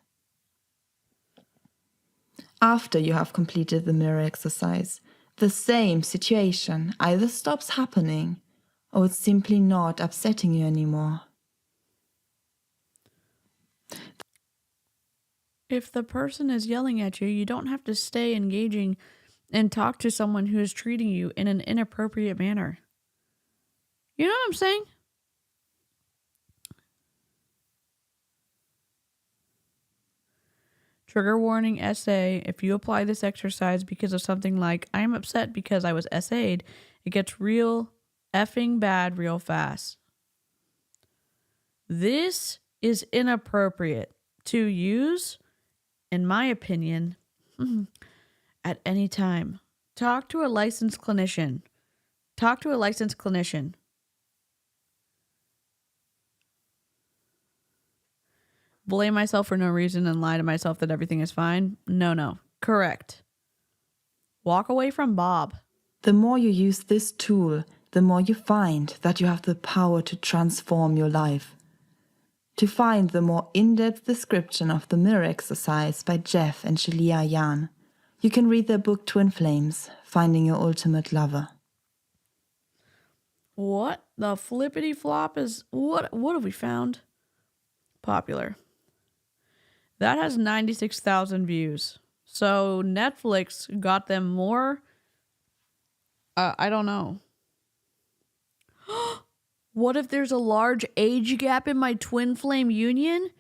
After you have completed the mirror exercise, the same situation either stops happening or it's simply not upsetting you anymore. If the person is yelling at you, you don't have to stay engaging and talk to someone who is treating you in an inappropriate manner. You know what I'm saying? Trigger warning essay. If you apply this exercise because of something like, I am upset because I was SA'd, it gets real effing bad real fast. This is inappropriate to use, in my opinion, at any time. Talk to a licensed clinician. Talk to a licensed clinician. Blame myself for no reason and lie to myself that everything is fine? No. Correct. Walk away from Bob. The more you use this tool, the more you find that you have the power to transform your life. To find the more in-depth description of the mirror exercise by Jeff and Shelia Yan, you can read their book Twin Flames, Finding Your Ultimate Lover. What the flippity flop is... What have we found? Popular. That has 96,000 views. So Netflix got them more. I don't know. What if there's a large age gap in my twin flame union?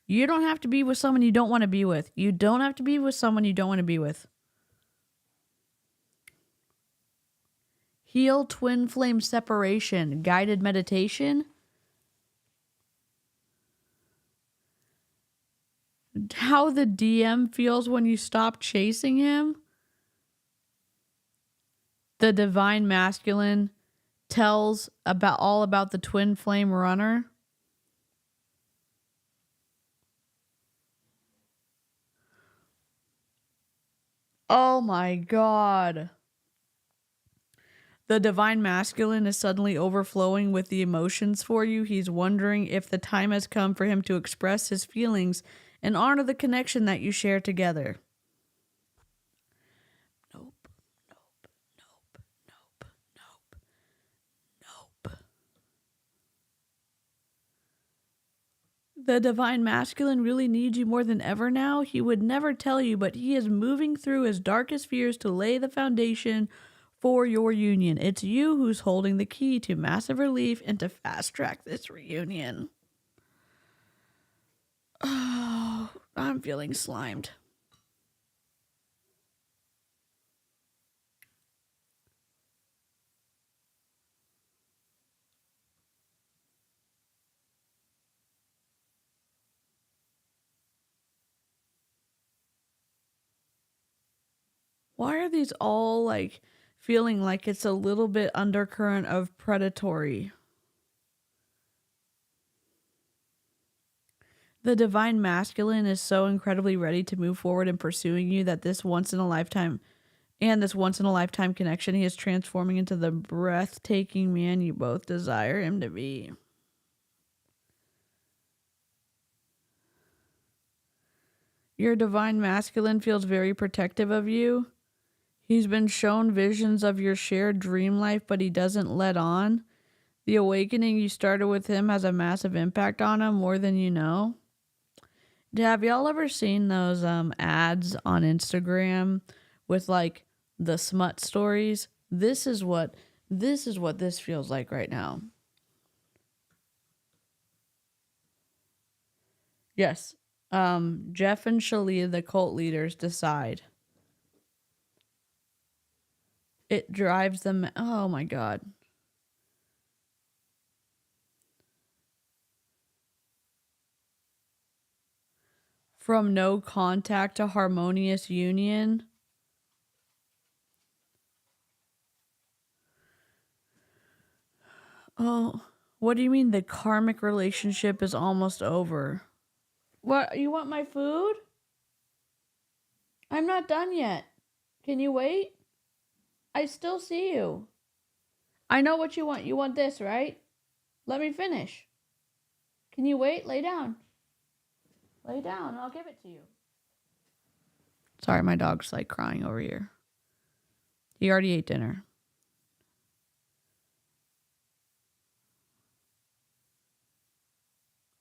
You don't have to be with someone you don't want to be with. You don't have to be with someone you don't want to be with. Heal twin flame separation. Guided meditation. How the DM feels when you stop chasing him. The divine masculine tells all about the twin flame runner. Oh my God. The divine masculine is suddenly overflowing with the emotions for you. He's wondering if the time has come for him to express his feelings and honor the connection that you share together. Nope. The divine masculine really needs you more than ever now. He would never tell you, but he is moving through his darkest fears to lay the foundation for your union. It's you who's holding the key to massive relief and to fast track this reunion. Oh, I'm feeling slimed. Why are these all like feeling like it's a little bit undercurrent of predatory? The divine masculine is so incredibly ready to move forward in pursuing you that this once in a lifetime connection he is transforming into the breathtaking man you both desire him to be. Your divine masculine feels very protective of you. He's been shown visions of your shared dream life, but he doesn't let on. The awakening you started with him has a massive impact on him, more than you know. Have y'all ever seen those ads on Instagram with like the smut stories? This is what this feels like right now. Yes. Jeff and Shalia, the cult leaders, decide. It drives them. Oh my God. From no contact to harmonious union. Oh, what do you mean the karmic relationship is almost over? What, you want my food? I'm not done yet. Can you wait? I still see you. I know what you want. You want this, right? Let me finish. Can you wait? Lay down. Lay down and I'll give it to you. Sorry, my dog's like crying over here. He already ate dinner.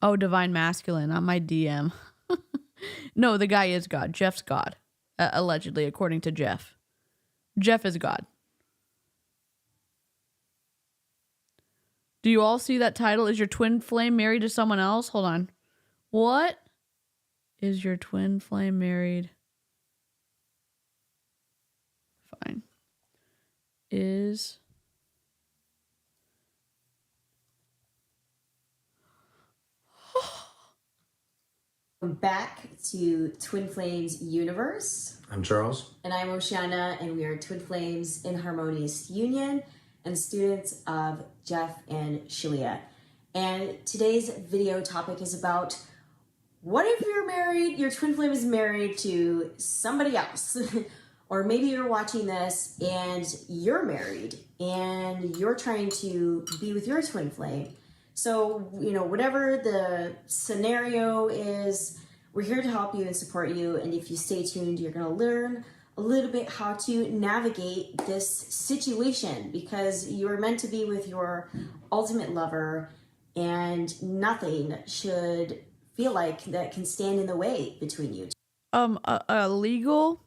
Oh, divine masculine on my DM. No, the guy is God. Jeff's God. Allegedly, according to Jeff. Jeff is God. Do you all see that title? Is your twin flame married to someone else? Hold on. What? Is your twin flame married? Fine. Is... Back to Twin Flames Universe. I'm Charles. And I'm Oceana, and we are Twin Flames in Harmonious Union and students of Jeff and Shalia. And today's video topic is about what if you're married, your twin flame is married to somebody else? Or maybe you're watching this and you're married and you're trying to be with your twin flame. So, you know, whatever the scenario is, we're here to help you and support you. And if you stay tuned, you're going to learn a little bit how to navigate this situation, because you are meant to be with your ultimate lover and nothing should feel like that can stand in the way between you. A legal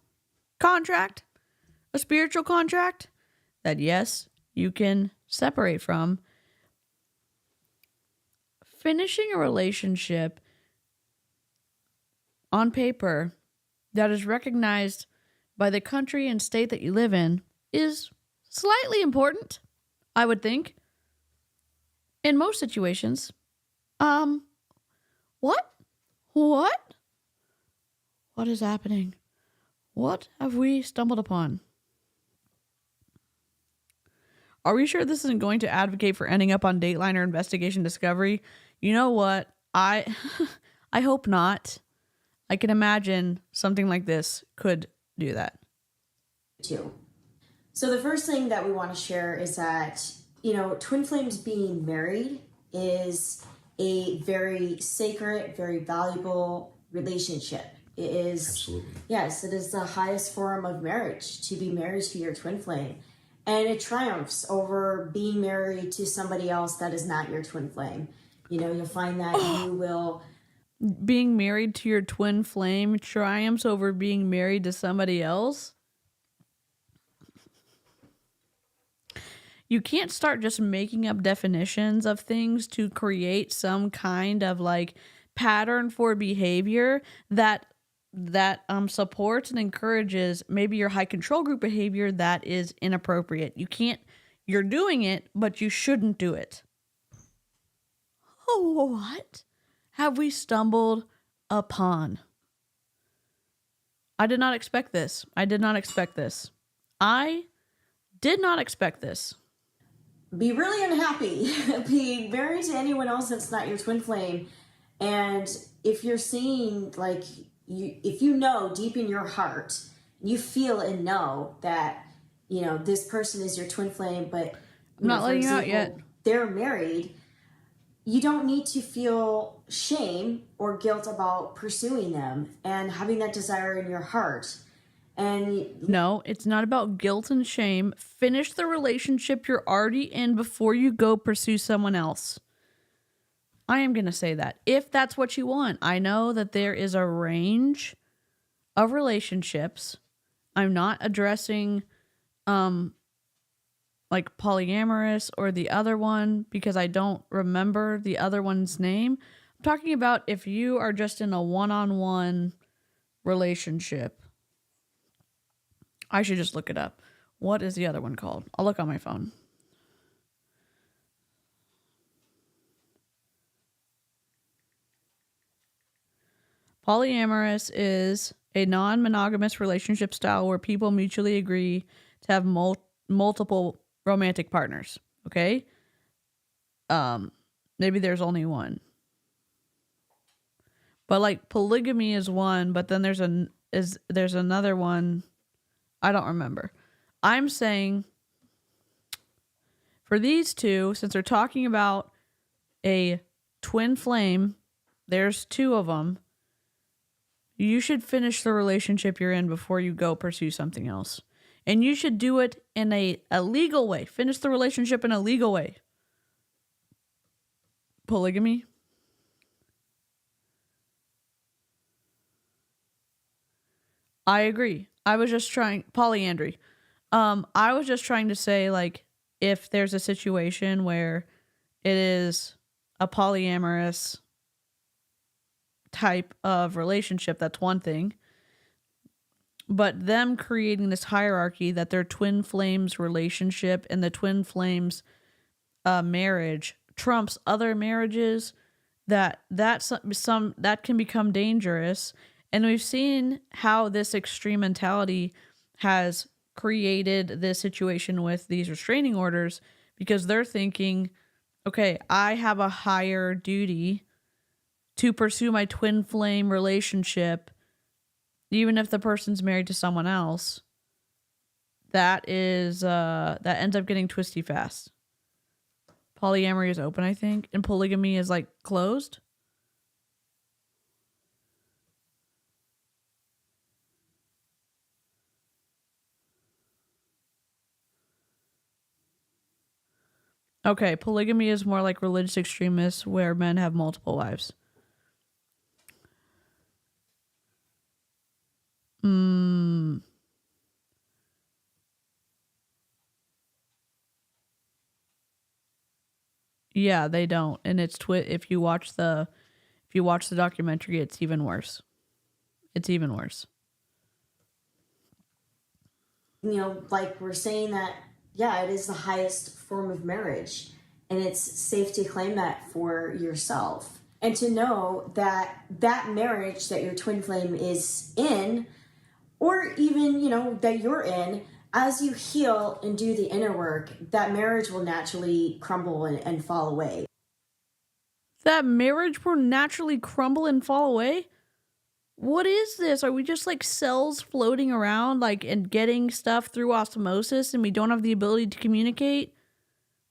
contract, a spiritual contract that, yes, you can separate from. Finishing a relationship on paper that is recognized by the country and state that you live in is slightly important, I would think. In most situations. What? What is happening? What have we stumbled upon? Are we sure this isn't going to advocate for ending up on Dateline or Investigation Discovery? You know what? I hope not. I can imagine something like this could do that. Too. So the first thing that we want to share is that, you know, twin flames being married is a very sacred, very valuable relationship. It is, absolutely. Yes, it is the highest form of marriage, to be married to your twin flame. And it triumphs over being married to somebody else that is not your twin flame. You know, you'll find that you will... Being married to your twin flame triumphs over being married to somebody else? You can't start just making up definitions of things to create some kind of like pattern for behavior that supports and encourages maybe your high control group behavior that is inappropriate. You can't, you're doing it, but you shouldn't do it. Oh, what have we stumbled upon? I did not expect this. I did not expect this. Be really unhappy being married to anyone else that's not your twin flame And if you're seeing, like, if you know deep in your heart, you feel and know that, you know, this person is your twin flame, but I'm not letting you out yet. They're married, you don't need to feel shame or guilt about pursuing them and having that desire in your heart. And no, it's not about guilt and shame. Finish the relationship you're already in before you go pursue someone else. I am going to say that. If that's what you want. I know that there is a range of relationships. I'm not addressing like polyamorous or the other one because I don't remember the other one's name. I'm talking about if you are just in a one-on-one relationship. I should just look it up. What is the other one called? I'll look on my phone. Polyamorous is a non-monogamous relationship style where people mutually agree to have multiple romantic partners. Okay? Maybe there's only one. But like polygamy is one, but then there's another one. I don't remember. I'm saying for these two, since they're talking about a twin flame, there's two of them. You should finish the relationship you're in before you go pursue something else. And you should do it in a legal way. Finish the relationship in a legal way. Polygamy. I agree. I was just trying polyandry. I was just trying to say, like, if there's a situation where it is a polyamorous type of relationship, that's one thing. But them creating this hierarchy that their twin flames relationship and the twin flames marriage trumps other marriages, that can become dangerous. And we've seen how this extreme mentality has created this situation with these restraining orders, because they're thinking, okay, I have a higher duty to pursue my twin flame relationship, even if the person's married to someone else. That ends up getting twisty fast. Polyamory is open, I think, and polygamy is like closed. Okay, polygamy is more like religious extremists where men have multiple wives. Yeah, they don't. And it's if you watch the documentary, it's even worse. It's even worse. You know, like we're saying that, yeah, it is the highest form of marriage, and it's safe to claim that for yourself. And to know that that marriage that your twin flame is in, or even, you know, that you're in, as you heal and do the inner work, that marriage will naturally crumble and fall away. That marriage will naturally crumble and fall away? What is this? Are we just like cells floating around, like, and getting stuff through osmosis, and we don't have the ability to communicate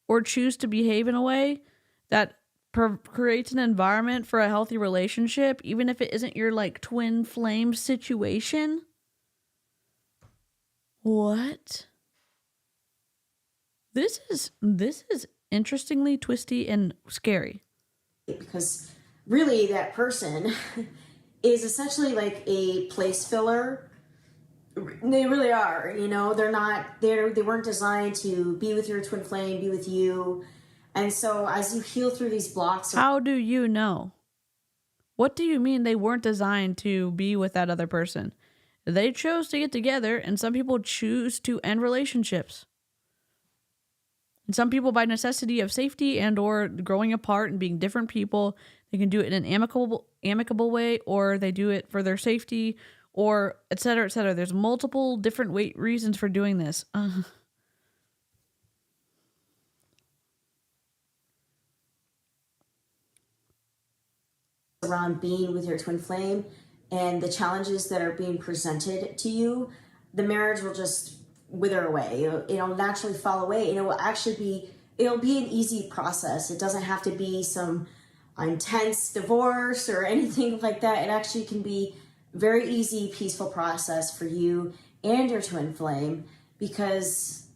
or choose to behave in a way that creates an environment for a healthy relationship, even if it isn't your like twin flame situation? What? This is interestingly twisty and scary. Because really that person is essentially like a place filler. They really are, you know, they weren't designed to be with your twin flame, be with you. And so as you heal through these blocks. How do you know? What do you mean they weren't designed to be with that other person? They chose to get together, and some people choose to end relationships. And some people, by necessity of safety and or growing apart and being different people, they can do it in an amicable way, or they do it for their safety, or et cetera, et cetera. There's multiple different reasons for doing this. around being with your twin flame and the challenges that are being presented to you, the marriage will just wither away. It'll naturally fall away, and it'll be an easy process. It doesn't have to be some intense divorce or anything like that. It actually can be very easy, peaceful process for you and your twin flame, because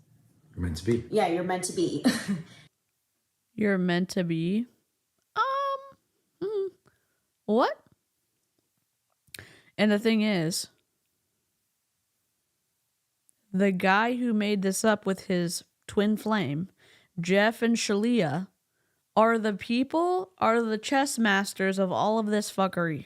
You're meant to be. Yeah, you're meant to be. You're meant to be. What? And the thing is, the guy who made this up with his twin flame, Jeff and Shalia, are the chess masters of all of this fuckery.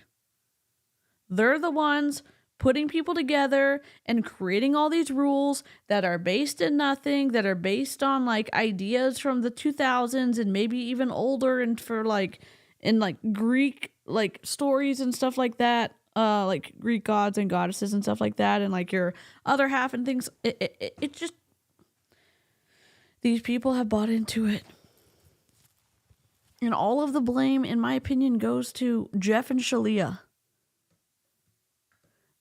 They're the ones putting people together and creating all these rules that are based in nothing, that are based on like ideas from the 2000s and maybe even older, and for like in like Greek like stories and stuff like that, like Greek gods and goddesses and stuff like that, and like your other half and things. It just, these people have bought into it. And all of the blame, in my opinion, goes to Jeff and Shalia.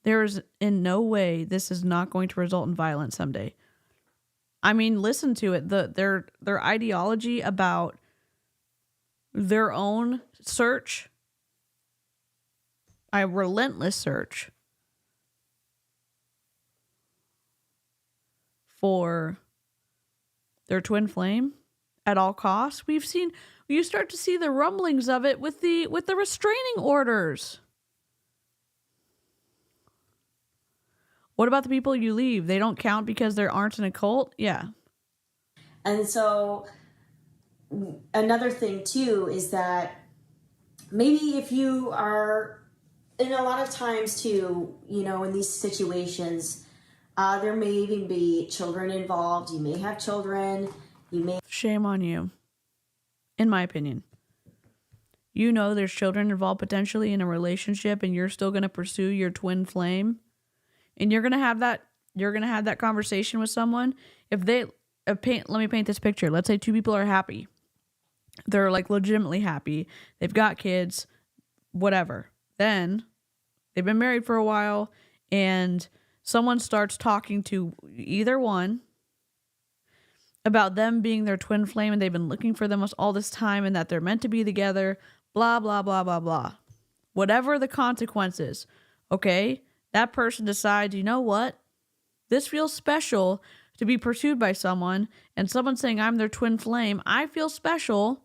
There is in no way this is not going to result in violence someday. I mean, listen to it. Their ideology about their own search, a relentless search for their twin flame at all costs. You start to see the rumblings of it with the restraining orders. What about the people you leave? They don't count because they aren't in a cult? Yeah. And so another thing too is that maybe if you are, and a lot of times too, you know, in these situations, there may even be children involved. You may have children. Shame on you, in my opinion. You know there's children involved potentially in a relationship, and you're still going to pursue your twin flame. And you're going to have that conversation with someone. If they let me paint this picture. Let's say two people are happy. They're like legitimately happy. They've got kids, whatever. Then they've been married for a while, and someone starts talking to either one about them being their twin flame, and they've been looking for them all this time, and that they're meant to be together, blah, blah, blah, blah, blah. Whatever the consequences, okay? That person decides, you know what? This feels special to be pursued by someone, and someone saying I'm their twin flame. I feel special.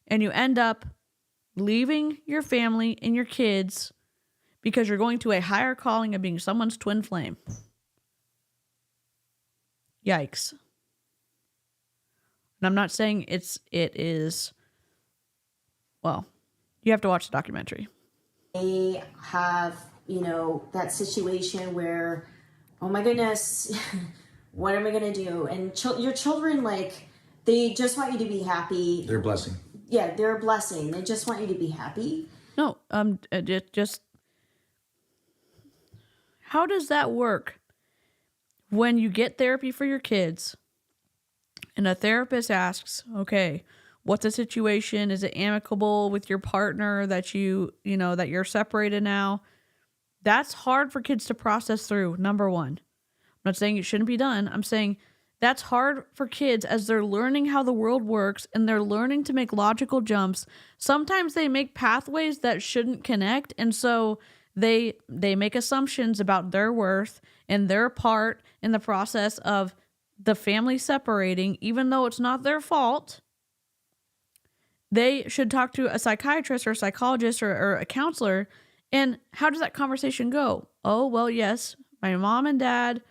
And you end up leaving your family and your kids because you're going to a higher calling of being someone's twin flame. Yikes. And I'm not saying it is, well, you have to watch the documentary. They have, you know, that situation where, oh my goodness, what am I going to do? And your children, like, they just want you to be happy. They're a blessing. Yeah, they're a blessing. They just want you to be happy. No, just how does that work when you get therapy for your kids and a therapist asks, okay, what's the situation? Is it amicable with your partner that that you're separated now? That's hard for kids to process through, number one. I'm not saying it shouldn't be done. I'm saying that's hard for kids as they're learning how the world works and they're learning to make logical jumps. Sometimes they make pathways that shouldn't connect, and so they make assumptions about their worth and their part in the process of the family separating, even though it's not their fault. They should talk to a psychiatrist or a psychologist or a counselor. And how does that conversation go? Oh, well, yes, my mom and dad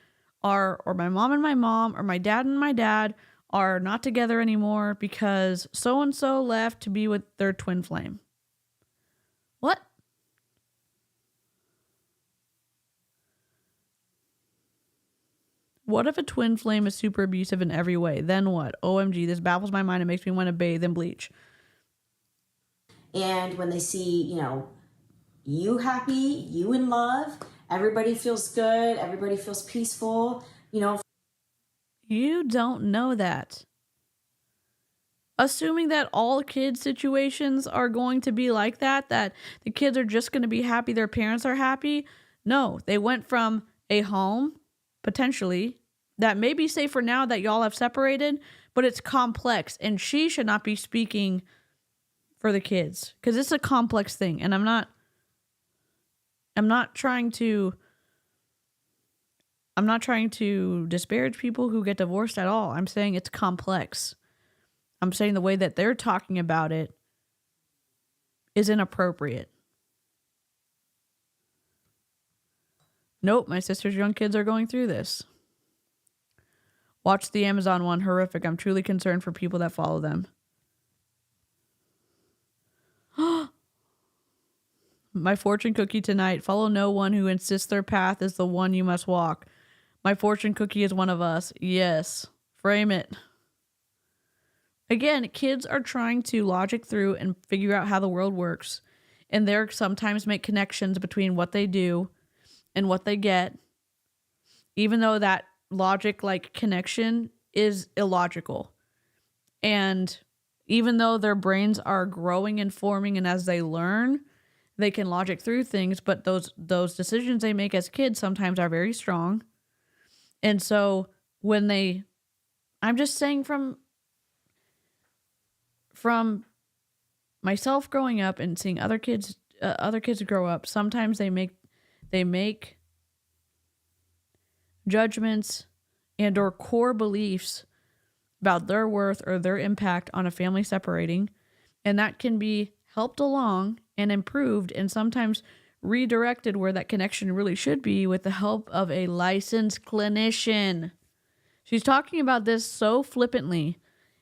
are, or my mom and my mom, or my dad and my dad are not together anymore because so-and-so left to be with their twin flame. What? What if a twin flame is super abusive in every way? Then what? OMG, this baffles my mind. It makes me want to bathe in bleach. And when they see, you know, you happy, you in love, everybody feels good, everybody feels peaceful, you know. You don't know that. assuming that all kids' situations are going to be like that the kids are just going to be happy their parents are happy. No, they went from a home, potentially, that may be safer now that y'all have separated, but it's complex, and she should not be speaking for the kids because it's a complex thing, and I'm not trying to disparage people who get divorced at all. I'm saying it's complex. I'm saying the way that they're talking about it is inappropriate. Nope, my sister's young kids are going through this. Watch the Amazon one, horrific. I'm truly concerned for people that follow them. My fortune cookie tonight. Follow no one who insists their path is the one you must walk. My fortune cookie is one of us. Yes. Frame it. Again, kids are trying to logic through and figure out how the world works. And they sometimes make connections between what they do and what they get. Even though that logic connection is illogical. And even though their brains are growing and forming, and as they learn, they can logic through things, but those decisions they make as kids sometimes are very strong. And so I'm just saying from myself growing up and seeing other kids grow up, sometimes they make judgments and or core beliefs about their worth or their impact on a family separating, and that can be helped along and improved and sometimes redirected where that connection really should be with the help of a licensed clinician. She's talking about this so flippantly.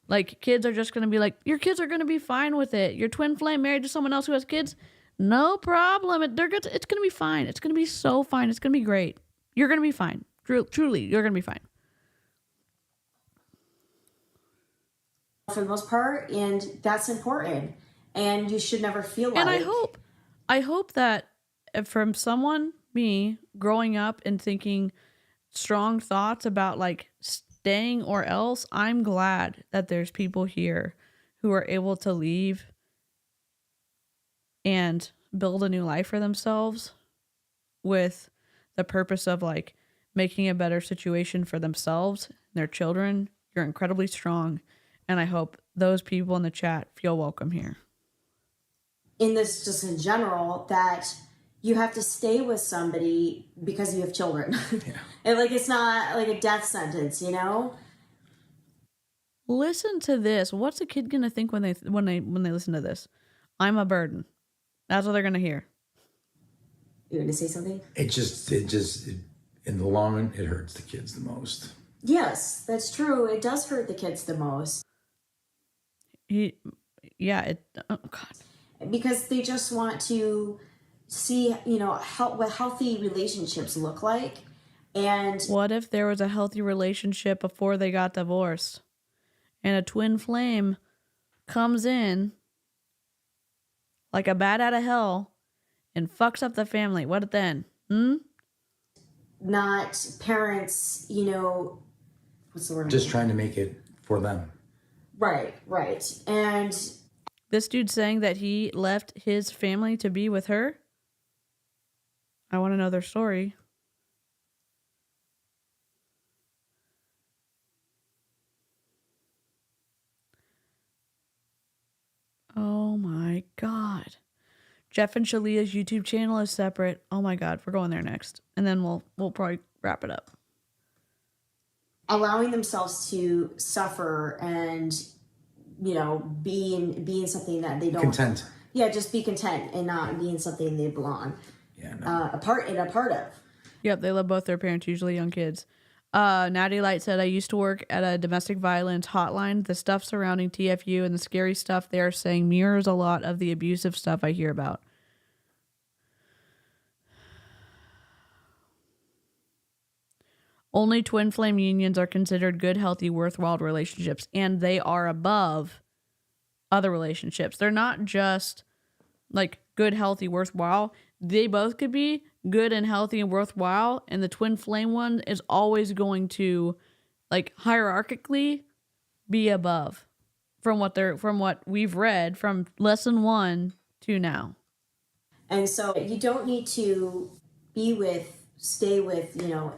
Like, kids are just going to be like, your kids are going to be fine with it. Your twin flame married to someone else who has kids, no problem. It's going to be fine. It's going to be so fine. It's going to be great. You're going to be fine. Truly, you're going to be fine. For the most part, and that's important. And you should never feel like... And I hope that from someone, me, growing up and thinking strong thoughts about staying or else, I'm glad that there's people here who are able to leave and build a new life for themselves with the purpose of making a better situation for themselves and their children. You're incredibly strong. And I hope those people in the chat feel welcome here. In this, just in general, that you have to stay with somebody because you have children. Yeah. And it's not like a death sentence, you know? Listen to this. What's a kid gonna think when they listen to this? I'm a burden. That's what they're gonna hear. You're gonna say something? It just in the long run, it hurts the kids the most. Yes, that's true. It does hurt the kids the most. Oh God. Because they just want to see, what healthy relationships look like. And what if there was a healthy relationship before they got divorced and a twin flame comes in like a bat out of hell and fucks up the family? What then? Not parents, what's the word? Just trying to make it for them. Right. And this dude saying that he left his family to be with her. I want to know their story. Oh my God. Jeff and Shalia's YouTube channel is separate. Oh my God, we're going there next. And then we'll probably wrap it up. Allowing themselves to suffer and, being something that they don't... Content. Yeah, just be content and not being something they belong. Yeah, no. A part of. Yep, they love both their parents, usually young kids. Natty Light said, I used to work at a domestic violence hotline. The stuff surrounding TFU and the scary stuff they are saying mirrors a lot of the abusive stuff I hear about. Only twin flame unions are considered good, healthy, worthwhile relationships, and they are above other relationships. They're not just good, healthy, worthwhile. They both could be good and healthy and worthwhile, and the twin flame one is always going to hierarchically be above. from what we've read from lesson 1 to now. And so you don't need to stay with,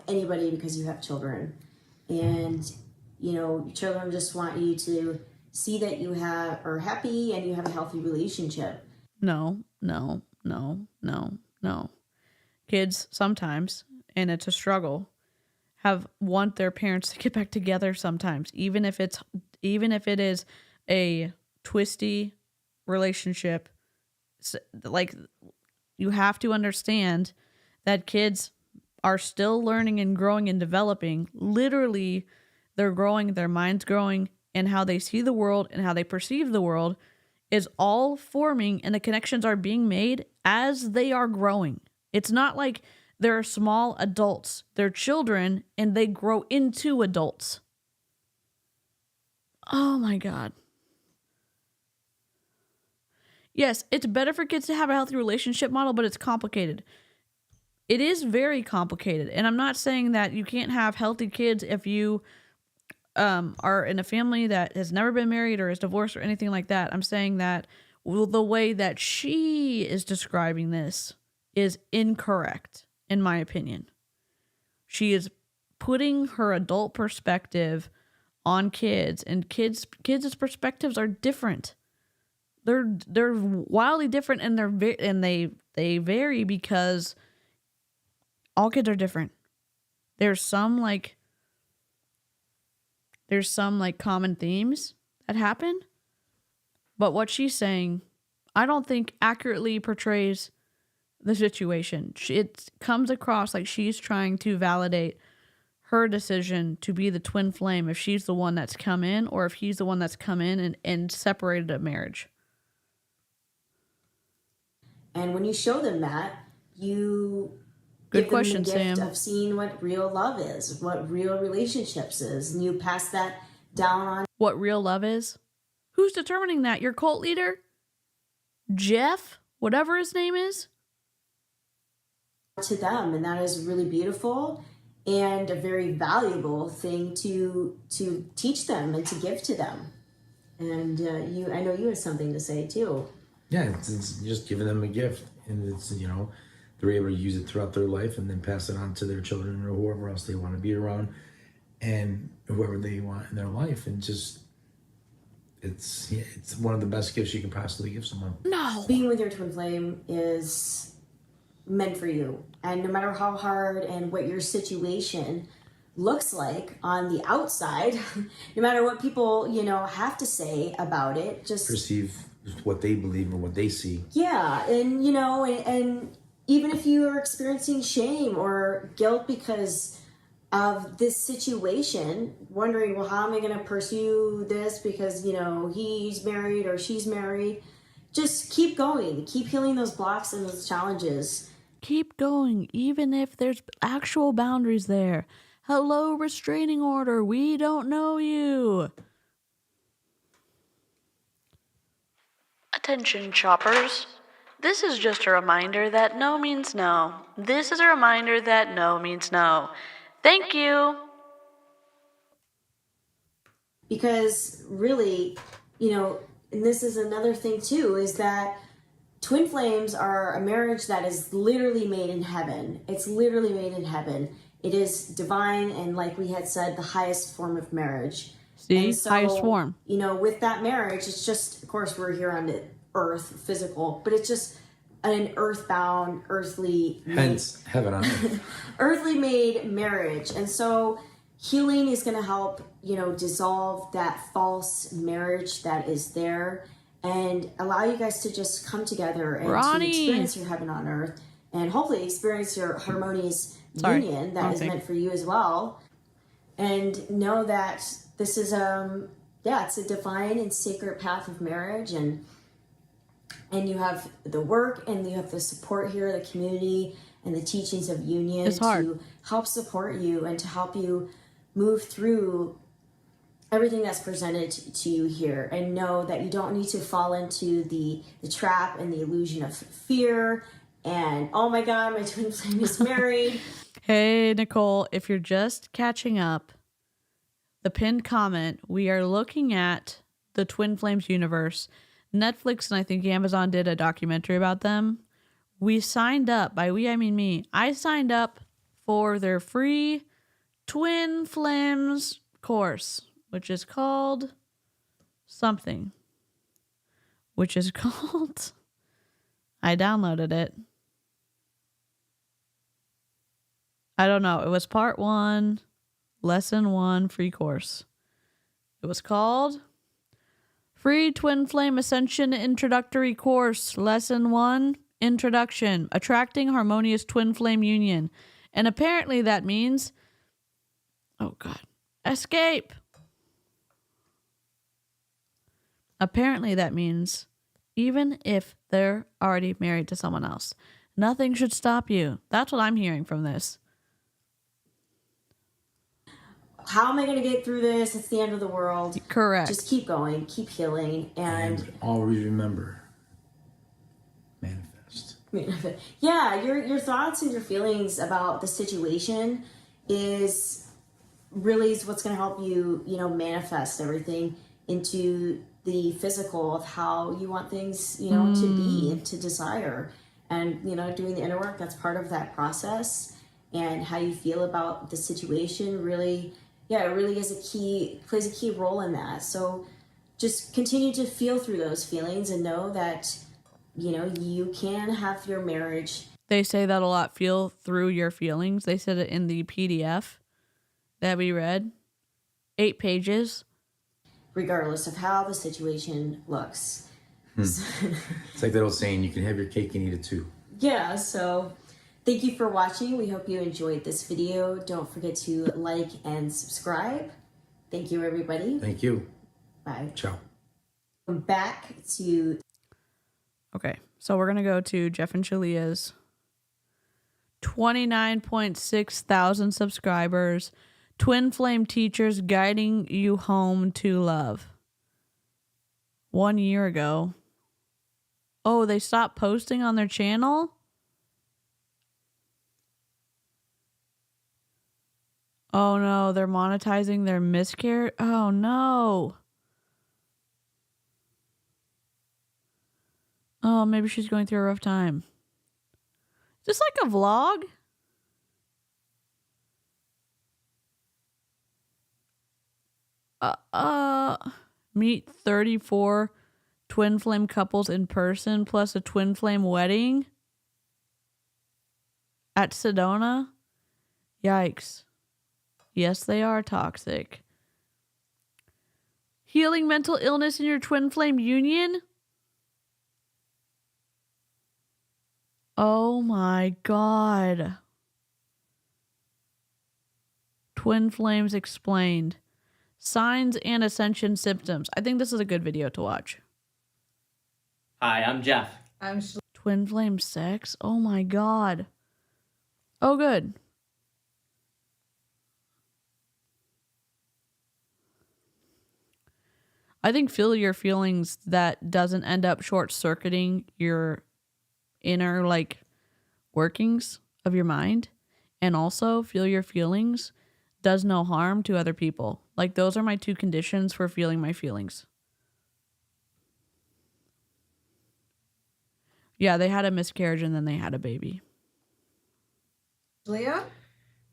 anybody because you have children. And, children just want you to see that you are happy and you have a healthy relationship. No. Kids sometimes, and it's a struggle, want their parents to get back together sometimes, even if it is a twisty relationship. Like, you have to understand that kids are still learning and growing and developing. Literally, they're growing, their mind's growing, and how they see the world and how they perceive the world is all forming, and the connections are being made as they are growing. It's not like they're small adults. They're children, and they grow into adults. Oh my God. Yes, it's better for kids to have a healthy relationship model, but it's complicated. It is very complicated. And I'm not saying that you can't have healthy kids if you are in a family that has never been married or is divorced or anything like that. I'm saying that the way that she is describing this is incorrect, in my opinion. She is putting her adult perspective on kids, and kids' perspectives are different. They're wildly different, and they vary because all kids are different. There's some common themes that happen, but what she's saying, I don't think accurately portrays the situation. It comes across like she's trying to validate her decision to be the twin flame, if she's the one that's come in or if he's the one that's come in and separated a marriage. And when you show them that, you Good give question, them the gift Sam. of seeing what real love is, what real relationships is, and you pass that down on. What real love is? Who's determining that? Your cult leader? Jeff? Whatever his name is? To them, and that is really beautiful and a very valuable thing to teach them and to give to them. And I know you have something to say too. Yeah, it's just giving them a gift, and it's they're able to use it throughout their life and then pass it on to their children or whoever else they want to be around, and whoever they want in their life, and just it's one of the best gifts you can possibly give someone. No, being with your twin flame is meant for you, and no matter how hard and what your situation looks like on the outside, no matter what people have to say about it, just perceive what they believe and what they see. Yeah, and and even if you are experiencing shame or guilt because of this situation, wondering, well, how am I going to pursue this because he's married or she's married, just keep going, keep healing those blocks and those challenges. Keep going, even if there's actual boundaries there. Hello, restraining order. We don't know you. Attention, shoppers. This is just a reminder that no means no. This is a reminder that no means no. Thank you. Because really, and this is another thing too, is that twin flames are a marriage that is literally made in heaven. It's literally made in heaven. It is divine, and like we had said, the highest form of marriage. See, so, highest form. With that marriage, it's just, of course, we're here on the earth, physical, but it's just an earthbound, earthly, hence heaven on earth, earthly made marriage. And so healing is going to help, dissolve that false marriage that is there, and allow you guys to just come together and to experience your heaven on earth, and hopefully experience your harmonious union that is meant for you as well. And know that this is it's a divine and sacred path of marriage, and you have the work and you have the support here, the community and the teachings of union to help support you and to help you move through everything that's presented to you here, and know that you don't need to fall into the trap and the illusion of fear and, oh my God, my twin flame is married. Hey, Nicole, if you're just catching up, the pinned comment, we are looking at the Twin Flames universe. Netflix and I think Amazon did a documentary about them. We signed up, by we I mean me, I signed up for their free Twin Flames course, which is called something. Which is called, I downloaded it. I don't know. It was part 1, lesson 1, free course. It was called Free Twin Flame Ascension Introductory Course, Lesson 1, Introduction, Attracting Harmonious Twin Flame Union. And apparently that means, oh God, escape. Apparently that means even if they're already married to someone else, nothing should stop you. That's what I'm hearing from this. How am I going to get through this? It's the end of the world. Correct. Just keep going, keep healing, and always remember, manifest. Yeah, your thoughts and your feelings about the situation is what's going to help you, manifest everything into the physical of how you want things, to be and to desire. And, doing the inner work, that's part of that process. And how you feel about the situation really, it really plays a key role in that. So just continue to feel through those feelings and know that, you can have your marriage. They say that a lot, feel through your feelings. They said it in the PDF that we read. 8 pages. Regardless of how the situation looks. It's like that old saying, you can have your cake and eat it too. Yeah, so thank you for watching. We hope you enjoyed this video. Don't forget to like and subscribe. Thank you, everybody. Thank you. Bye. Ciao. Back to... Okay, so we're going to go to Jeff and Shalia's 29.6 thousand subscribers. Twin Flame Teachers Guiding You Home to Love. 1 year ago. Oh, they stopped posting on their channel? Oh no, they're monetizing their miscarriage. Oh no. Oh, maybe she's going through a rough time. Is this like a vlog? Meet 34 twin flame couples in person plus a twin flame wedding at Sedona. Yikes. Yes, they are toxic. Healing mental illness in your twin flame union? Oh my God. Twin flames explained. Signs and Ascension symptoms. I think this is a good video to watch. Hi, I'm Jeff. I'm twin flame sex? Oh my God. Oh, good. I think feel your feelings that doesn't end up short-circuiting your inner, workings of your mind. And also feel your feelings does no harm to other people. Those are my 2 conditions for feeling my feelings. Yeah, they had a miscarriage and then they had a baby. Leah?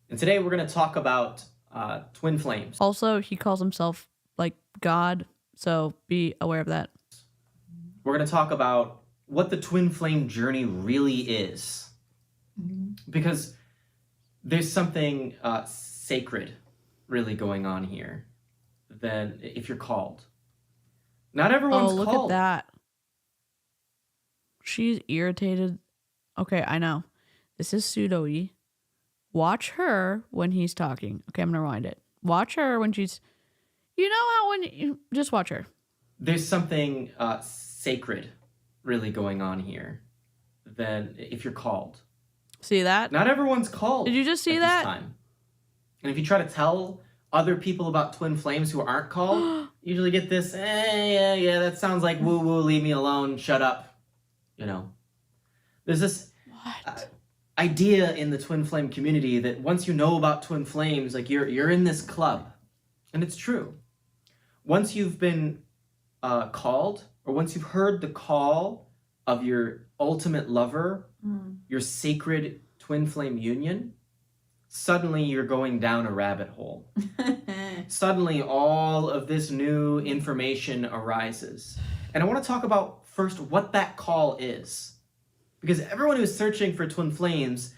And today we're going to talk about twin flames. Also, he calls himself, God, so be aware of that. We're going to talk about what the twin flame journey really is. Because there's something sacred really going on here than if you're called. Not everyone's called. Oh, look at that. She's irritated. Okay, I know. This is pseudo-y. Watch her when he's talking. Okay, I'm going to rewind it. Watch her when she's... You know how when you... Just watch her. There's something sacred really going on here than if you're called. See that? Not everyone's called. Did you just see that? Time. And if you try to tell other people about twin flames who aren't called, you usually get this, yeah, that sounds like woo-woo, leave me alone, shut up. There's this idea in the twin flame community that once you know about twin flames, you're in this club. And it's true. Once you've been called, or once you've heard the call of your ultimate lover, your sacred twin flame union, suddenly you're going down a rabbit hole. Suddenly all of this new information arises. And I want to talk about first what that call is. Because everyone who's searching for twin flames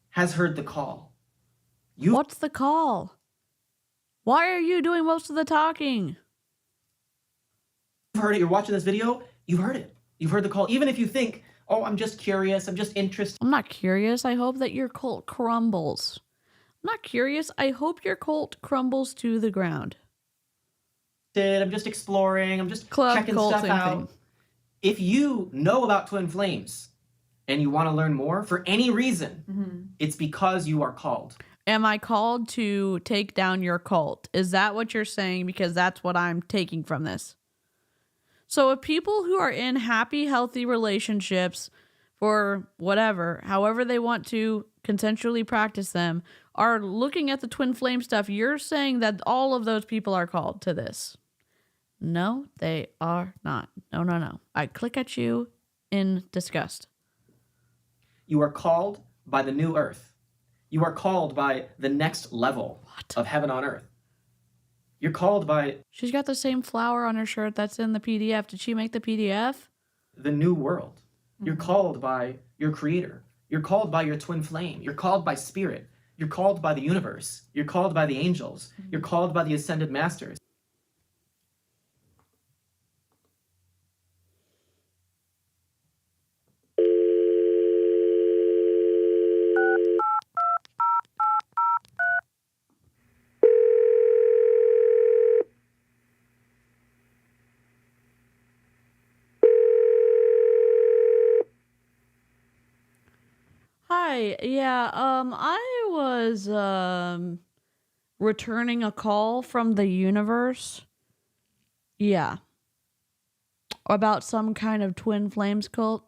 has heard the call. What's the call? Why are you doing most of the talking? You've heard it. You're watching this video. You've heard it. You've heard the call. Even if you think, oh, I'm just curious. I'm just interested. I'm not curious. I hope that your cult crumbles. I'm not curious. I hope your cult crumbles to the ground. I'm just exploring. I'm just checking stuff out. If you know about twin flames and you want to learn more for any reason, it's because you are called. Am I called to take down your cult? Is that what you're saying? Because that's what I'm taking from this. So if people who are in happy, healthy relationships for whatever, however they want to consensually practice them, are looking at the twin flame stuff, you're saying that all of those people are called to this. No, they are not. No, no, no. I click at you in disgust. You are called by the new earth. You are called by the next level of heaven on earth. You're called by... She's got the same flower on her shirt that's in the PDF. Did she make the PDF? The new world. You're called by your creator. You're called by your twin flame. You're called by spirit. You're called by the universe. You're called by the angels. You're called by the ascended masters. Hi, yeah, I was, returning a call from the universe. Yeah. About some kind of twin flames cult.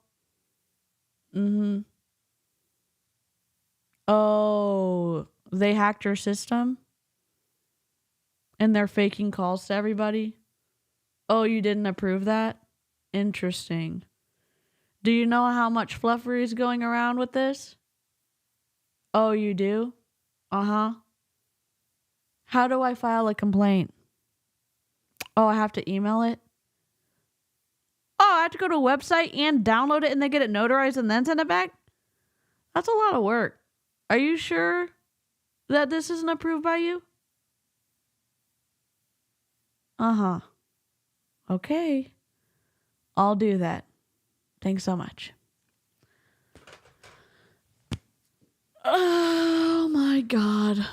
Oh, they hacked your system? And they're faking calls to everybody? Oh, you didn't approve that? Interesting. Do you know how much fluffery is going around with this? Oh, you do? Uh-huh. How do I file a complaint? Oh, I have to email it? Oh, I have to go to a website and download it and then get it notarized and then send it back? That's a lot of work. Are you sure that this isn't approved by you? Uh-huh. Okay. I'll do that. Thanks so much. Oh my God.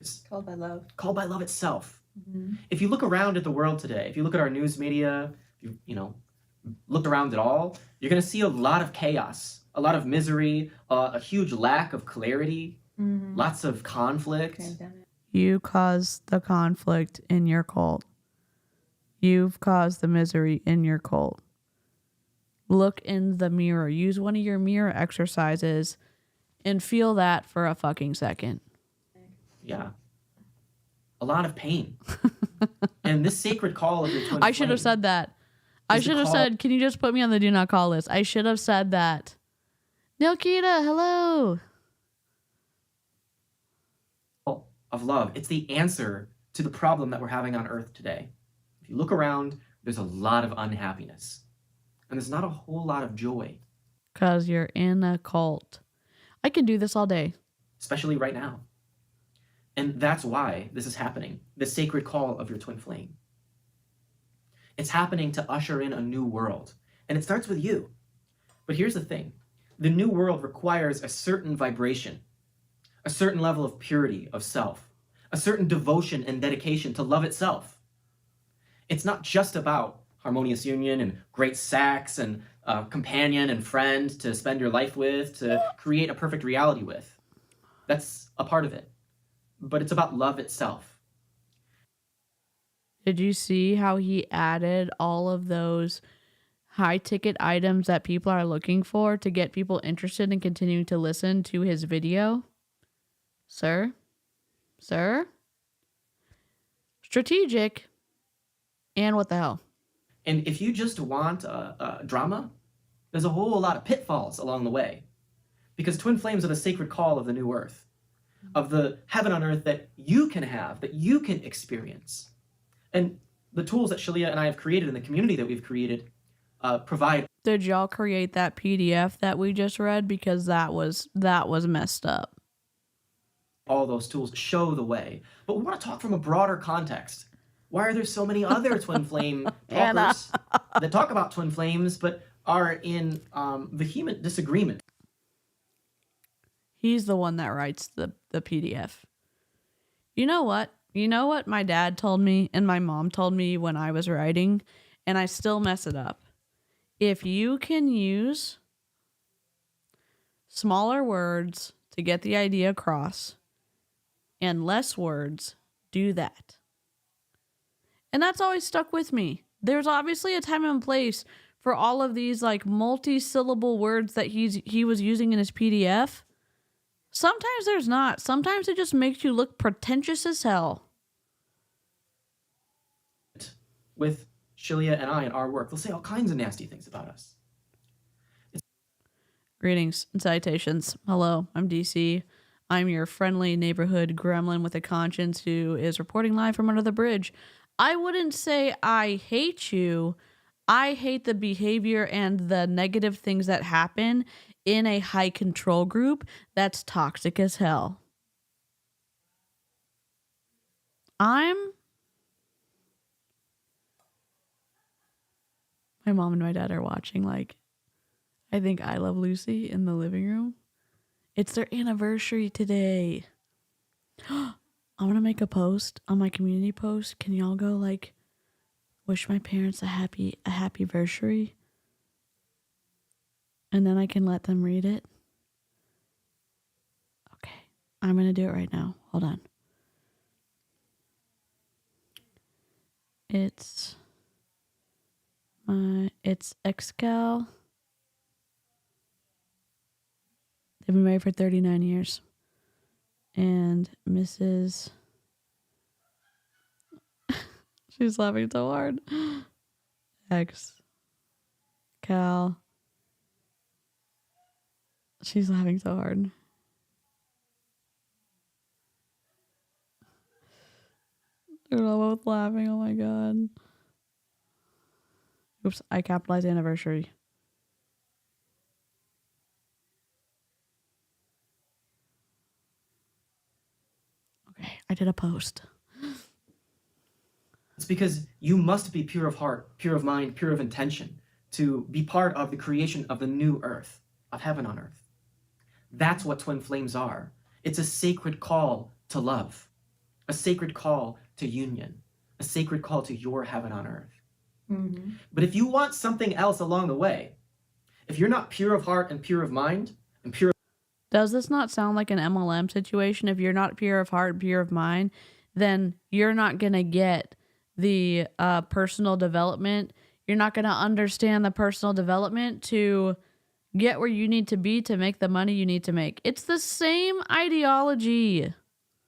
It's called by love. Called by love itself. If you look around at the world today, if you look at our news media, if you looked around at all, you're going to see a lot of chaos, a lot of misery, a huge lack of clarity, lots of conflict. You caused the conflict in your cult. You've caused the misery in your cult. Look in the mirror. Use one of your mirror exercises and feel that for a fucking second. Yeah. A lot of pain. And this sacred call of your twin I should have said that. I should have said, can you just put me on the do not call list? I should have said that. Nilkita, hello. Of love. It's the answer to the problem that we're having on Earth today. If you look around, there's a lot of unhappiness. And there's not a whole lot of joy. Because you're in a cult. I can do this all day. Especially right now. And that's why this is happening. The sacred call of your twin flame. It's happening to usher in a new world. And it starts with you. But here's the thing. The new world requires a certain vibration, a certain level of purity of self, a certain devotion and dedication to love itself. It's not just about harmonious union and great sex and companion and friend to spend your life with, to create a perfect reality with. That's a part of it. But it's about love itself. Did you see how he added all of those high ticket items that people are looking for to get people interested in continuing to listen to his video? Sir? Sir? Strategic. And what the hell? And if you just want a drama, there's a whole lot of pitfalls along the way. Because twin flames are the sacred call of the new earth, of the heaven on earth that you can have, that you can experience. And the tools that Shalia and I have created and the community that we've created provide. Did y'all create that PDF that we just read? Because that was messed up. All those tools show the way. But we want to talk from a broader context. Why are there so many other twin flame talkers that talk about twin flames but are in vehement disagreement? He's the one that writes the PDF. You know what? You know what my dad told me and my mom told me when I was writing, and I still mess it up. If you can use smaller words to get the idea across and less words, do that. And that's always stuck with me. There's obviously a time and place for all of these like multi-syllable words that he was using in his PDF. Sometimes there's not. Sometimes it just makes you look pretentious as hell. With Shalia and I in our work, they'll say all kinds of nasty things about us. Greetings and salutations. Hello, I'm DC. I'm your friendly neighborhood gremlin with a conscience who is reporting live from under the bridge. I wouldn't say I hate you. I hate the behavior and the negative things that happen in a high control group that's toxic as hell. My mom and my dad are watching, like, I think I Love Lucy in the living room. It's their anniversary today. I'm going to make a post on my community post. Can y'all go, like, wish my parents a happy versary? And then I can let them read it. Okay. I'm going to do it right now. Hold on. It's Excal. They've been married for 39 years. And Mrs. She's laughing so hard. Cal. She's laughing so hard. They're all both laughing. Oh my god. Oops, I capitalized anniversary. Okay, I did a post. It's because you must be pure of heart, pure of mind, pure of intention to be part of the creation of the new earth, of heaven on earth. That's what twin flames are. It's a sacred call to love, a sacred call to union, a sacred call to your heaven on earth. Mm-hmm. But if you want something else along the way, if you're not pure of heart and pure of mind and pure... Does this not sound like an MLM situation? If you're not pure of heart and pure of mind, then you're not going to get the personal development. You're not going to understand the personal development to get where you need to be to make the money you need to make. It's the same ideology.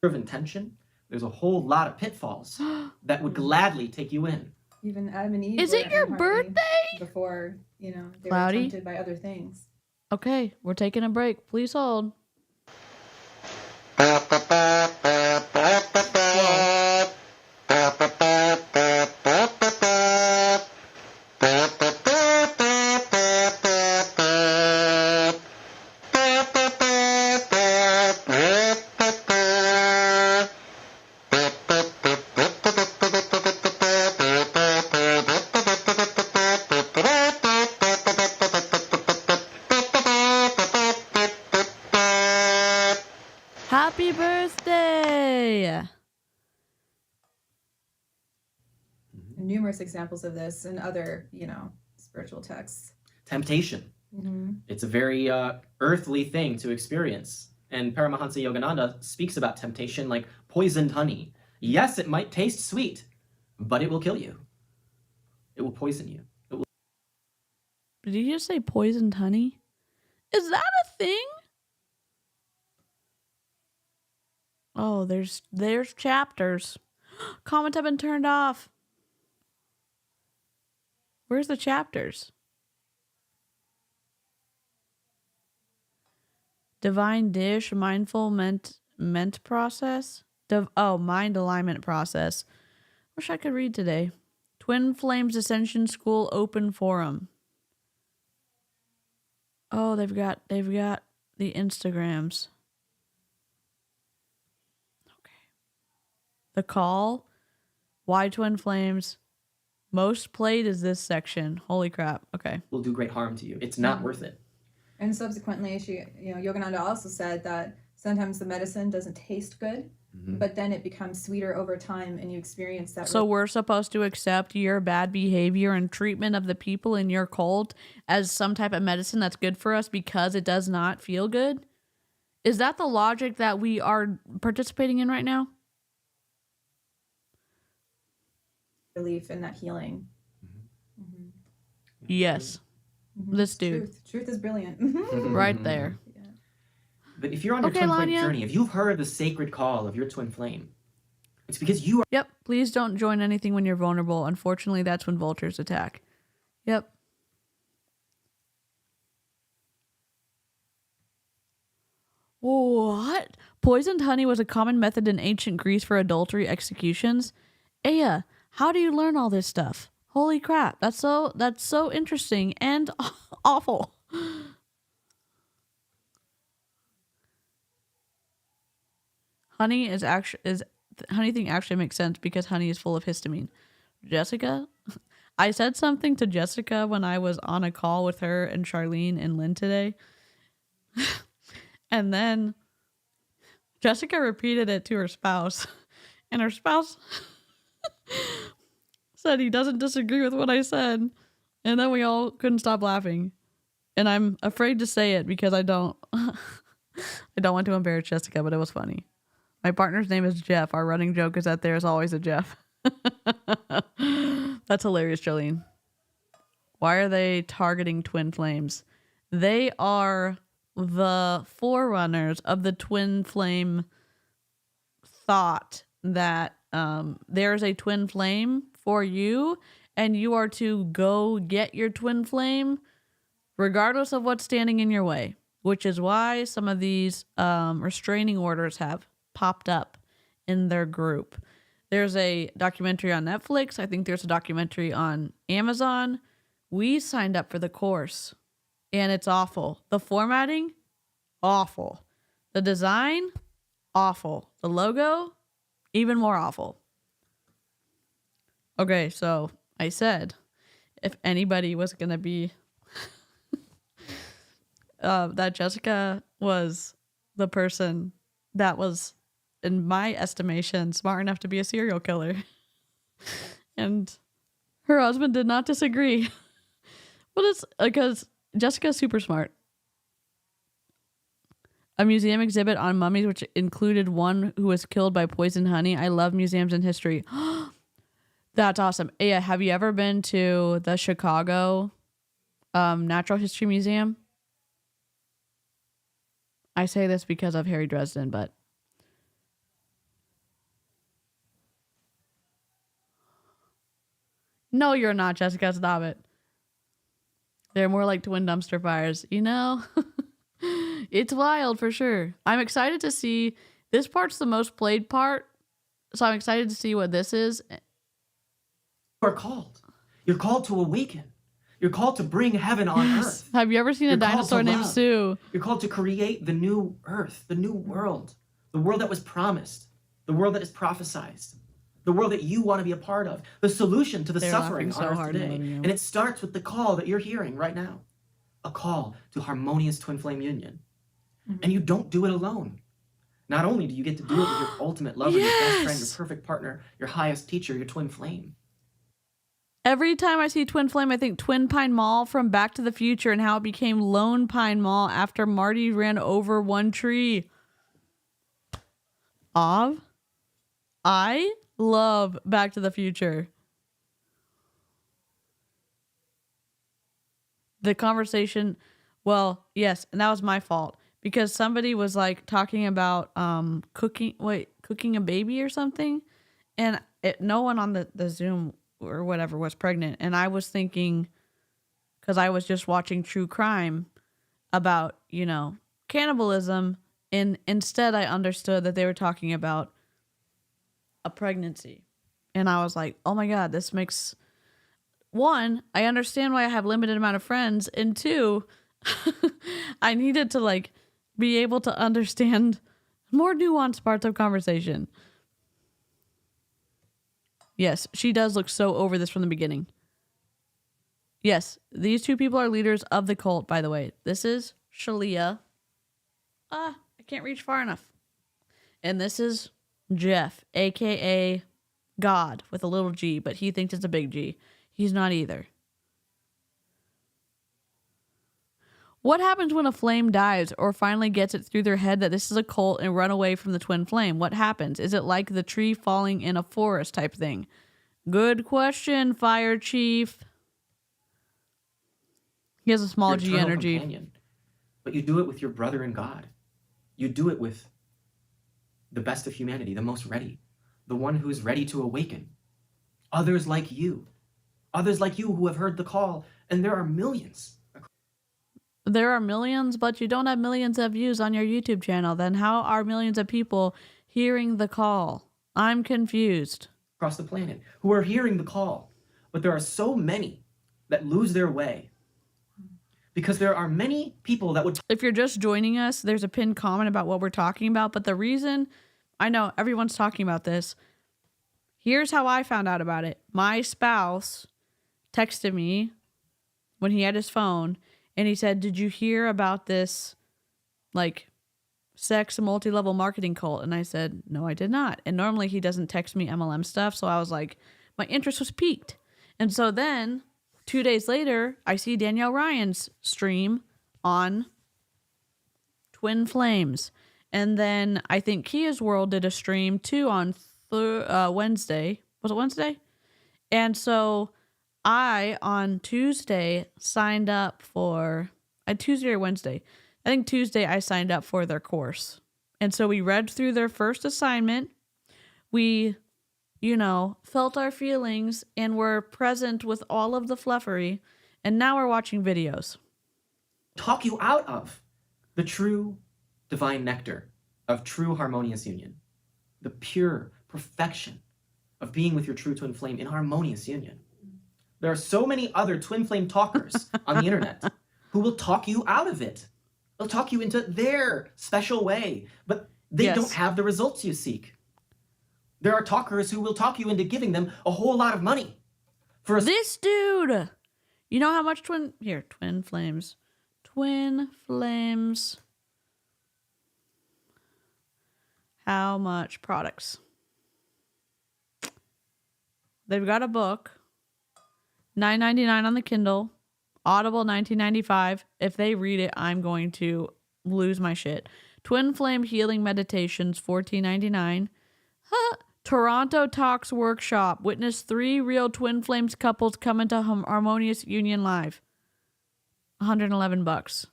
Of intention, there's a whole lot of pitfalls that would gladly take you in. Even Adam and Eve. Is it your birthday? Before, they Cloudy? were tempted by other things. Okay, we're taking a break. Please hold. Happy birthday! Numerous examples of this in other, spiritual texts. Temptation. Mm-hmm. It's a very earthly thing to experience. And Paramahansa Yogananda speaks about temptation like poisoned honey. Yes, it might taste sweet, but it will kill you. It will poison you. Did you just say poisoned honey? Is that a thing? Oh, there's chapters. Comments have been turned off. Where's the chapters? Divine dish, mindful ment process. Mind alignment process. Wish I could read today. Twin Flames Ascension School Open Forum. Oh, they've got the Instagrams. Okay. The call. Why Twin Flames? Most played is this section. Holy crap. Okay. Will do great harm to you. It's not worth it. And subsequently, Yogananda also said that sometimes the medicine doesn't taste good, but then it becomes sweeter over time and you experience that. So we're supposed to accept your bad behavior and treatment of the people in your cult as some type of medicine that's good for us because it does not feel good? Is that the logic that we are participating in right now? Relief and that healing. Yes. This dude. Truth is brilliant. Right there. But if you're on your twin flame journey, if you've heard the sacred call of your twin flame, it's because you are. Yep. Please don't join anything when you're vulnerable. Unfortunately, that's when vultures attack. Yep. What? Poisoned honey was a common method in ancient Greece for adultery executions. Aya, how do you learn all this stuff? Holy crap. That's so interesting and awful. Honey thing actually makes sense because honey is full of histamine. Jessica, I said something to Jessica when I was on a call with her and Charlene and Lynn today. And then Jessica repeated it to her spouse. And her spouse said he doesn't disagree with what I said. And then we all couldn't stop laughing. And I'm afraid to say it because I don't want to embarrass Jessica, but it was funny. My partner's name is Jeff. Our running joke is that there's always a Jeff. That's hilarious, Jolene. Why are they targeting twin flames? They are the forerunners of the twin flame thought that there's a twin flame for you and you are to go get your twin flame regardless of what's standing in your way, which is why some of these restraining orders have popped up in their group. There's a documentary on Netflix. I think there's a documentary on Amazon. We signed up for the course and it's awful. The formatting, awful. The design, awful. The logo, even more awful. Okay, so I said if anybody was going to be that Jessica was the person that was, in my estimation, smart enough to be a serial killer. And her husband did not disagree. Well, it's because Jessica's super smart. A museum exhibit on mummies, which included one who was killed by poison honey. I love museums and history. That's awesome. Yeah, have you ever been to the Chicago Natural History Museum? I say this because of Harry Dresden, but no, you're not, Jessica. Stop it. They're more like twin dumpster fires, you know? It's wild for sure. I'm excited to see. This part's the most played part, so I'm excited to see what this is. You are called. You're called to awaken. You're called to bring heaven on earth. Have you ever seen a dinosaur named Sue? You're called to create the new earth, the new world, the world that was promised, the world that is prophesized, the world that you want to be a part of, the solution to the suffering on earth today. And it starts with the call that you're hearing right now, a call to harmonious twin flame union. And you don't do it alone. Not only do you get to do it with your ultimate lover, your best friend, your perfect partner, your highest teacher, your twin flame. Every time I see Twin Flame, I think Twin Pine Mall from Back to the Future and how it became Lone Pine Mall after Marty ran over one tree. I love Back to the Future. The conversation, well, yes, and that was my fault because somebody was like talking about cooking a baby or something, and no one on the Zoom or whatever was pregnant. And I was thinking, because I was just watching true crime about, you know, cannibalism. And instead I understood that they were talking about a pregnancy. And I was like, oh my God, this makes... One, I understand why I have limited amount of friends. And two, I needed to like be able to understand more nuanced parts of conversation. Yes, she does look so over this from the beginning. Yes, these two people are leaders of the cult, by the way. This is Shalia. I can't reach far enough. And this is Jeff, aka God, with a little G, but he thinks it's a big G. He's not either. What happens when a flame dies or finally gets it through their head that this is a cult and run away from the twin flame? What happens? Is it like the tree falling in a forest type thing? Good question, Fire Chief. He has a small G energy. Companion, but you do it with your brother in God. You do it with the best of humanity, the most ready, the one who is ready to awaken. Others like you who have heard the call, and there are millions. There are millions, but you don't have millions of views on your YouTube channel. Then how are millions of people hearing the call? I'm confused. Across the planet who are hearing the call, but there are so many that lose their way because there are many people that would... If you're just joining us, there's a pinned comment about what we're talking about, but the reason... I know everyone's talking about this. Here's how I found out about it. My spouse texted me when he had his phone, and he said, did you hear about this, like, sex multi-level marketing cult? And I said, no, I did not. And normally he doesn't text me MLM stuff, so I was like, my interest was piqued. And so then 2 days later, I see Danielle Ryan's stream on Twin Flames. And then I think Kia's World did a stream too on Wednesday. Was it Wednesday? And so I, on Tuesday, signed up for... Tuesday or Wednesday. I think Tuesday I signed up for their course. And so we read through their first assignment. We, you know, felt our feelings and were present with all of the fluffery. And now we're watching videos. Talk you out of the true divine nectar of true harmonious union. The pure perfection of being with your true twin flame in harmonious union. There are so many other twin flame talkers on the internet who will talk you out of it. They'll talk you into their special way, but they don't have the results you seek. There are talkers who will talk you into giving them a whole lot of money. For this dude, you know how much twin flames. Twin flames. How much products? They've got a book, $9.99 on the Kindle, Audible $19.95. If they read it, I'm going to lose my shit. Twin Flame Healing Meditations $14.99. Toronto Talks Workshop. Witness 3 real Twin Flames couples come into harmonious union live. $111.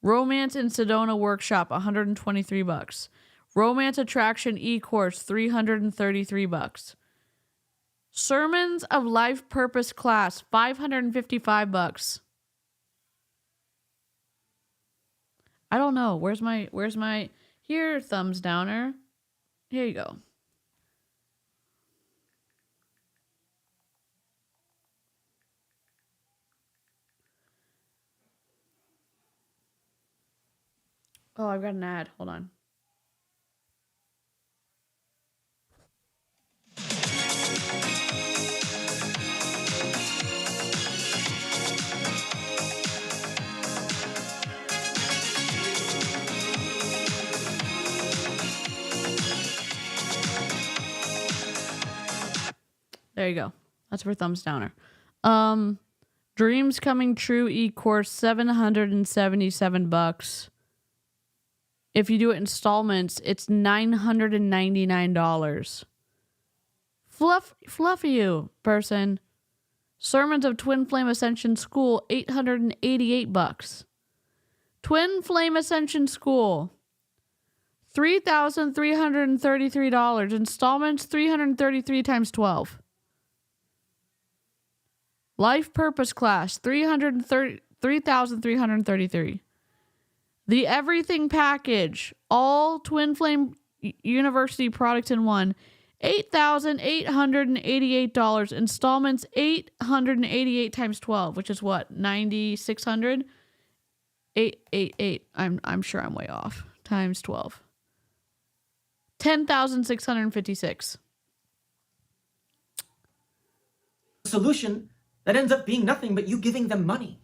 Romance in Sedona Workshop $123. Romance Attraction E-Course $333. Sermons of Life Purpose Class $555. I don't know. Where's my here, thumbs downer? Here you go. Oh, I've got an ad. Hold on. There you go. That's for thumbs downer. Dreams Coming True e-course $777. If you do it installments, it's $999. Fluffy you, person. Sermons of Twin Flame Ascension School $888. Twin Flame Ascension School $3,333. Installments $333 times 12. Life Purpose class, 3,333. The Everything package, all Twin Flame University products in one, $8,888. Installments, $888 times 12, which is what, $9,600? 888. I'm sure I'm way off. Times 12. 10,656. Solution that ends up being nothing but you giving them money.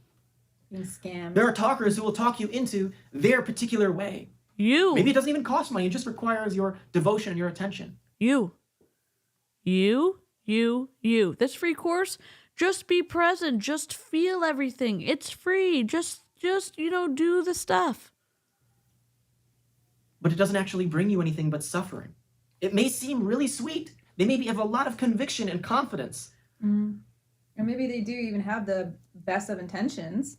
Being scammed. There are talkers who will talk you into their particular way. Maybe it doesn't even cost money. It just requires your devotion and your attention. You. This free course, just be present. Just feel everything. It's free. Just do the stuff. But it doesn't actually bring you anything but suffering. It may seem really sweet. They maybe have a lot of conviction and confidence. Mm. Or maybe they do even have the best of intentions,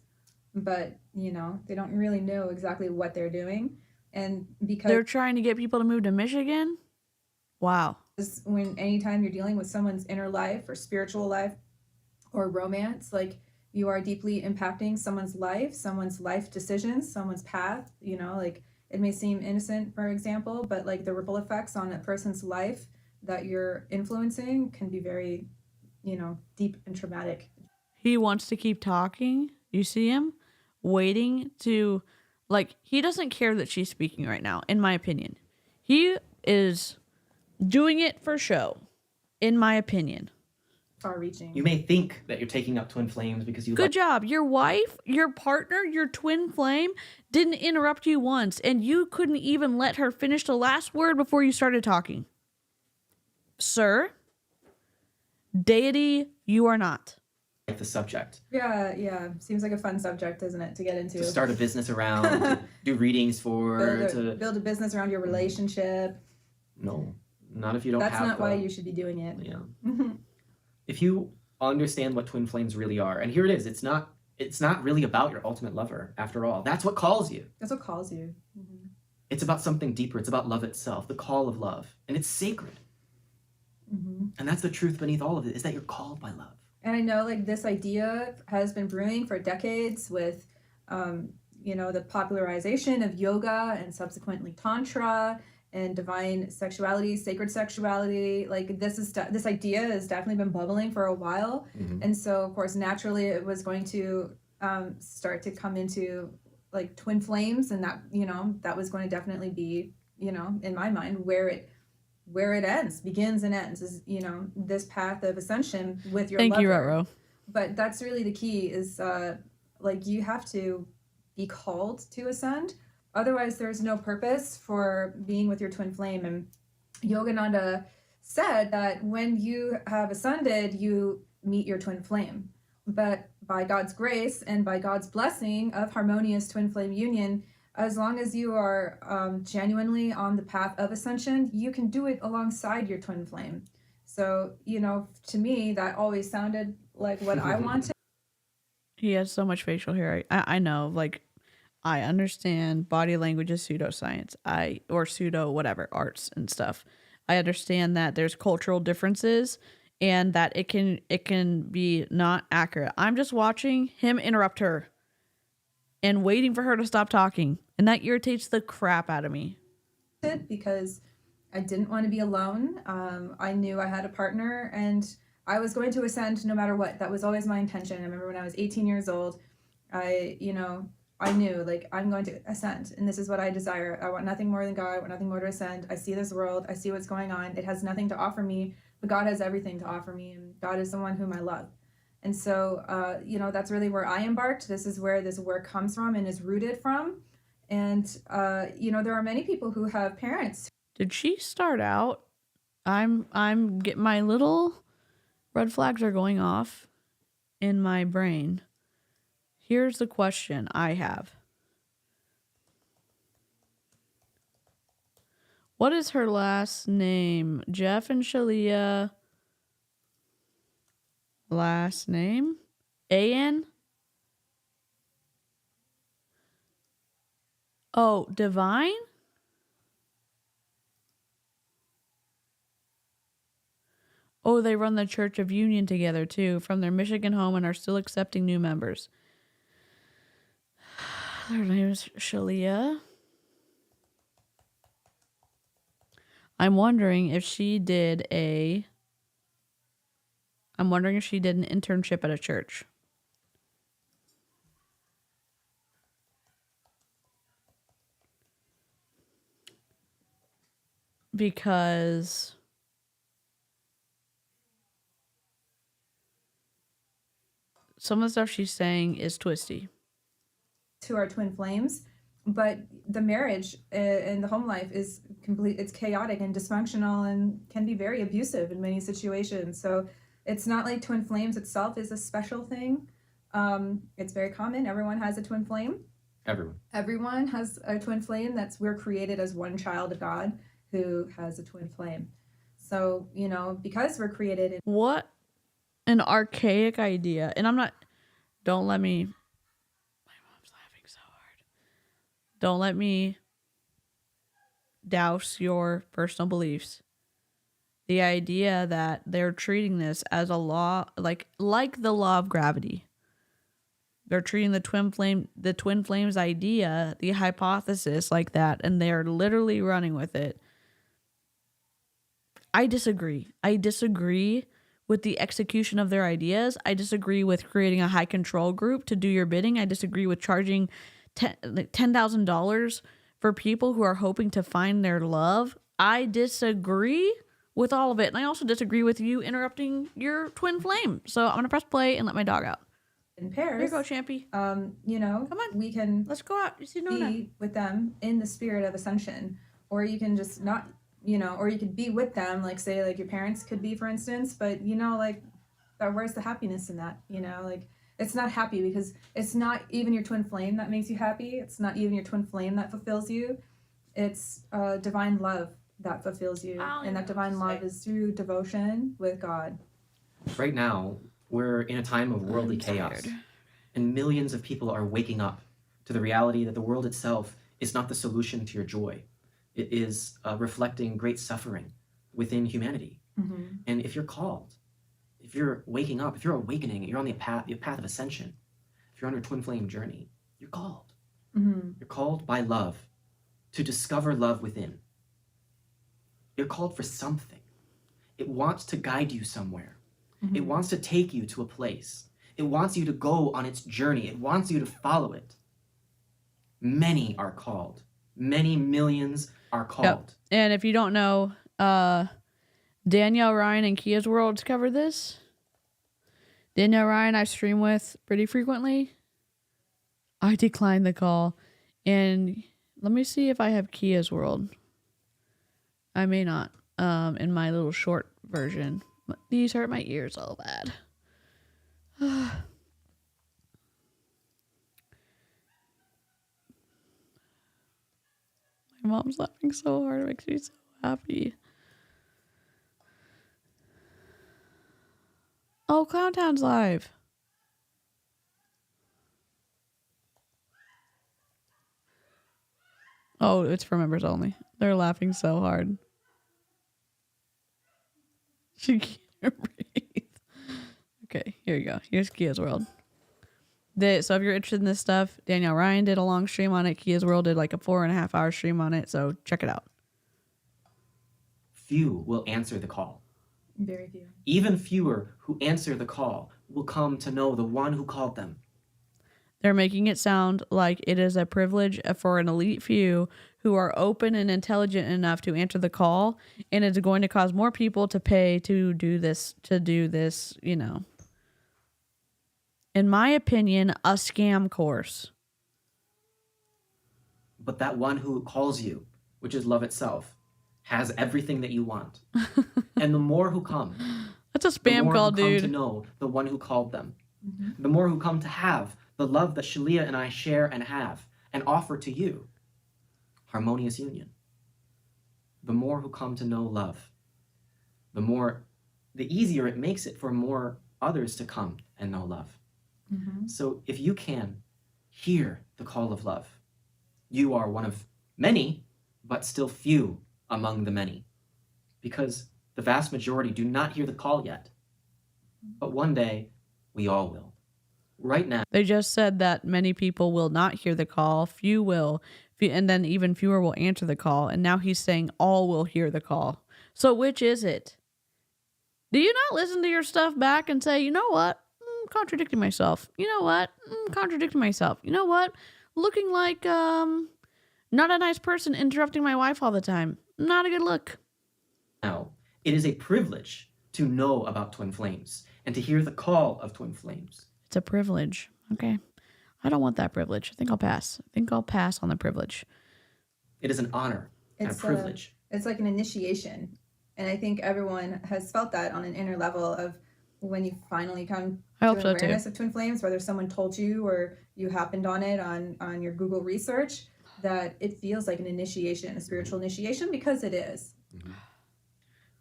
but, they don't really know exactly what they're doing. And because they're trying to get people to move to Michigan? Wow. Anytime you're dealing with someone's inner life or spiritual life or romance, like you are deeply impacting someone's life decisions, someone's path, like it may seem innocent, for example, but like the ripple effects on a person's life that you're influencing can be very, deep and traumatic. He wants to keep talking. You see him waiting to, he doesn't care that she's speaking right now, in my opinion. He is doing it for show, in my opinion. Far-reaching. You may think that you're taking up twin flames because you Good job. Your wife, your partner, your twin flame didn't interrupt you once, and you couldn't even let her finish the last word before you started talking. Sir, deity, you are not. like the subject. Yeah. Seems like a fun subject, isn't it, to get into? To start a business around, to do readings for, build a business around your relationship. No, not if you don't That's have not why you should be doing it. Yeah. If you understand what twin flames really are, and here it is, it's not really about your ultimate lover, after all. That's what calls you. That's what calls you. Mm-hmm. It's about something deeper. It's about love itself, the call of love. And it's sacred. Mm-hmm. And that's the truth beneath all of it, is that you're called by love. And I know this idea has been brewing for decades with, the popularization of yoga and subsequently tantra and divine sexuality, sacred sexuality. This idea has definitely been bubbling for a while. Mm-hmm. And so, of course, naturally it was going to start to come into twin flames, and that was going to definitely be, in my mind, where it begins and ends is, this path of ascension with your Thank lover. you, Rutro. But that's really the key is you have to be called to ascend. Otherwise, there's no purpose for being with your twin flame. And Yogananda said that when you have ascended, you meet your twin flame. But by God's grace and by God's blessing of harmonious twin flame union, as long as you are genuinely on the path of ascension, you can do it alongside your twin flame. So, to me, that always sounded like what I wanted. He has so much facial hair. I know, I understand body language is pseudoscience. Or pseudo whatever, arts and stuff. I understand that there's cultural differences and that it can be not accurate. I'm just watching him interrupt her and waiting for her to stop talking. And that irritates the crap out of me. Because I didn't want to be alone. I knew I had a partner and I was going to ascend no matter what. That was always my intention. I remember when I was 18 years old, I knew I'm going to ascend and this is what I desire. I want nothing more than God. I want nothing more to ascend. I see this world. I see what's going on. It has nothing to offer me, but God has everything to offer me, and God is the one whom I love. And so, that's really where I embarked. This is where this work comes from and is rooted from. And, there are many people who have parents. Did she start out? I'm getting my little red flags are going off in my brain. Here's the question I have. What is her last name? Jeff and Shalia. Last name? A-N? Oh, Divine? Oh, they run the Church of Union together too, from their Michigan home, and are still accepting new members. Her name is Shalia. I'm wondering if she did an internship at a church. Because some of the stuff she's saying is twisty. To our twin flames, but the marriage and the home life is complete. It's chaotic and dysfunctional and can be very abusive in many situations. So it's not like twin flames itself is a special thing. It's very common. Everyone has a twin flame. Everyone has a twin flame. We're created as one child of God who has a twin flame. So, because we're created in... What an archaic idea. And don't let me... My mom's laughing so hard. Don't let me douse your personal beliefs. The idea that they're treating this as a law, like the law of gravity. They're treating the twin flames idea, the hypothesis like that, and they're literally running with it. I disagree. I disagree with the execution of their ideas. I disagree with creating a high control group to do your bidding. I disagree with charging $10,000 for people who are hoping to find their love. I disagree with all of it. And I also disagree with you interrupting your twin flame. So I'm going to press play and let my dog out. In pairs. Here you go, Champy. Come on. We can... Let's go out. You see Nona. Be with them in the spirit of Ascension. Or you can just not... or you could be with them, like say like your parents could be, for instance, but where's the happiness in that? It's not happy because it's not even your twin flame that makes you happy. It's not even your twin flame that fulfills you. It's divine love that fulfills you. And that divine love is through devotion with God. Right now, we're in a time of worldly chaos. And millions of people are waking up to the reality that the world itself is not the solution to your joy. It is reflecting great suffering within humanity. Mm-hmm. And if you're called, if you're waking up, if you're awakening, you're on the path of ascension, if you're on your twin flame journey, you're called. Mm-hmm. You're called by love to discover love within. You're called for something. It wants to guide you somewhere. Mm-hmm. It wants to take you to a place. It wants you to go on its journey. It wants you to follow it. Many are called. Many millions are called. Yep. And if you don't know, Danielle Ryan and Kia's Worlds cover this. Danielle Ryan I stream with pretty frequently. I declined the call. And let me see if I have Kia's World. I may not. In my little short version. These hurt my ears all bad. My mom's laughing so hard. It makes me so happy. Oh, Clowntown's live. Oh, it's for members only. They're laughing so hard. She can't breathe. Okay, here you go. Here's Kia's World. So if you're interested in this stuff, Danielle Ryan did a long stream on it. Kia's World did like a 4.5 hour stream on it. So check it out. Few will answer the call. Very few. Even fewer who answer the call will come to know the one who called them. They're making it sound like it is a privilege for an elite few who are open and intelligent enough to answer the call, and it's going to cause more people to pay to do this, In my opinion, a scam course. But that one who calls you, which is love itself, has everything that you want. And the more who come, that's a spam call, dude. The more who come to know the one who called them. Mm-hmm. The more who come to have the love that Shalia and I share and have and offer to you. Harmonious union. The more who come to know love, the easier it makes it for more others to come and know love. Mm-hmm. So if you can hear the call of love, you are one of many, but still few among the many. Because The vast majority do not hear the call yet. But one day, we all will. Right now. They just said that many people will not hear the call, few will, and then even fewer will answer the call. And now he's saying all will hear the call. So which is it? Do you not listen to your stuff back and say, you know what? Contradicting myself. You know what? Contradicting myself. You know what? Looking like not a nice person, interrupting my wife all the time. Not a good look. Now, it is a privilege to know about twin flames and to hear the call of twin flames. It's a privilege. Okay. I don't want that privilege. I think I'll pass. I think I'll pass on the privilege. It is an honor and a privilege. It's like an initiation. And I think everyone has felt that on an inner level of when you finally come to an awareness of twin flames, whether someone told you or you happened on it on your Google research, that it feels like an initiation, a spiritual initiation, because it is. Mm-hmm.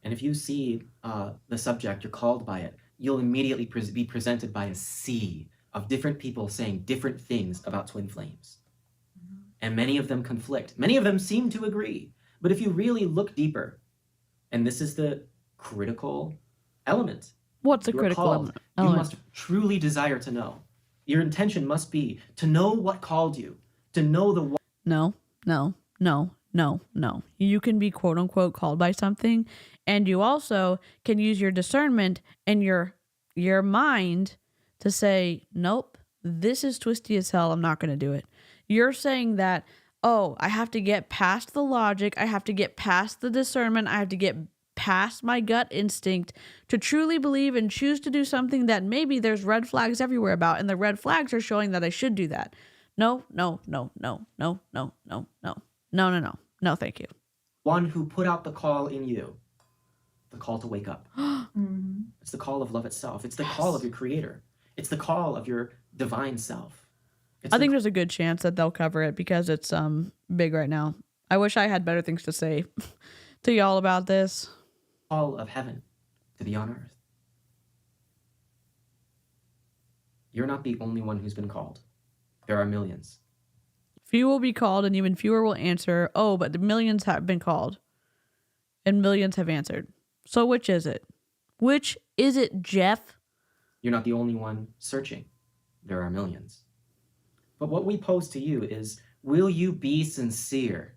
And if you see the subject, you're called by it, you'll immediately be presented by a sea of different people saying different things about twin flames. Mm-hmm. And many of them conflict. Many of them seem to agree. But if you really look deeper, and this is the critical element. What's the critical element? You must truly desire to know. Your intention must be to know what called you, to know the what. No. You can be quote unquote called by something, and you also can use your discernment and your mind to say, nope, this is twisty as hell. I'm not going to do it. You're saying that, oh, I have to get past the logic. I have to get past the discernment. I have to get past my gut instinct to truly believe and choose to do something that maybe there's red flags everywhere about, and the red flags are showing that I should do that. No, thank you. One who put out the call in you, the call to wake up. Mm-hmm. It's the call of love itself. It's the call of your creator. It's the call of your divine self. I think there's a good chance that they'll cover it because it's big right now. I wish I had better things to say to y'all about this. Call of heaven to be on earth. You're not the only one who's been called. There are millions. Few will be called and even fewer will answer. Oh, but the millions have been called and millions have answered. So which is it? Which is it, Jeff? You're not the only one searching. There are millions. But what we pose to you is, will you be sincere?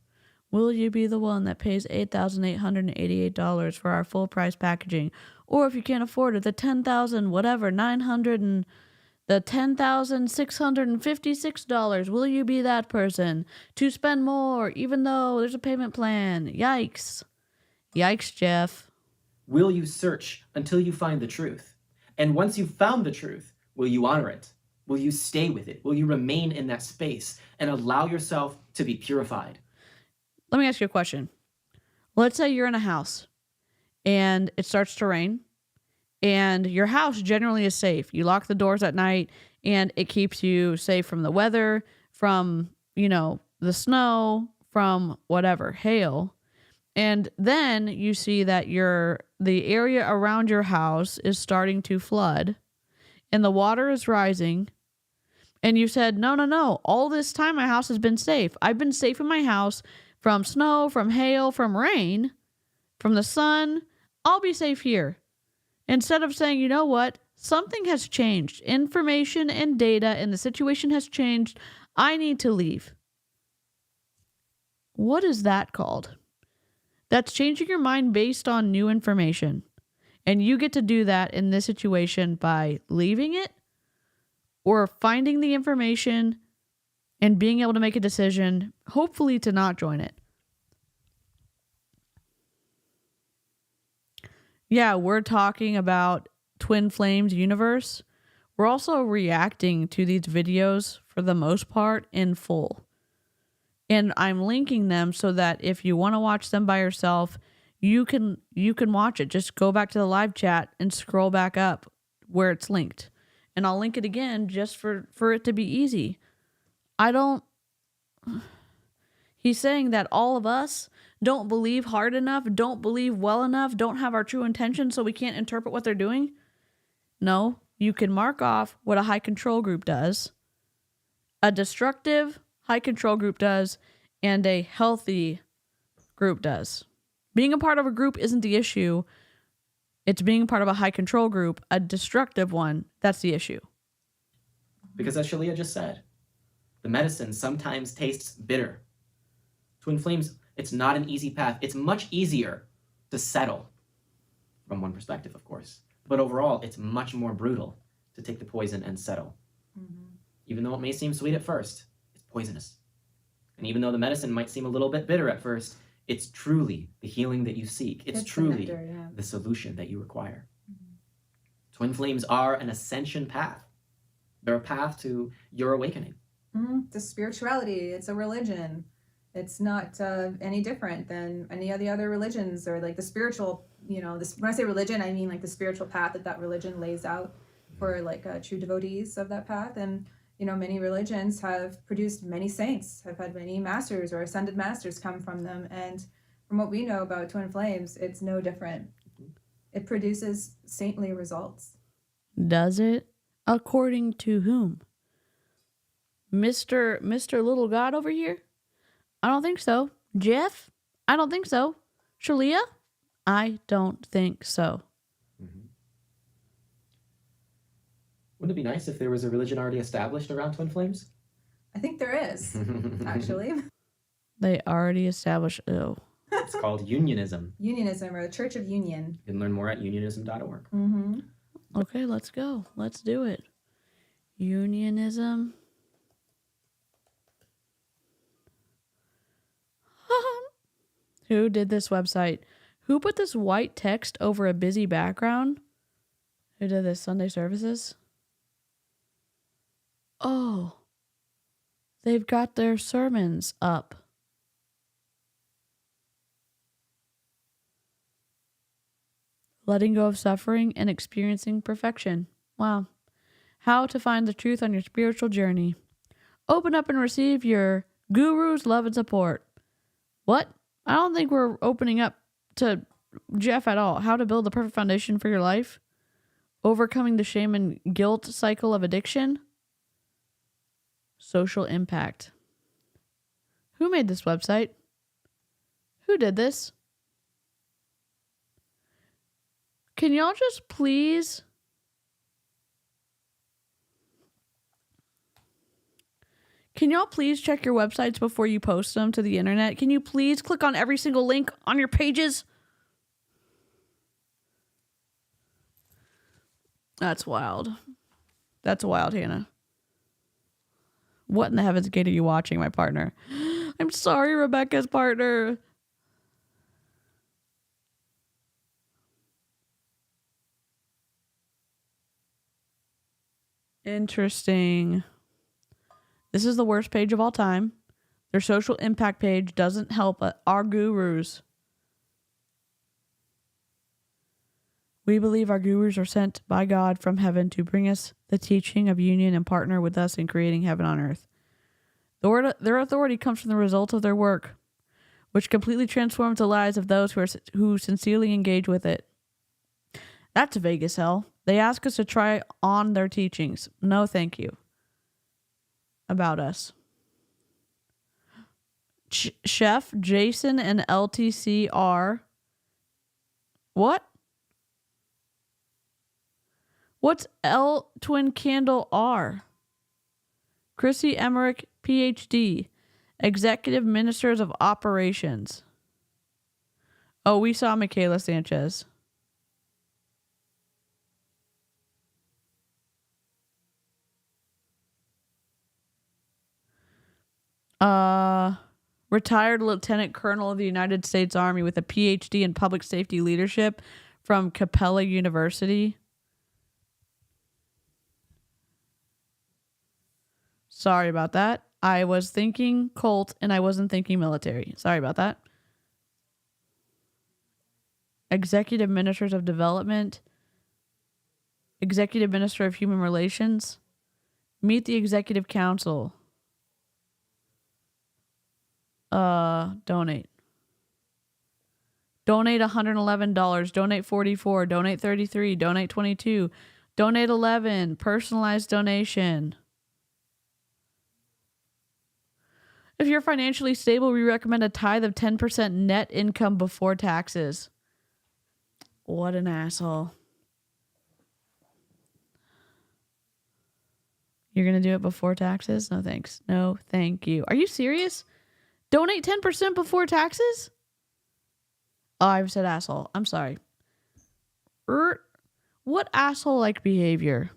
Will you be the one that pays $8,888 for our full price packaging? Or if you can't afford it, the $10,656, will you be that person to spend more even though there's a payment plan? Yikes. Yikes, Jeff. Will you search until you find the truth? And once you've found the truth, will you honor it? Will you stay with it? Will you remain in that space and allow yourself to be purified? Let me ask you a question. Let's say you're in a house and it starts to rain and your house generally is safe. You lock the doors at night and it keeps you safe from the weather, from, the snow, from whatever, hail. And then you see that the area around your house is starting to flood and the water is rising. And you said, no, all this time my house has been safe. I've been safe in my house from snow, from hail, from rain, from the sun. I'll be safe here. Instead of saying, you know what? Something has changed. Information and data and the situation has changed. I need to leave. What is that called? That's changing your mind based on new information. And you get to do that in this situation by leaving it or finding the information and being able to make a decision, hopefully to not join it. Yeah, we're talking about Twin Flames universe. We're also reacting to these videos for the most part in full. And I'm linking them so that if you want to watch them by yourself, you can watch it. Just go back to the live chat and scroll back up where it's linked. And I'll link it again just for it to be easy. He's saying that all of us don't believe hard enough, don't believe well enough, don't have our true intention, so we can't interpret what they're doing. No, you can mark off what a high control group does, a destructive high control group does, and a healthy group does. Being a part of a group isn't the issue. It's being part of a high control group, a destructive one. That's the issue. Because as Shalia just said, the medicine sometimes tastes bitter. Twin flames, it's not an easy path. It's much easier to settle, from one perspective, of course. But overall, it's much more brutal to take the poison and settle. Even though it may seem sweet at first, it's poisonous. And even though the medicine might seem a little bit bitter at first, it's truly the healing that you seek. It's truly the nectar, yeah. the solution that you require. Twin flames are an ascension path. They're a path to your awakening. It's a spirituality. It's a religion. It's not any different than any of the other religions, or like the spiritual, when I say religion, I mean like the spiritual path that religion lays out for like true devotees of that path. And many religions have produced many saints, have had many masters or ascended masters come from them. And from what we know about twin flames, it's no different. It produces saintly results. Does it? According to whom? Mr. Little God over here? I don't think so. Jeff? I don't think so. Shalia? I don't think so. Wouldn't it be nice if there was a religion already established around twin flames? I think there is, actually. They already established. Oh. It's called unionism. Unionism, or the Church of Union. You can learn more at unionism.org. Okay, let's go. Let's do it. Unionism. Who did this website? Who put this white text over a busy background? Who did this? Sunday services? Oh, they've got their sermons up. Letting go of suffering and experiencing perfection. Wow. How to find the truth on your spiritual journey. Open up and receive your guru's love and support. What? I don't think we're opening up to Jeff at all. How to build the perfect foundation for your life. Overcoming the shame and guilt cycle of addiction. Social impact. Who made this website? Who did this? Can y'all just please... Can y'all please check your websites before you post them to the internet? Can you please click on every single link on your pages? That's wild. That's wild, Hannah. What in the heavens gate are you watching, my partner? I'm sorry, Rebecca's partner. Interesting. This is the worst page of all time. Their social impact page doesn't help our gurus. We believe our gurus are sent by God from heaven to bring us the teaching of union and partner with us in creating heaven on earth. Their authority comes from the result of their work, which completely transforms the lives of those who sincerely engage with it. That's vague as hell. They ask us to try on their teachings. No, thank you. About us. Chef Jason and LTC are... What? What's L Twin Candle R? Chrissy Emmerich, PhD, Executive Ministers of Operations. Oh, we saw Michaela Sanchez. Retired Lieutenant Colonel of the United States Army with a PhD in Public Safety Leadership from Capella University. Sorry about that. I was thinking cult and I wasn't thinking military. Sorry about that. Executive Ministers of Development. Executive Minister of Human Relations. Meet the Executive Council. Donate. Donate $111. Donate $44. Donate $33. Donate $22. Donate $11. Personalized donation. If you're financially stable, we recommend a tithe of 10% net income before taxes. What an asshole. You're going to do it before taxes? No thanks. No, thank you. Are you serious? Donate 10% before taxes? Oh, I've said asshole. I'm sorry. What asshole-like behavior?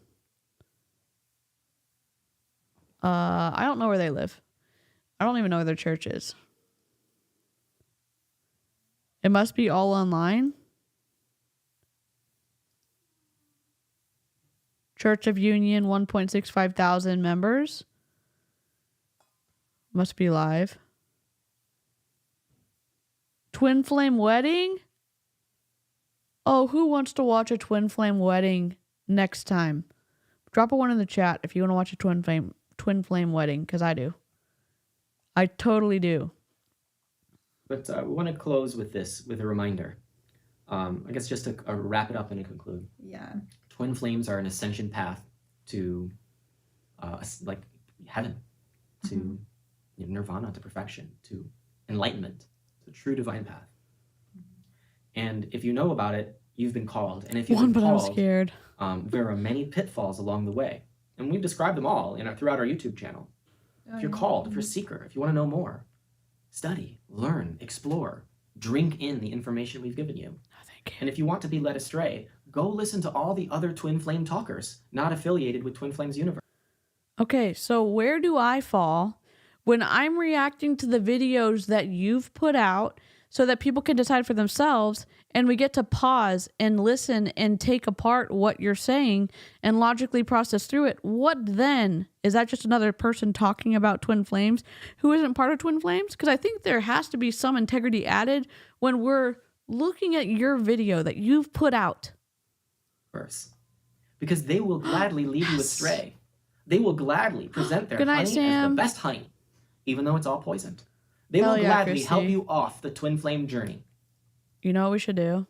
I don't know where they live. I don't even know where their church is. It must be all online. Church of Union, 1.65 thousand members. Must be live. Twin flame wedding? Oh, who wants to watch a twin flame wedding next time? Drop a one in the chat if you want to watch a twin flame wedding, because I do. I totally do. But we want to close with this, with a reminder. I guess just to wrap it up and to conclude. Yeah. Twin flames are an ascension path to like heaven, to nirvana, to perfection, to enlightenment, to true divine path. And if you know about it, you've been called. And if you've been I'm called, scared. There are many pitfalls along the way. And we've described them all throughout our YouTube channel. If you're called, if you're a seeker, if you want to know more, study, learn, explore, drink in the information we've given you. And if you want to be led astray, go listen to all the other Twin Flame talkers not affiliated with Twin Flames Universe. Okay, so where do I fall when I'm reacting to the videos that you've put out so that people can decide for themselves, and we get to pause and listen and take apart what you're saying and logically process through it? What then? Is that just another person talking about Twin Flames who isn't part of Twin Flames? Because I think there has to be some integrity added when we're looking at your video that you've put out. Because they will gladly lead you astray. They will gladly present their Good night, honey as Sam. the best honey, even though it's all poisoned. They will gladly help you off the Twin Flame journey. You know what we should do?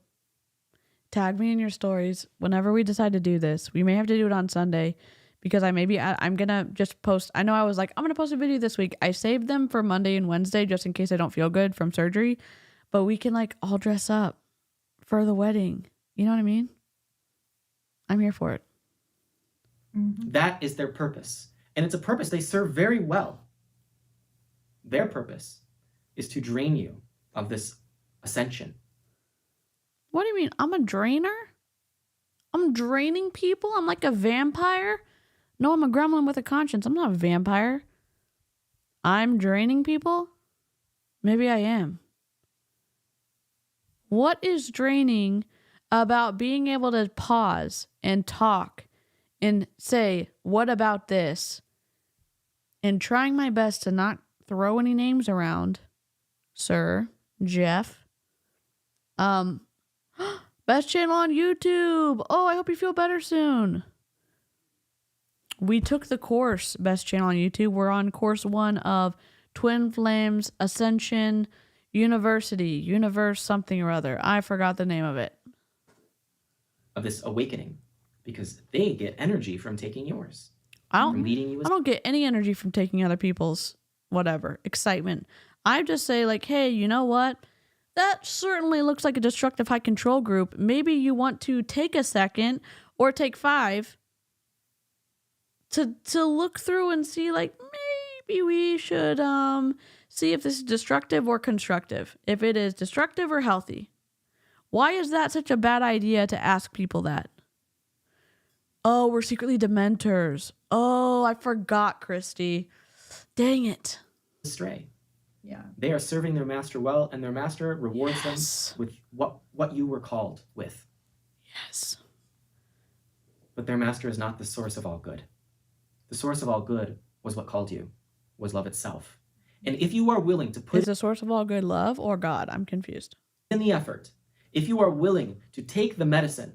Tag me in your stories whenever we decide to do this. We may have to do it on Sunday because I'm going to just post. I know I was like, I'm going to post a video this week. I saved them for Monday and Wednesday just in case I don't feel good from surgery. But we can like all dress up for the wedding. You know what I mean? I'm here for it. That is their purpose. And it's a purpose they serve very well. Their purpose is to drain you of this ascension. What do you mean? I'm a drainer? I'm draining people? I'm like a vampire? No, I'm a gremlin with a conscience. I'm not a vampire. I'm draining people? Maybe I am. What is draining about being able to pause and talk and say, what about this? And trying my best to not throw any names around, sir, Jeff. Best channel on YouTube. Oh, I hope you feel better soon. We took the course, best channel on YouTube. We're on course 1 of Twin Flames Ascension University, universe something or other. I forgot the name of it. Of this awakening, because they get energy from taking yours. I don't get any energy from taking other people's whatever excitement. I just say like, hey, you know what? That certainly looks like a destructive high control group. Maybe you want to take a second or take 5 to look through and see like maybe we should see if this is destructive or constructive. If it is destructive or healthy. Why is that such a bad idea to ask people that? Oh, we're secretly dementors. Oh, I forgot, Christy. Dang it. Astray. Yeah. They are serving their master well, and their master rewards them with what you were called with. Yes. But their master is not the source of all good. The source of all good was what called you, was love itself. And if you are willing to put Is the source of all good love or God? I'm confused. in the effort, if you are willing to take the medicine,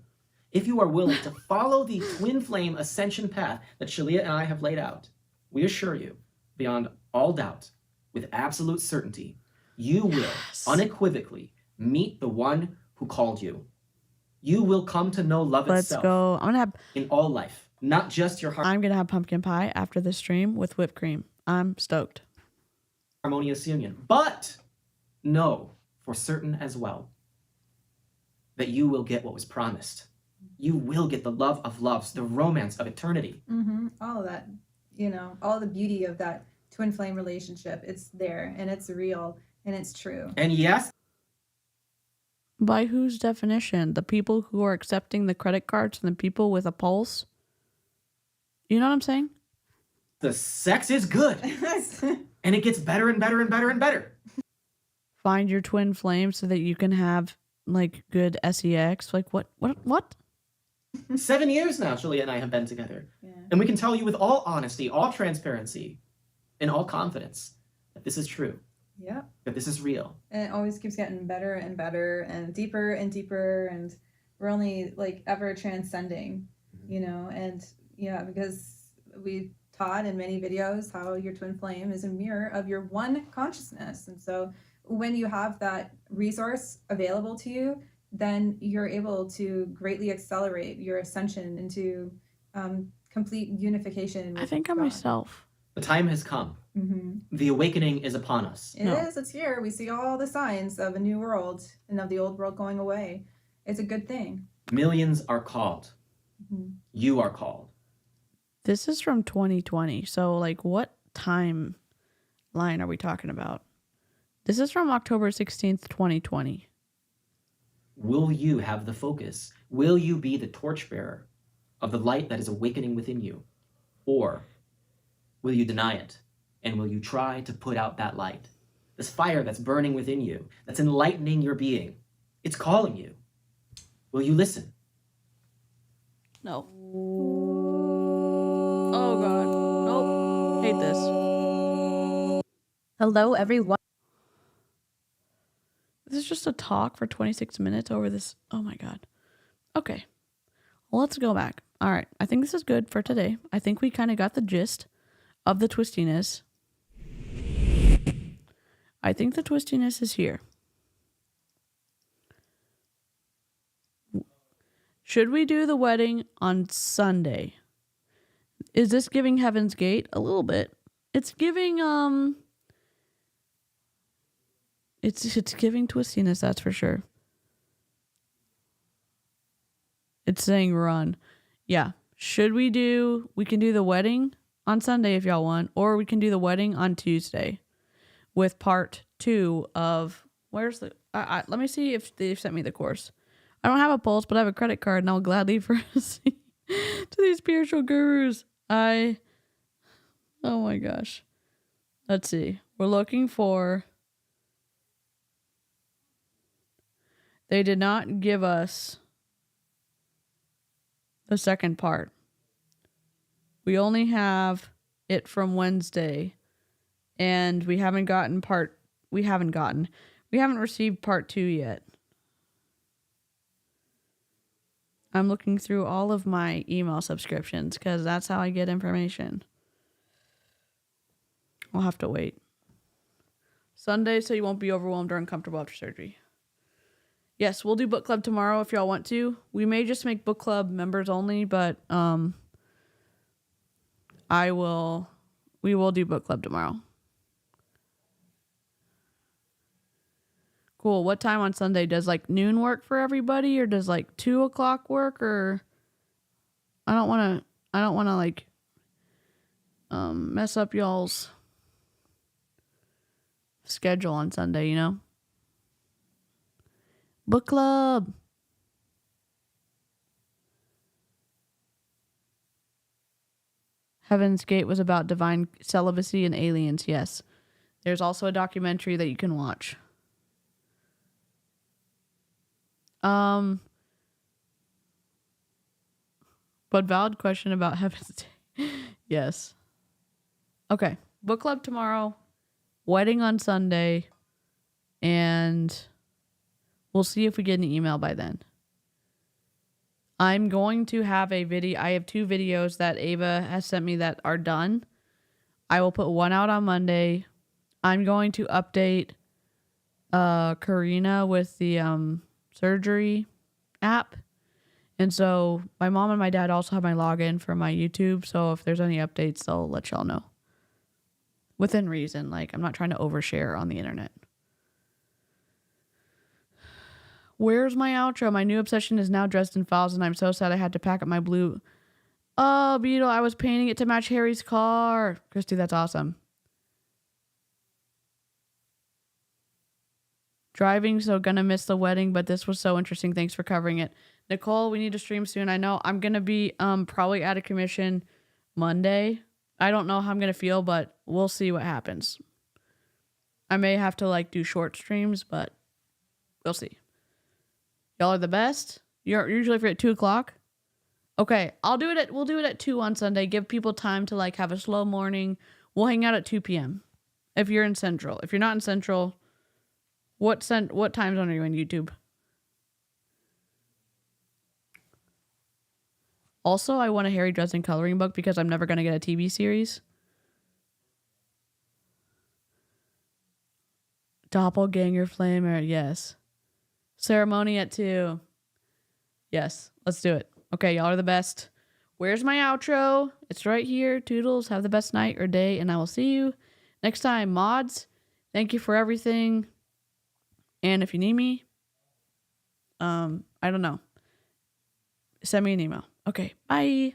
if you are willing to follow the twin flame ascension path that Shalia and I have laid out, we assure you, beyond all doubt, with absolute certainty, you will unequivocally meet the one who called you. You will come to know love itself. Let's go. I'm gonna have in all life, not just your heart. I'm gonna have pumpkin pie after this stream with whipped cream. I'm stoked. Harmonious union. But know for certain as well that you will get what was promised. You will get the love of loves, the romance of eternity. All of that, all the beauty of that twin flame relationship. It's there and it's real and it's true. And yes, By whose definition? The people who are accepting the credit cards and the people with a pulse? You know what I'm saying? the sex is good. And it gets better and better and better and better. Find your twin flame so that you can have like good sex. Like what? 7 years now, Julia and I have been together. And we can tell you with all honesty, all transparency, and all confidence that this is true. Yeah. That this is real. And it always keeps getting better and better and deeper, and we're only like ever transcending, and yeah, because we taught in many videos how your twin flame is a mirror of your one consciousness. And so when you have that resource available to you, then you're able to greatly accelerate your ascension into complete unification. I think of myself. The time has come. The awakening is upon us. It's here. We see all the signs of a new world and of the old world going away. It's a good thing. Millions are called. You are called. This is from 2020. So like what timeline are we talking about? This is from October 16th, 2020. Will you have the focus? Will you be the torchbearer of the light that is awakening within you? Or will you deny it? And will you try to put out that light? This fire that's burning within you, that's enlightening your being. It's calling you. Will you listen? No. Oh God. Nope. Hate this. Hello, everyone. This is just a talk for 26 minutes over this. Oh my God. Okay. Well, let's go back. All right. I think this is good for today. I think we kind of got the gist of the twistiness. I think the twistiness is here. Should we do the wedding on Sunday? Is this giving Heaven's Gate? A little bit. It's giving it's giving twistiness, that's for sure. It's saying run. Yeah. We can do the wedding on Sunday if y'all want, or we can do the wedding on Tuesday with part 2 of let me see if they've sent me the course. I don't have a pulse, but I have a credit card and I'll gladly proceed to these spiritual gurus. Oh my gosh. Let's see. We're looking for. They did not give us the second part. We only have it from Wednesday, and we haven't received part 2 yet. I'm looking through all of my email subscriptions because that's how I get information. I'll have to wait. Sunday, so you won't be overwhelmed or uncomfortable after surgery. Yes, we'll do book club tomorrow if y'all want to. We may just make book club members only, but we will do book club tomorrow. Cool. What time on Sunday? Does like noon work for everybody, or does like 2 o'clock work? Or I don't want to like mess up y'all's schedule on Sunday, Book club. Heaven's Gate was about divine celibacy and aliens. Yes. There's also a documentary that you can watch. But valid question about Heaven's Day. Yes. Okay. Book club tomorrow. Wedding on Sunday. And we'll see if we get an email by then. I'm going to have a video. I have 2 videos that Ava has sent me that are done. I will put one out on Monday. I'm going to update Karina with the surgery app. And so my mom and my dad also have my login for my YouTube. So if there's any updates, they'll let y'all know. Within reason. Like, I'm not trying to overshare on the internet. Where's my outro? My new obsession is now dressed in files, and I'm so sad I had to pack up my blue. Oh, Beetle, I was painting it to match Harry's car. Christy, that's awesome. Driving, so gonna miss the wedding, but this was so interesting. Thanks for covering it. Nicole, we need to stream soon. I know I'm gonna be probably out of commission Monday. I don't know how I'm gonna feel, but we'll see what happens. I may have to like do short streams, but we'll see. Y'all are the best. You're usually free at 2 o'clock. Okay, we'll do it at 2 on Sunday. Give people time to like have a slow morning. We'll hang out at 2 p.m. if you're in Central. If you're not in Central, what time zone are you in, YouTube? Also, I want a Harry Dresden coloring book because I'm never going to get a TV series. Doppelganger flamer, yes. Ceremony at 2. Yes, let's do it. Okay, y'all are the best. Where's my outro? It's right here. Toodles, have the best night or day, and I will see you next time. Mods, thank you for everything. And if you need me, I don't know. Send me an email. Okay, bye.